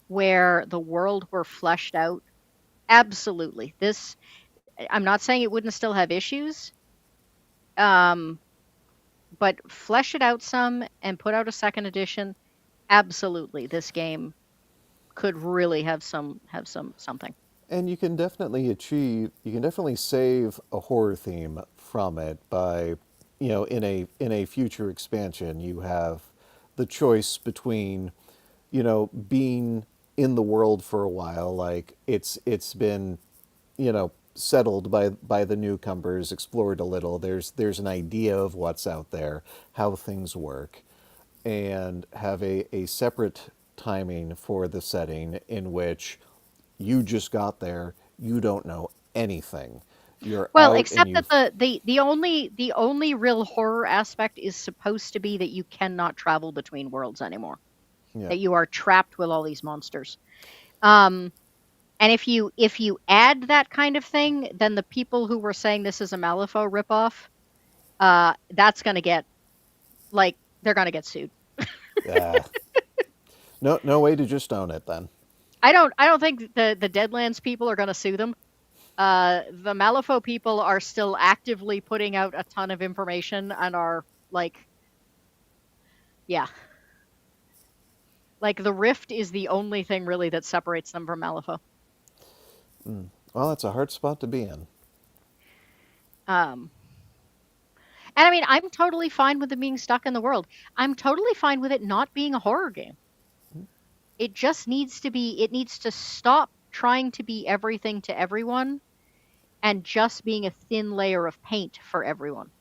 where the world were fleshed out, absolutely. I'm not saying it wouldn't still have issues, um, but flesh it out some and put out a second edition, absolutely. This game could really have some something. And you can definitely save a horror theme from it by, in a future expansion, you have the choice between, being in the world for a while, like it's been, settled by the newcomers, explored a little. There's an idea of what's out there, how things work, and have a separate timing for the setting in which you just got there, you don't know anything. You're Well, out and except that you've the only real horror aspect is supposed to be that you cannot travel between worlds anymore. yeah. That you are trapped with all these monsters. Um, and if you add that kind of thing, then the people who were saying this is a Malifaux ripoff, that's gonna get like they're gonna get sued. uh, no way to just own it then. I don't think the Deadlands people are gonna sue them. The Malifaux people are still actively putting out a ton of information and are like, yeah, like the rift is the only thing really that separates them from Malifaux. Well, that's a hard spot to be in. Um, and I mean, I'm totally fine with them being stuck in the world. I'm totally fine with it not being a horror game. It just needs to be, it needs to stop trying to be everything to everyone and just being a thin layer of paint for everyone.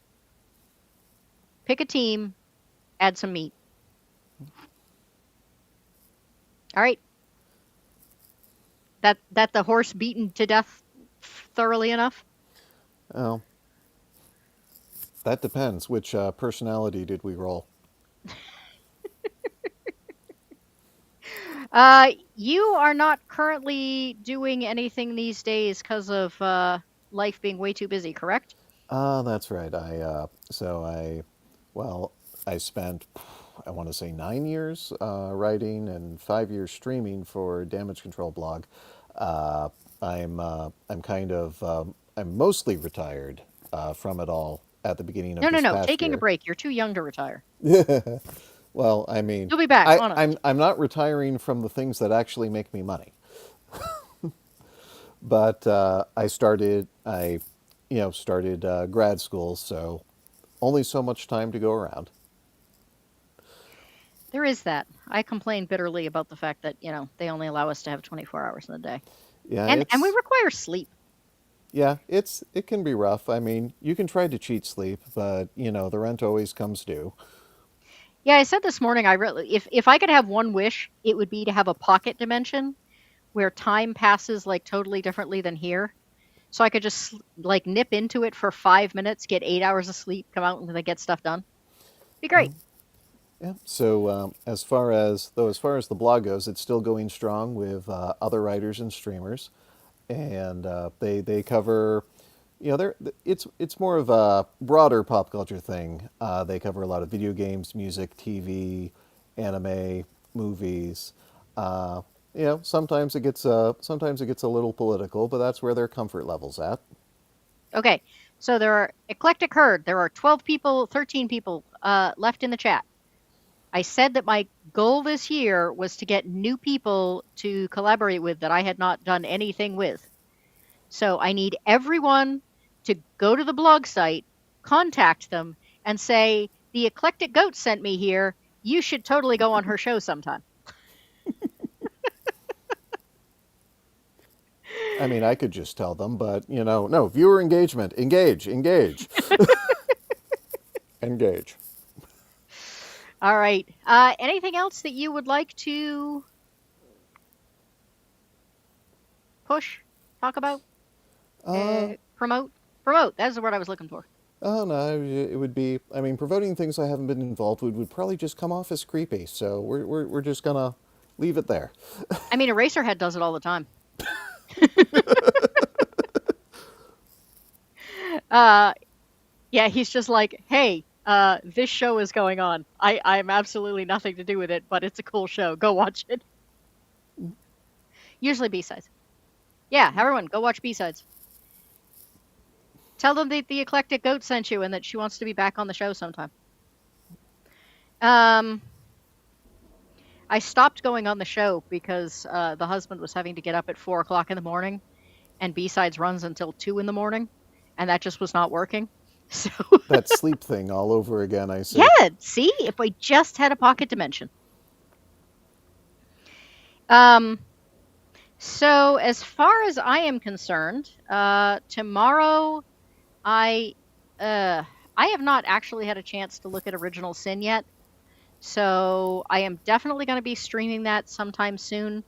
Pick a team, add some meat. All right. That the horse beaten to death thoroughly enough. Oh, that depends. Which personality did we roll? You are not currently doing anything these days because of life being way too busy, correct? That's right. Well, I spent, I want to say 9 years writing and 5 years streaming for Damage Control blog. Uh, I'm kind of, I'm mostly retired from it all at the beginning of No, no, this no. past Taking a year. break. You're too young to retire. Well, I mean, You'll be back, honest. I'm not retiring from the things that actually make me money. But started grad school, so only so much time to go around. There is that. I complain bitterly about the fact that, they only allow us to have 24 hours in the day. Yeah, And we require sleep. it can be rough. I mean, you can try to cheat sleep, but the rent always comes due. Yeah, I said this morning I really if I could have one wish, it would be to have a pocket dimension where time passes like totally differently than here. So I could just like nip into it for 5 minutes, get 8 hours of sleep, come out and like, get stuff done. Be great. Yeah. So as far as the blog goes, it's still going strong with other writers and streamers, and they cover, it's more of a broader pop culture thing. They cover a lot of video games, music, TV, anime, movies. Uh, sometimes it gets a little political, but that's where their comfort level's at. Okay. So there are eclectic herd. There are 12 people, 13 people left in the chat. I said that my goal this year was to get new people to collaborate with that I had not done anything with. So I need everyone to go to the blog site, contact them, and say, the eclectic goat sent me here. You should totally go on her show sometime. I mean, I could just tell them, but no, viewer engagement, engage, engage. All right. Anything else that you would like to push, talk about, Uh, promote? Promote. That's the word I was looking for. oh no, it would be. I mean, promoting things I haven't been involved with would probably just come off as creepy. So we're just gonna leave it there. I mean, Eraserhead does it all the time. uh, yeah, he's just like, hey, this show is going on. I'm absolutely nothing to do with it, but it's a cool show. Go watch it. Usually B-sides. Yeah, everyone, go watch B-sides. Tell them that the eclectic goat sent you and that she wants to be back on the show sometime. Um, I stopped going on the show because the husband was having to get up at 4 o'clock in the morning, and B-sides runs until 2 in the morning, and that just was not working. So That sleep thing all over again. I see. yeah, see, if we just had a pocket dimension. Um, so as far as I am concerned, tomorrow I uh I have not actually had a chance to look at Original Sin yet. So I am definitely going to be streaming that sometime soon,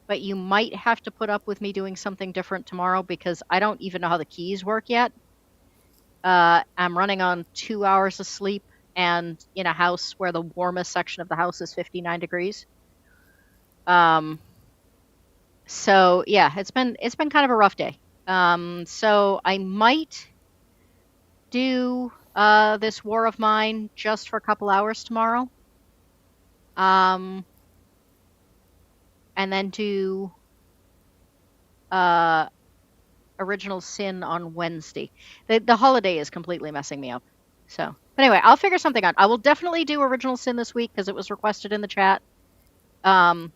but you might have to put up with me doing something different tomorrow because I don't even know how the keys work yet. I'm running on 2 hours of sleep and in a house where the warmest section of the house is 59 degrees. Um, so yeah, it's been kind of a rough day. So I might do this war of mine just for a couple hours tomorrow. Um, and then do uh Original Sin on Wednesday. The holiday is completely messing me up. So, but anyway, I'll figure something out. I will definitely do Original Sin this week because it was requested in the chat. Um,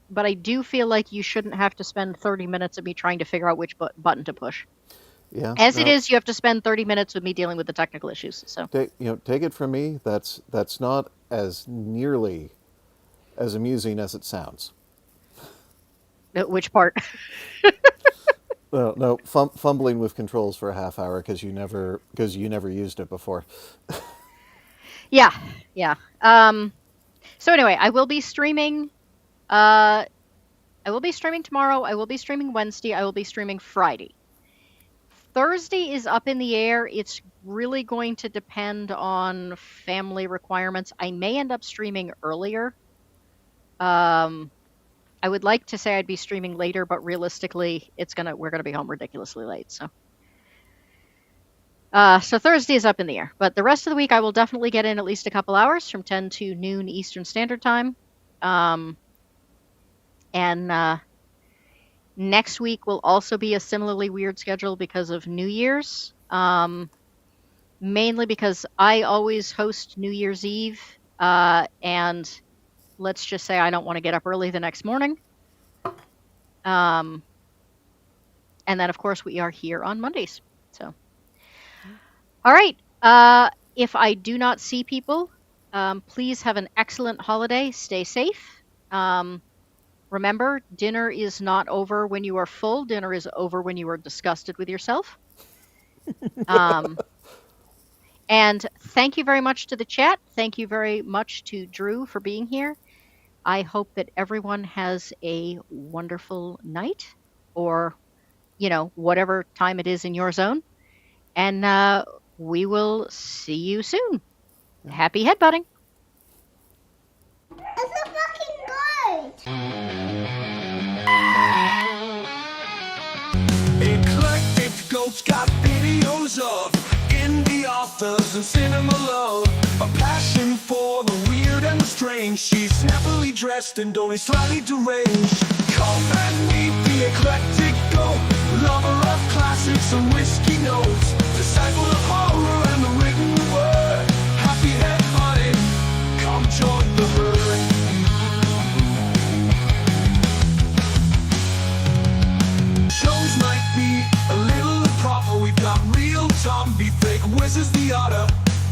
but I do feel like you shouldn't have to spend 30 minutes of me trying to figure out which button to push. Yeah. As it No. is, you have to spend 30 minutes with me dealing with the technical issues. So, Take it from me. That's not as nearly as amusing as it sounds. which part? No, no, fumbling with controls for a half hour because you never used it before. Yeah, yeah. So anyway, I will be streaming. Uh, I will be streaming tomorrow. I will be streaming Wednesday. I will be streaming Friday. Thursday is up in the air. It's really going to depend on family requirements. I may end up streaming earlier. Um, I would like to say I'd be streaming later, but realistically, we're gonna be home ridiculously late. So Thursday is up in the air, but the rest of the week I will definitely get in at least a couple hours from 10 to noon Eastern Standard Time. And next week will also be a similarly weird schedule because of New Year's. Mainly because I always host New Year's Eve, and let's just say I don't want to get up early the next morning. Um, and then, of course, we are here on Mondays. So, all right. If I do not see people, please have an excellent holiday. Stay safe. Remember, dinner is not over when you are full. Dinner is over when you are disgusted with yourself. Um, and thank you very much to the chat. Thank you very much to Drew for being here. I hope that everyone has a wonderful night or, whatever time it is in your zone. And we will see you soon. Yeah. Happy headbutting. It's a fucking bird! Eclectic goats got videos of indie authors and cinema love. A passion for the weird and the strange. She's snappily dressed and only slightly deranged. Come and meet the eclectic goat, lover of classics and whiskey notes, disciple of horror and the written word. Happy head hunting, come join the herd. Shows might be a little improper. We've got real zombie, fake whizzes the other.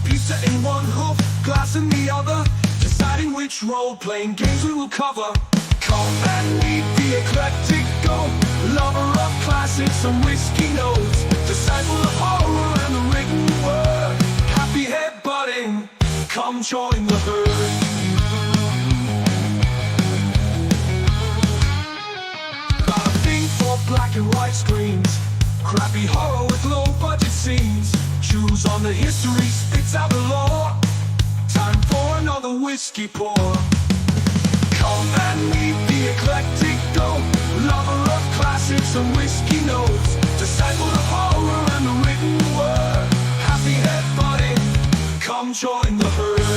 Pizza in one hoof, glass in the other. Deciding which role-playing games we will cover. Come and meet the eclectic goat, lover of classics and whiskey notes, disciple of horror and the written word. Happy head butting, come join the herd. Got a thing for black and white screens, crappy horror with low budget scenes. Choose on the history, spits out the lore. Time for another whiskey pour. Come and meet the eclectic goat, lover of classics and whiskey notes, disciple of horror and the written word. Happy head butting, come join the herd.